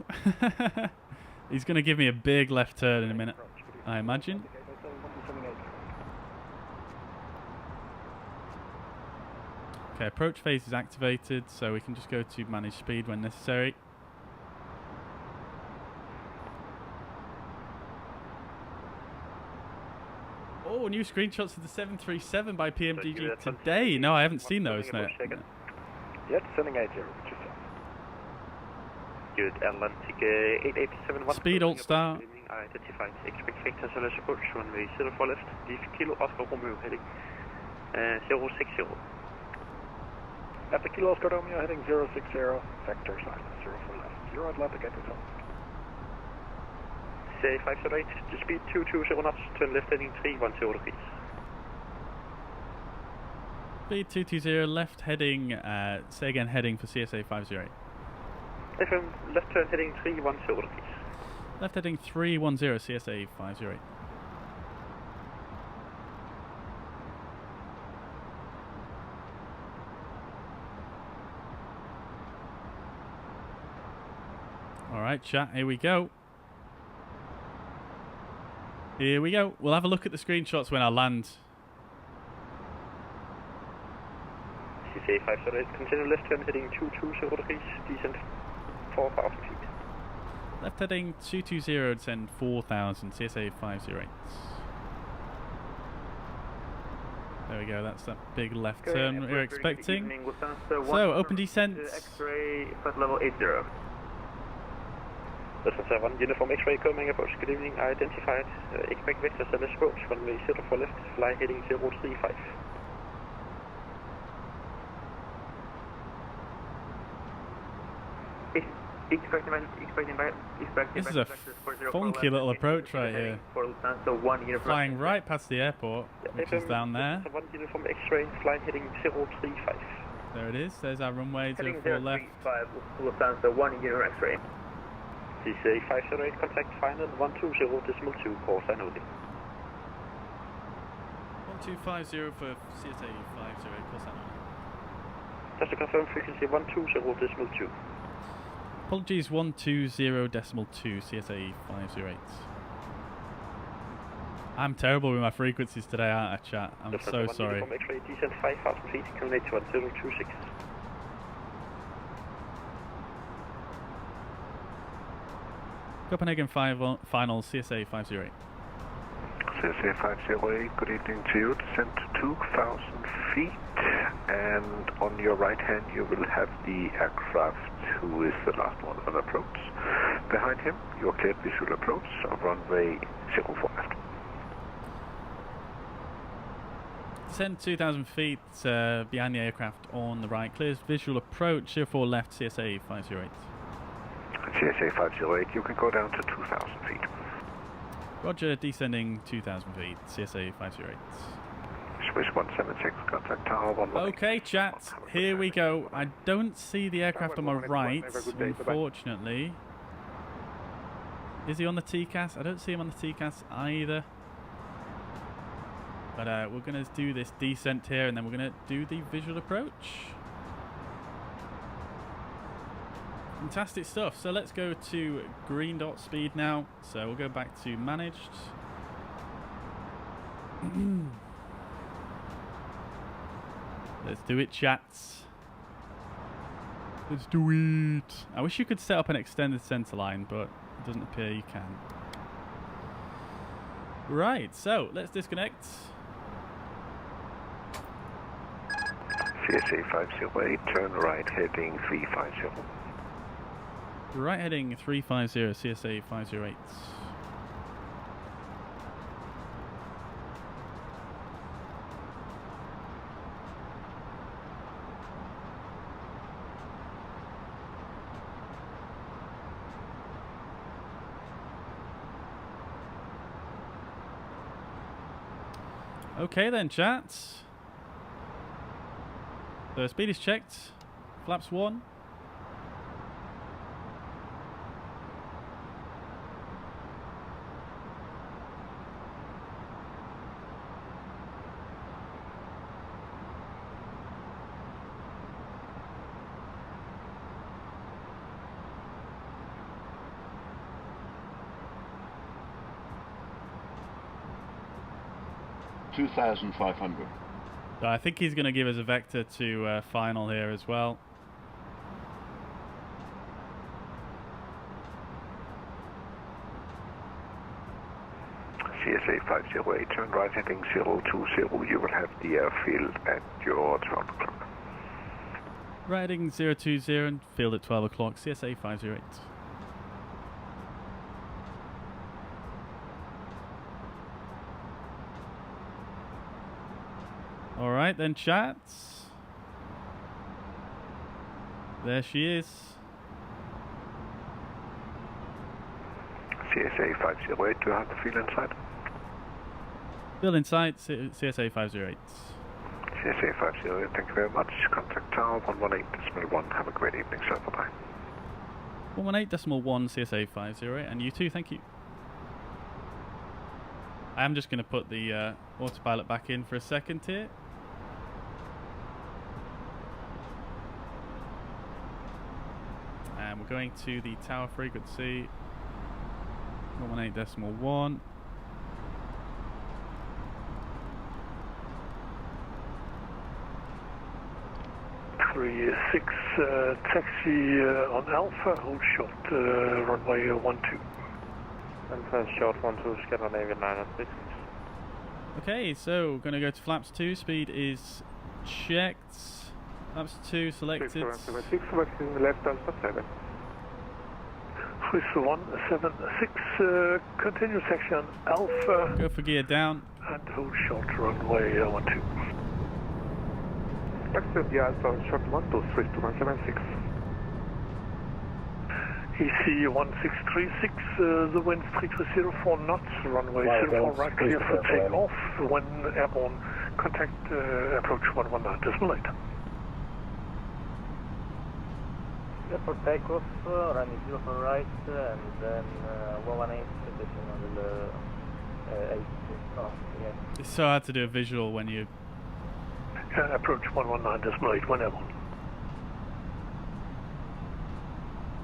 He's going to give me a big left turn in a minute, I imagine. Okay, approach phase is activated, so we can just go to manage speed when necessary. Oh, new screenshots of the 737 by PMDG today. No, I haven't seen those. No. Yeah, descending 80, just south. Good, Atlantic 8871. Speed alt start. Identified. Expect vectors to approach, runway 04 left. Leave Kilo Oscar Romeo heading 060. After Kilo Oscar Romeo heading 060, vector silence 04 left. 0 Atlantic 87. Say 508, to speed 220 knots, turn left heading 310 degrees. Speed 220 left heading, say again heading for CSA 508. FM left turn heading 310 degrees. Left heading 310 CSA 508. Alright chat, here we go. Here we go. We'll have a look at the screenshots when I land. CSA 508, continue left turn heading 220 degrees, descent 4,000 feet. Left heading 220, descend 4,000, CSA 508. There we go, that's that big left turn we're expecting. So, open descent. X-ray, flight level 80. Listen 7, uniform X-ray coming approach, good evening, identified. Expect vectors to approach, runway 04 left, fly heading 035. This is a funky little approach right here. Flying right past the airport, which is down there. Uniform X-ray, fly heading 035. There it is, there's our runway 04 left. Lufthansa 1 Uniform X-ray. CSA 508, contact final 120.2, call sign only. 1250 for CSA 508, call sign only. Just to confirm frequency 120.2. Apologies, 120.2 CSA 508. I'm terrible with my frequencies today, aren't I, chat? I'm so sorry. X-ray, descent 5,000 feet, kilometer 1026. Copenhagen final CSA 508. CSA 508, good evening to you. Descent 2,000 feet, and on your right hand you will have the aircraft who is the last one on approach. Behind him, you are cleared visual approach of runway 04 left. Descend 2,000 feet behind the aircraft on the right. Clears visual approach 04 left CSA 508. CSA 508, you can go down to 2,000 feet. Roger, descending 2,000 feet, CSA 508. Swiss 176, contact tower 1. Okay, chat, here we go. I don't see the aircraft on my right, unfortunately. Is he on the TCAS? I don't see him on the TCAS either. But we're going to do this descent here, and then we're going to do the visual approach. Fantastic stuff. So let's go to green dot speed now. So we'll go back to managed. Let's do it, chats. Let's do it. I wish you could set up an extended center line, but it doesn't appear you can. Right, so let's disconnect. CSA 508, turn right heading 350. Right heading 350, CSA 508. Okay then, chat. The speed is checked. Flaps 1. $2,500. So I think he's going to give us a vector to final here as well. CSA 508, turn right heading 020, you will have the airfield at your 12 o'clock. Riding 020 and field at 12 o'clock, CSA 508. Alright then, chat. There she is. CSA 508, do you have the field in sight? Field in sight, CSA 508. CSA 508, thank you very much. Contact tower 118.1. Have a great evening, sir. Bye-bye. 118.1 CSA 508, and you too, thank you. I am just going to put the autopilot back in for a second here. And we're going to the tower frequency 118.1. Six taxi on Alpha, hold short, runway 12. Alpha short 12, schedule Navy 906. Okay, so we're going to go to flaps 2, speed is checked. Flaps 2 selected. 6 left Alpha 7. 176, continue section Alpha. Go for gear down. And hold short, runway 12. Accept the Alpha short 123 to 176. EC 1636, the wind 3304 knots, runway 04 right clear for takeoff. When airborne, contact approach 119.8. Yeah, for takeoff, running 04 right, and then 118 position on the 8. Oh, yeah. It's so hard to do a visual when you... Approach 119.8 when airborne.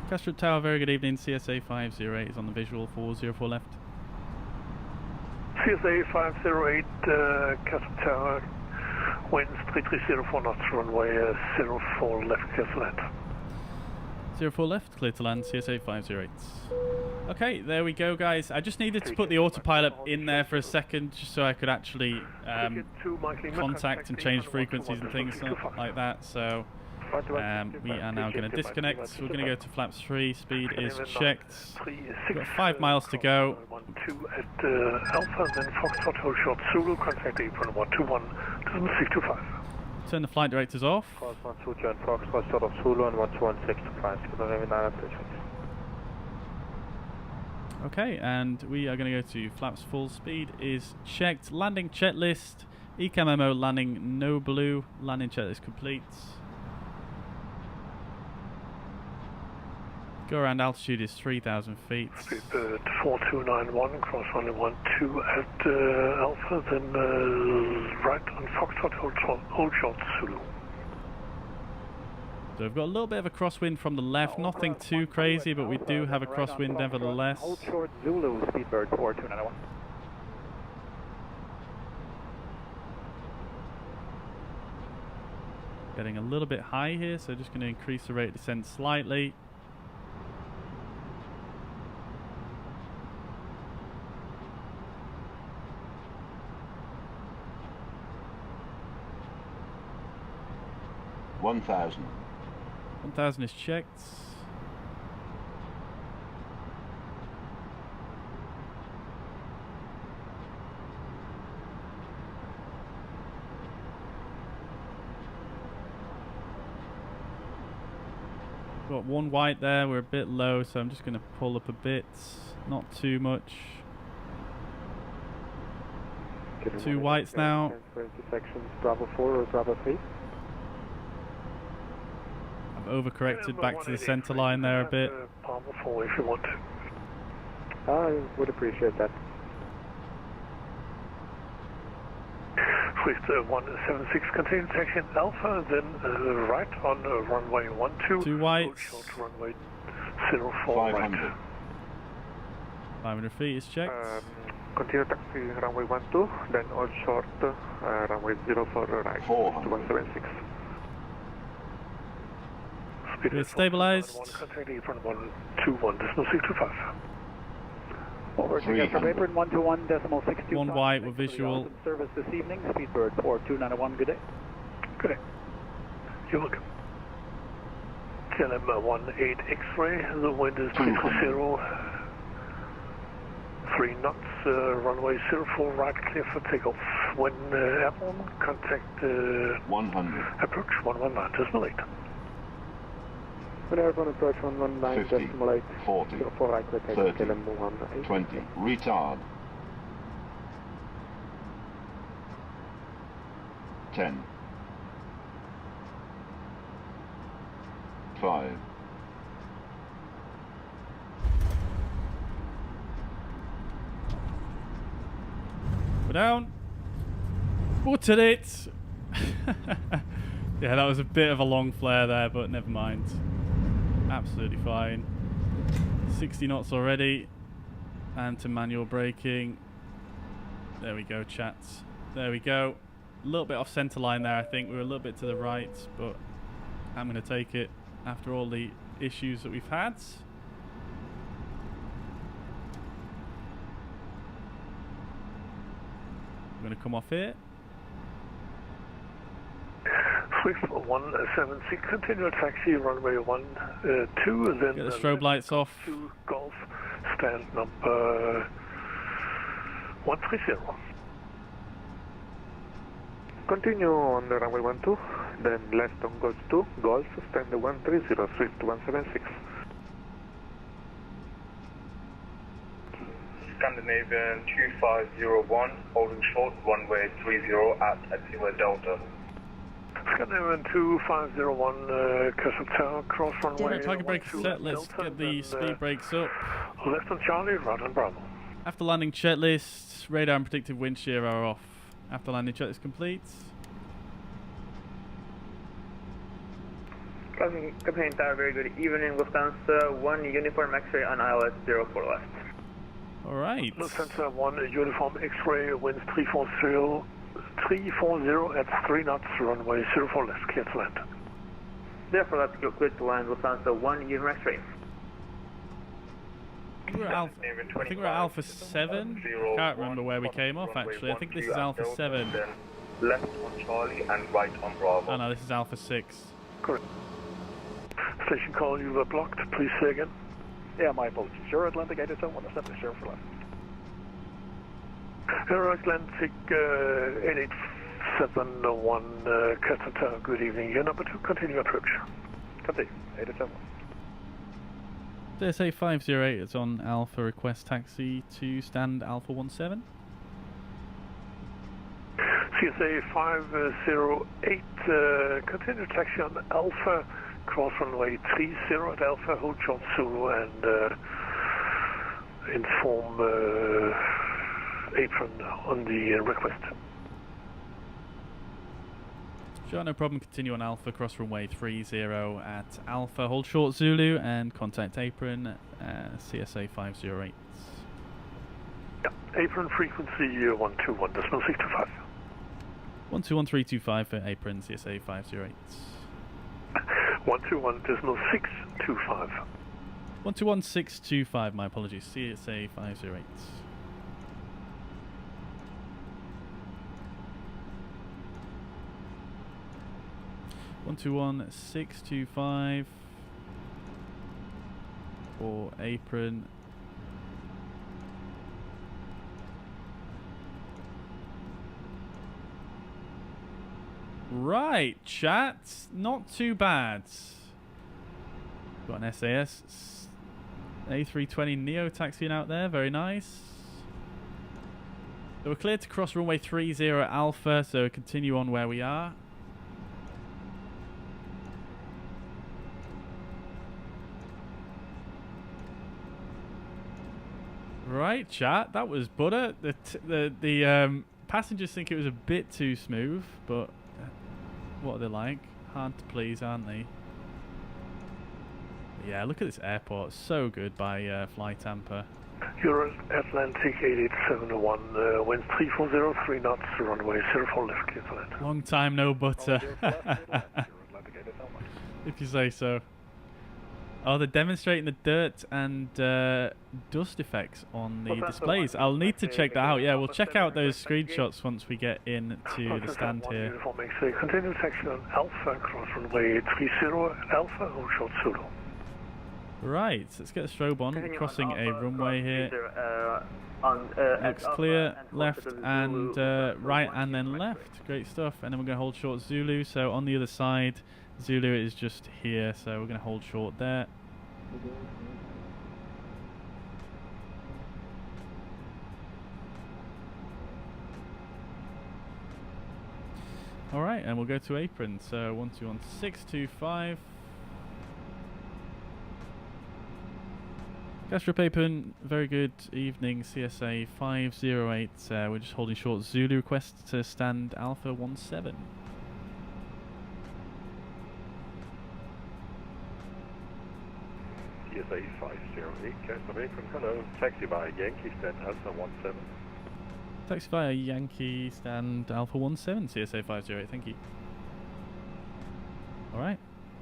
Castrop Tower, very good evening. CSA 508 is on the visual 404 left. CSA 508, Castrop Tower, winds 3304 knots, runway 04 left, clear to land. 04 left, clear to land, CSA 508. Okay, there we go, guys. I just needed to put the autopilot in there for a second just so I could actually contact and change frequencies and things like that. So we are now going to disconnect. We're going to go to flaps 3. Speed is checked. We've got 5 miles to go. 12 at Alpha, then Foxtrot, hold short Zulu, contact apron 121, 625. Turn the flight directors off. Cross 12 John Foxtrot, short of Zulu and 121625, schedule Navy 906. Okay, and we are going to go to flaps full. Speed is checked. Landing checklist. ECAMMO landing no blue. Landing checklist complete. Go around altitude is 3,000 feet. Speedbird 4291, cross runway 12 at Alpha, then right on Foxtrot, hold short Zulu. So we've got a little bit of a crosswind from the left, nothing too crazy, but we do have a crosswind nevertheless. Hold short Zulu, Speedbird 4291. Getting a little bit high here, so just going to increase the rate of descent slightly. $1,000. 1,000 is checked. Got one white there, we're a bit low, so I'm just going to pull up a bit, not too much. 2 whites now. Sections Bravo 4 or Bravo 3. I've overcorrected back to the centre line there a bit. Bravo 4 if you want to. I would appreciate that. With 176 contained section Alpha, then right on runway 12. 2 whites. Short runway 04 right. 500 feet is checked. Continue taxi runway 12, then all short runway 04 right. 176. We're stabilised. Contact apron 121.625. Overtaking from apron 121.625. 1 white with visual. Service this evening, Speedbird 4291, good day. Good day. You're welcome. KLM 18 X-ray, the wind is 330, 3 knots, runway 04 right, clear for takeoff. When airborne, contact 100. Approach 119.8. When airborne approach 119.8. 40. 04 right, clear takeoff, 30. KLM 18. 20. Retard. 10. 5. We're down. Buttered it. Yeah, that was a bit of a long flare there, but never mind. Absolutely fine. 60 knots already. And to manual braking. There we go, chats. There we go. A little bit off centre line there, I think. We were a little bit to the right, but I'm going to take it after all the issues that we've had. I'm going to come off here. Swift 176, continue taxi, runway 12, then... Get the strobe lights off. 2 Golf, stand number 130. Continue on the runway 12, then left on Golf 2, Golf, stand 130, Swift 176. Scandinavian 2501, holding short, runway 30 at Taxiway Delta. Scandinavian 2501, Castle Tower, cross runway. Target brake set, let's get the speed brakes up. Left on Charlie, right on Bravo. After landing checklist, radar and predictive wind shear are off. After landing checklist complete. Copenhagen Tower, very good evening. Lufthansa 1 uniform X-ray on ILS 04 left. Alright. Lufthansa 1 uniform X-ray, winds 340 at 3 knots, runway 04 left, clear to land. Therefore, let's go clear to land. Lufthansa 1 uniform X-ray. I think we're at Alpha 7. I can't remember where we came off actually. I think this is Alpha 7. Left on Charlie and right on Bravo. Oh no, this is Alpha 6. Correct. Station call, you were blocked. Please say again. Yeah, my apologies. Sure, Atlantic 871, assembly, sure, for left. Aero Atlantic 8871, Castle Tower, good evening. Year number 2, continue approach. Continue, 871. CSA 508, it's on Alpha, request taxi to stand Alpha 17. CSA 508, continue taxi on Alpha, cross runway 30 at Alpha, hold short Zulu and inform apron on the request. Sure, no problem. Continue on Alpha, cross runway 30 at Alpha, hold short Zulu and contact apron CSA 508. Yeah, apron frequency 121.625. 121325 for apron CSA 508. 121.625. 121625, my apologies, CSA 508. One 121625 for apron. Right, chat. Not too bad. Got an SAS A320 Neo taxiing out there. Very nice. So we're cleared to cross runway 30 at Alpha, so continue on where we are. Right, chat. That was butter. The passengers think it was a bit too smooth, but what are they like? Hard to please, aren't they? Yeah, look at this airport. So good by FlyTampa. Euro Atlantic 8871, winds 340, 3 knots, runway 04 left, clear to land. Long time no butter. If you say so. Oh, they're demonstrating the dirt and dust effects on the displays. I'll need to check that out. Yeah, we'll check out those screenshots once we get into the stand here. Continue taxi on Alpha, cross runway 30 Alpha, hold short Zulu. Right, let's get a strobe on. Crossing a runway here. Looks clear, left and right and then left. Great stuff. And then we're going to hold short Zulu. So on the other side, Zulu is just here. So we're going to hold short there. Alright, and we'll go to apron. So 121625. Gastrop apron, very good evening, CSA 508. We're just holding short Zulu request to stand Alpha 17. CSA 508, Gastrop apron, hello, taxi via Yankee, stand Alpha 17. Taxi via Yankee, stand Alpha 17, CSA 508, thank you. Alright,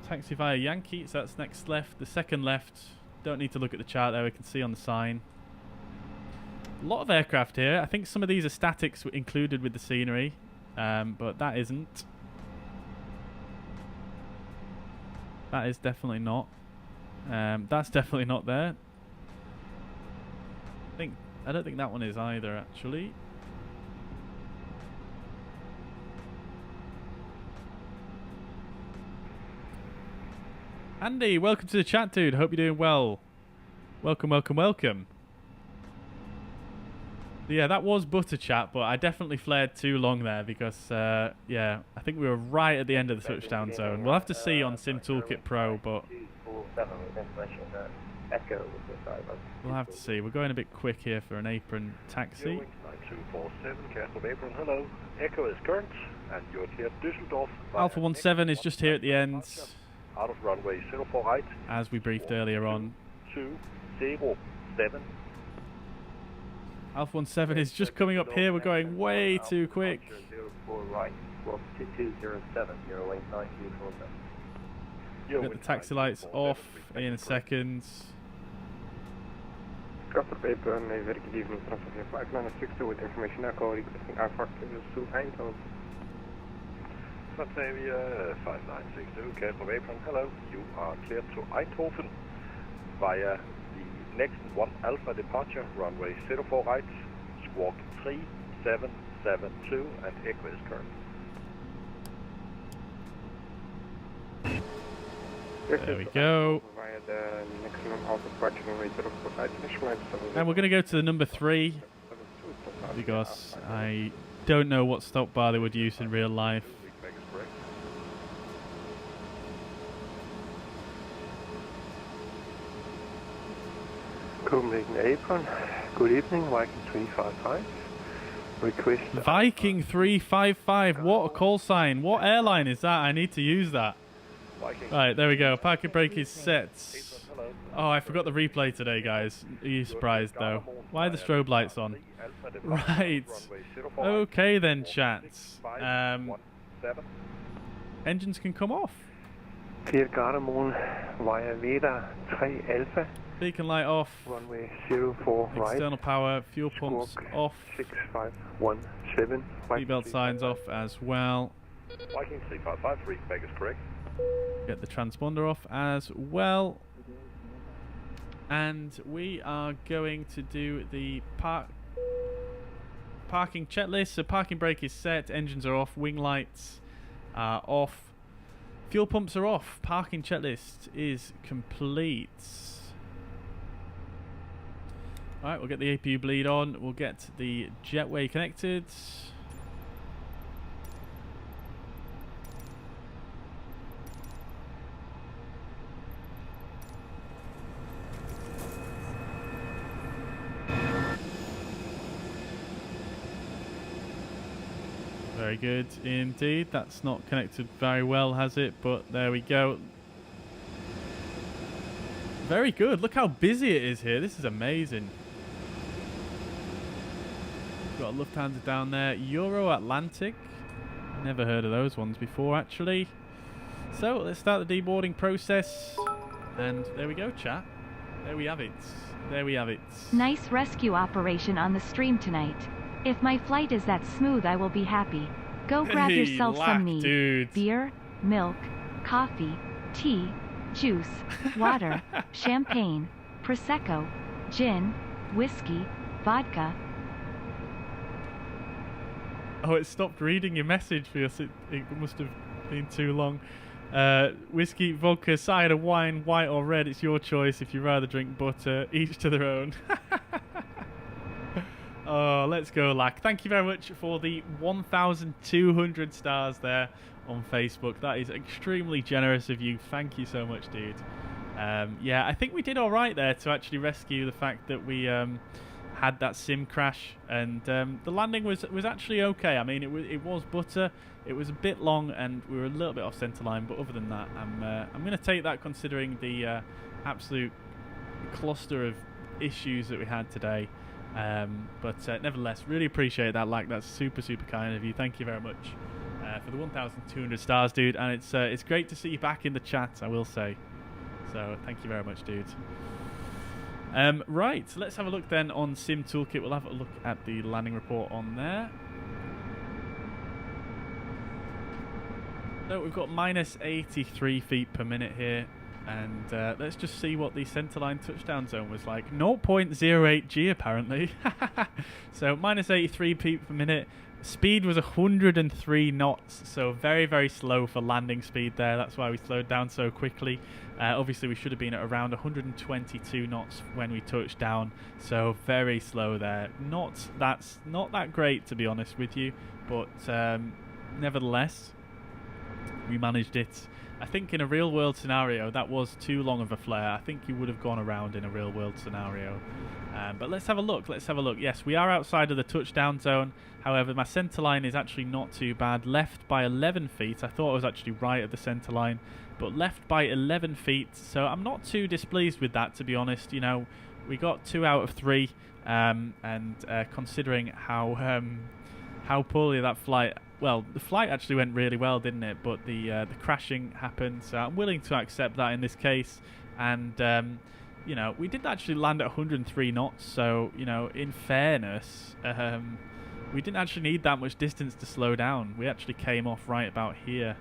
taxi via Yankee, so that's next left, the second left. Don't need to look at the chart there, we can see on the sign. A lot of aircraft here. I think some of these are statics included with the scenery, but that isn't. That is definitely not. That's definitely not there. I don't think that one is either, actually. Andy, welcome to the chat, dude. Hope you're doing well. Welcome, welcome, welcome. Yeah, that was butter chat, but I definitely flared too long there because, yeah, I think we were right at the end of the touchdown zone. We'll have to see on SimToolkitPro, but we'll have to see. We're going a bit quick here for an apron taxi. 9247, Castle Apron, hello. Echo is current, and you're here at Düsseldorf. Alpha 17 is just here at the end. Out of runway 04 right. As we briefed earlier on. 207. Alpha 17 is just coming up here. We're going way too quick. 04 right. 2207, 089 Get the taxi lights off in seconds. Gastrop apron, a very good evening. Transfer 5962 with information echo requesting IFAC to Eindhoven. Batavia 5962, Castle Apron, hello. You are cleared to Eindhoven via the next 1 Alpha departure, runway 04 right, squawk 3772, and Echo is current. There we go. And we're going to go to the number 3 because I don't know what stop bar they would use in real life. Copenhagen apron, good evening, Viking 355. Request Viking 355, what a call sign. What airline is that? I need to use that. Right, there we go. Parking brake is set. Oh, I forgot the replay today, guys. Are you surprised, though? Why are the strobe lights on? Right. Okay, then, chats. Engines can come off. Clear Gardermoen via Veda 3 Alpha. Beacon light off. Runway 04 right. External power, fuel pumps off. 6517. Seatbelt signs off as well. Viking 355, readback is correct. Get the transponder off as well. And we are going to do the parking checklist. So parking brake is set, engines are off, wing lights are off, fuel pumps are off. Parking checklist is complete. Alright, we'll get the APU bleed on. We'll get the jetway connected. Very good indeed. That's not connected very well, has it? But there we go. Very good. Look how busy it is here. This is amazing. Got Lufthansa down there. Euro Atlantic. Never heard of those ones before, actually. So let's start the deboarding process. And there we go, chat. There we have it. There we have it. Nice rescue operation on the stream tonight. If my flight is that smooth, I will be happy. Go grab Hey, yourself some need. dude. Beer, milk, coffee, tea, juice, water, champagne, prosecco, gin, whiskey, vodka. Oh, it stopped reading your message for us. It must have been too long. Whiskey, vodka, cider, wine, white or red. It's your choice if you rather drink butter. Each to their own. Oh, let's go, Lack. Thank you very much for the 1,200 stars there on Facebook. That is extremely generous of you. Thank you so much, dude. Yeah, I think we did all right there to actually rescue the fact that we had that sim crash, and the landing was actually okay. I mean, it was butter. It was a bit long, and we were a little bit off centre line. But other than that, I'm going to take that, considering the absolute cluster of issues that we had today. But nevertheless, really appreciate that. Like, that's super kind of you. Thank you very much for the 1,200 stars, dude. And it's great to see you back in the chat, I will say. So thank you very much, dude. Right, let's have a look then on Sim Toolkit. We'll have a look at the landing report on there. So we've got minus 83 feet per minute here. And let's just see what the centerline touchdown zone was like. 0.08 G apparently. So minus 83 feet per minute. Speed was 103 knots. So very slow for landing speed there. That's why we slowed down so quickly. Obviously we should have been at around 122 knots when we touched down. So very slow there. That's not that great, to be honest with you. But nevertheless, we managed it. I think in a real world scenario that was too long of a flare. I think you would have gone around in a real world scenario. But let's have a look. Yes, we are outside of the touchdown zone. However, my centre line is actually not too bad. Left by 11 feet. I thought I was actually right at the centre line, but left by 11 feet. So I'm not too displeased with that, to be honest. You know, we got 2 out of 3, and considering how poorly that flight. Well, the flight actually went really well, didn't it? But the crashing happened, so I'm willing to accept that in this case. And you know, we did actually land at 103 knots, so you know, in fairness, we didn't actually need that much distance to slow down. We actually came off right about here,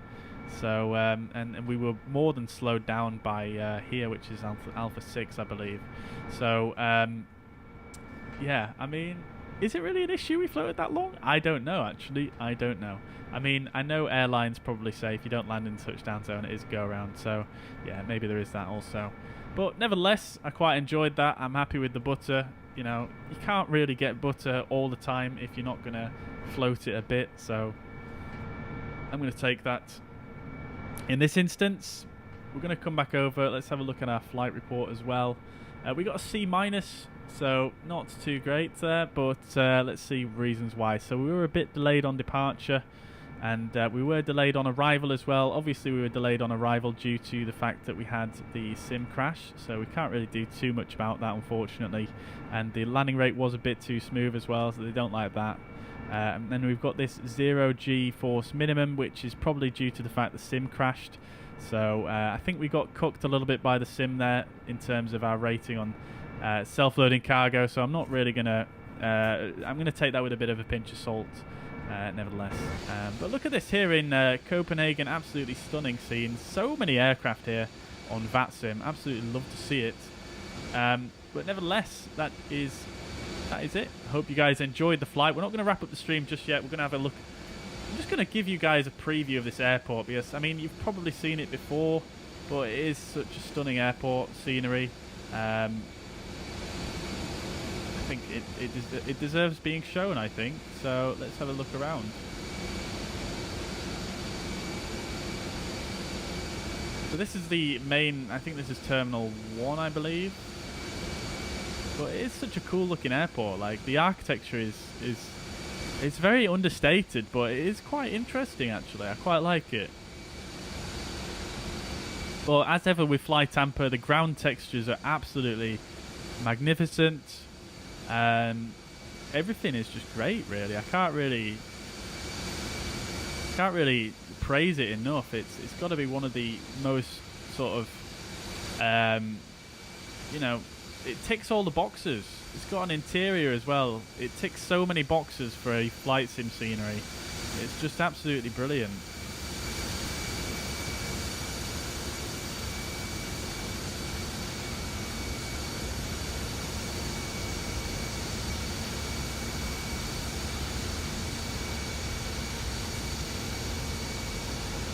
so and we were more than slowed down by here, which is Alpha 6, I believe. So yeah, I mean, is it really an issue we floated that long? I don't know, actually. I don't know. I mean, I know airlines probably say if you don't land in the touchdown zone, it is go around. So, yeah, maybe there is that also. But nevertheless, I quite enjoyed that. I'm happy with the butter. You know, you can't really get butter all the time if you're not going to float it a bit. So, I'm going to take that. In this instance, we're going to come back over. Let's have a look at our flight report as well. We got a C-. So not too great there, but let's see reasons why. So we were a bit delayed on departure, and we were delayed on arrival as well. Obviously we were delayed on arrival due to the fact that we had the sim crash, so we can't really do too much about that, unfortunately. And the landing rate was a bit too smooth as well, so they don't like that. And then we've got this 0 G force minimum, which is probably due to the fact the sim crashed. So I think we got cooked a little bit by the sim there in terms of our rating on self-loading cargo, so I'm not really gonna I'm gonna take that with a bit of a pinch of salt, nevertheless. But look at this here in Copenhagen. Absolutely stunning scene. So many aircraft here on VATSIM. Absolutely love to see it. But nevertheless, that is it. I hope you guys enjoyed the flight. We're not going to wrap up the stream just yet. We're going to have a look. I'm just going to give you guys a preview of this airport, because I mean, you've probably seen it before, but it is such a stunning airport scenery. I think it deserves being shown, I think. So let's have a look around. So this is the main, I think this is Terminal 1, I believe. But it is such a cool looking airport. Like, the architecture is it's very understated, but it is quite interesting actually. I quite like it. But as ever with FlyTampa, the ground textures are absolutely magnificent. Everything is just great, really. I can't really praise it enough. It's got to be one of the most sort of You know, it ticks all the boxes. It's got an interior as well. It ticks so many boxes for a flight sim scenery. It's just absolutely brilliant.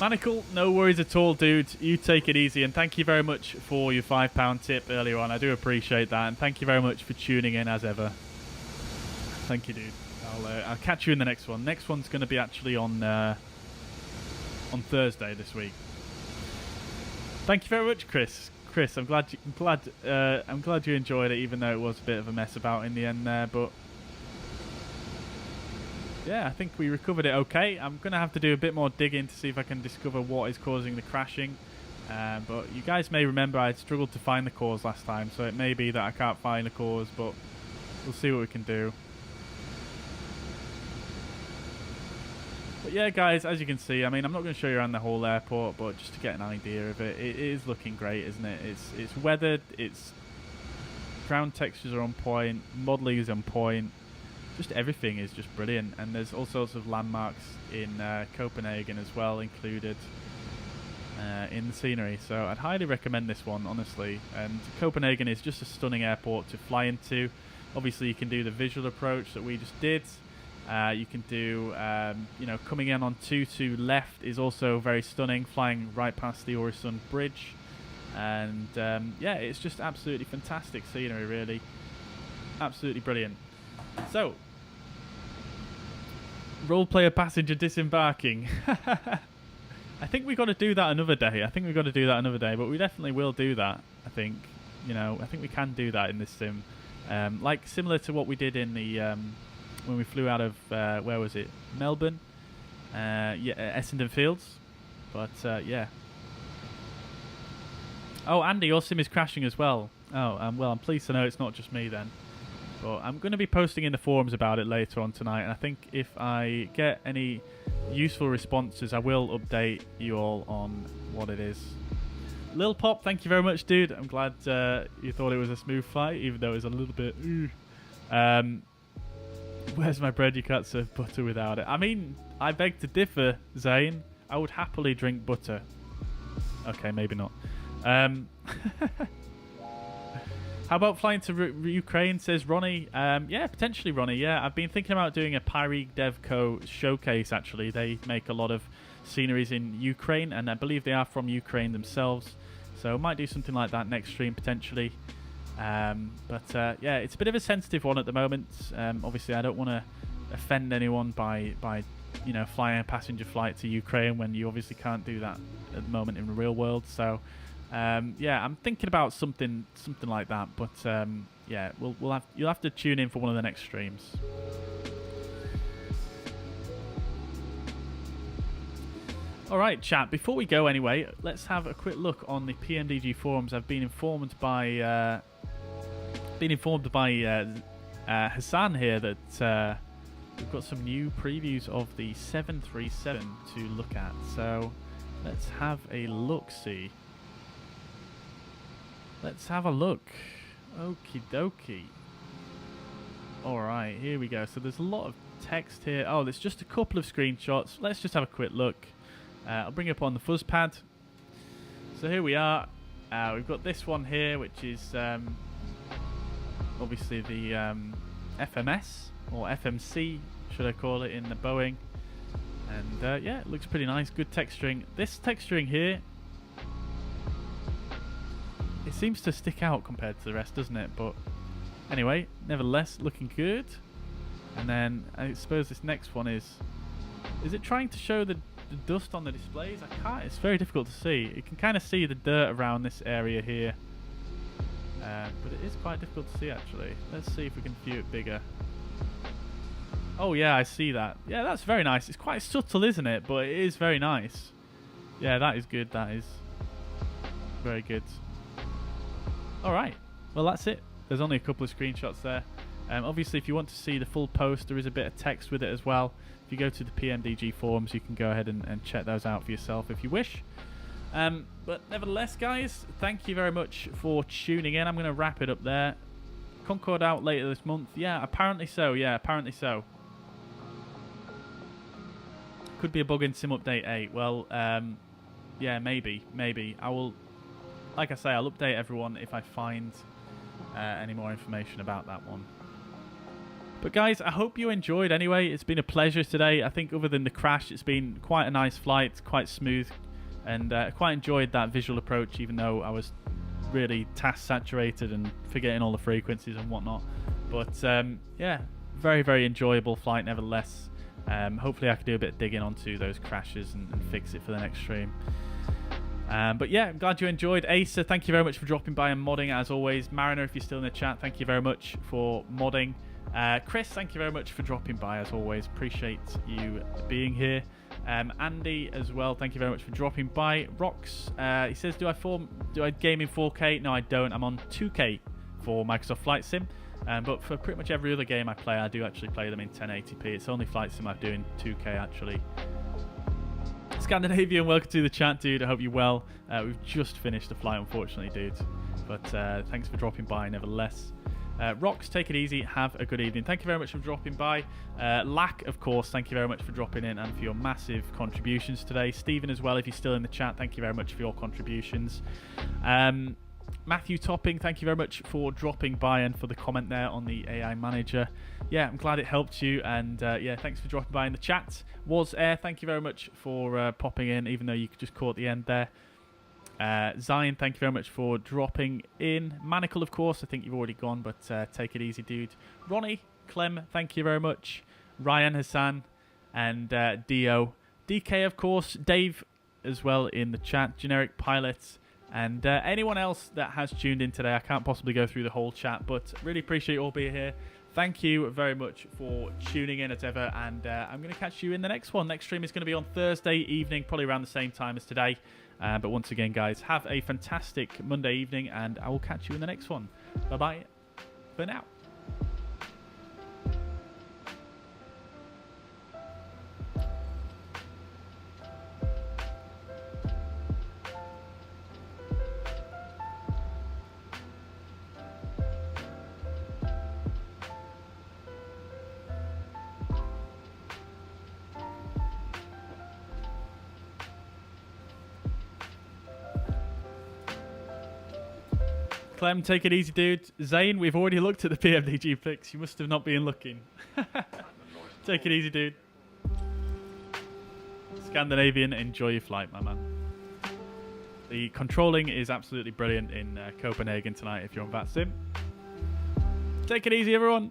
Manacle, no worries at all, dude. You take it easy, and thank you very much for your £5 tip earlier on. I do appreciate that, and thank you very much for tuning in as ever. Thank you, dude. I'll catch you in the next one. Next one's going to be actually on Thursday this week. Thank you very much, Chris. Chris, I'm glad you enjoyed it, even though it was a bit of a mess about in the end there, but. Yeah, I think we recovered it okay. I'm going to have to do a bit more digging to see if I can discover what is causing the crashing. But you guys may remember I struggled to find the cause last time, so it may be that I can't find the cause, but we'll see what we can do. But yeah, guys, as you can see, I mean, I'm not going to show you around the whole airport, but just to get an idea of it, it is looking great, isn't it? It's weathered, its ground textures are on point, modelling is on point. Just everything is just brilliant, and there's all sorts of landmarks in Copenhagen as well included in the scenery, so I'd highly recommend this one, honestly. And Copenhagen is just a stunning airport to fly into. Obviously you can do the visual approach that we just did. You can do, you know, coming in on 22 left is also very stunning, flying right past the Øresund Bridge, and yeah, it's just absolutely fantastic scenery, really. Absolutely brilliant. So, role player passenger disembarking. I think we got to do that another day. But we definitely will do that. I think, you know, I think we can do that in this sim, like similar to what we did in the when we flew out of where was it? Melbourne, yeah, Essendon Fields. But yeah. Oh, Andy, your sim is crashing as well. Oh, well, I'm pleased to know it's not just me then. But I'm going to be posting in the forums about it later on tonight, and I think if I get any useful responses, I will update you all on what it is. Lil Pop, thank you very much, dude. I'm glad you thought it was a smooth flight, even though it was a little bit... where's my bread? You can't serve butter without it. I mean, I beg to differ, Zane. I would happily drink butter. Okay, maybe not. How about flying to Ukraine, says Ronnie. Yeah, potentially, Ronnie. Yeah, I've been thinking about doing a Pyrig DevCo showcase, actually. They make a lot of sceneries in Ukraine, and I believe they are from Ukraine themselves. So I might do something like that next stream, potentially. But yeah, it's a bit of a sensitive one at the moment. Obviously, I don't want to offend anyone by you know, flying a passenger flight to Ukraine when you obviously can't do that at the moment in the real world. So... yeah, I'm thinking about something like that, but yeah, you'll have to tune in for one of the next streams. All right, chat. Before we go, anyway, let's have a quick look on the PMDG forums. I've been informed by Hassan here that we've got some new previews of the 737 to look at. So let's have a look-see. Let's have a look. Okie dokie. Alright, here we go. So there's a lot of text here. Oh, there's just a couple of screenshots. Let's just have a quick look. I'll bring up on the fuzz pad. So here we are. We've got this one here, which is obviously the FMS, or FMC, should I call it, in the Boeing. And yeah, it looks pretty nice. Good texturing. This texturing here, it seems to stick out compared to the rest, doesn't it? But anyway, nevertheless, looking good. And then I suppose this next one is it trying to show the dust on the displays? I can't, it's very difficult to see. You can kind of see the dirt around this area here. But it is quite difficult to see, actually. Let's see if we can view it bigger. Oh yeah, I see that. Yeah, that's very nice. It's quite subtle, isn't it? But it is very nice. Yeah, that is good. That is very good. Alright, well that's it. There's only a couple of screenshots there. Obviously, if you want to see the full post, there is a bit of text with it as well. If you go to the PMDG forums, you can go ahead and check those out for yourself if you wish. But nevertheless, guys, thank you very much for tuning in. I'm going to wrap it up there. Concorde out later this month. Yeah, apparently so. Yeah, apparently so. Could be a bug in Sim Update 8. Well, yeah, maybe. I will, like I say, I'll update everyone if I find any more information about that one. But guys, I hope you enjoyed anyway. It's been a pleasure today. I think other than the crash, it's been quite a nice flight, quite smooth, and quite enjoyed that visual approach, even though I was really task saturated and forgetting all the frequencies and whatnot. But yeah, very, very enjoyable flight nevertheless. Hopefully I can do a bit of digging onto those crashes and fix it for the next stream. But yeah, I'm glad you enjoyed. Asa, thank you very much for dropping by and modding as always. Mariner, if you're still in the chat, thank you very much for modding. Chris, thank you very much for dropping by as always. Appreciate you being here. Andy as well, thank you very much for dropping by. Rox, he says, do I game in 4K? No, I don't. I'm on 2K for Microsoft Flight Sim. But for pretty much every other game I play, I do actually play them in 1080p. It's only Flight Sim I do in 2K actually. Scandinavian, welcome to the chat, dude. I hope you're well. We've just finished the flight, unfortunately, dude. But thanks for dropping by, nevertheless. Rox, take it easy. Have a good evening. Thank you very much for dropping by. Lack, of course, thank you very much for dropping in and for your massive contributions today. Stephen as well, if you're still in the chat, thank you very much for your contributions. Matthew Topping, thank you very much for dropping by and for the comment there on the AI Manager. Yeah, I'm glad it helped you, and yeah, thanks for dropping by in the chat. Was Air, thank you very much for popping in, even though you just caught the end there. Zion, thank you very much for dropping in. Manacle, of course, I think you've already gone, but take it easy, dude. Ronnie, Clem, thank you very much. Ryan, Hassan, and Dio. DK, of course. Dave as well in the chat. Generic Pilot. And anyone else that has tuned in today. I can't possibly go through the whole chat, but really appreciate you all being here. Thank you very much for tuning in as ever, and I'm going to catch you in the next one. Next stream is going to be on Thursday evening, probably around the same time as today. But once again, guys, have a fantastic Monday evening, and I will catch you in the next one. Bye-bye for now. Clem, take it easy, dude. Zane, we've already looked at the PMDG pics. You must have not been looking. Take it easy, dude. Scandinavian, enjoy your flight, my man. The controlling is absolutely brilliant in Copenhagen tonight if you're on VATSIM. Take it easy, everyone.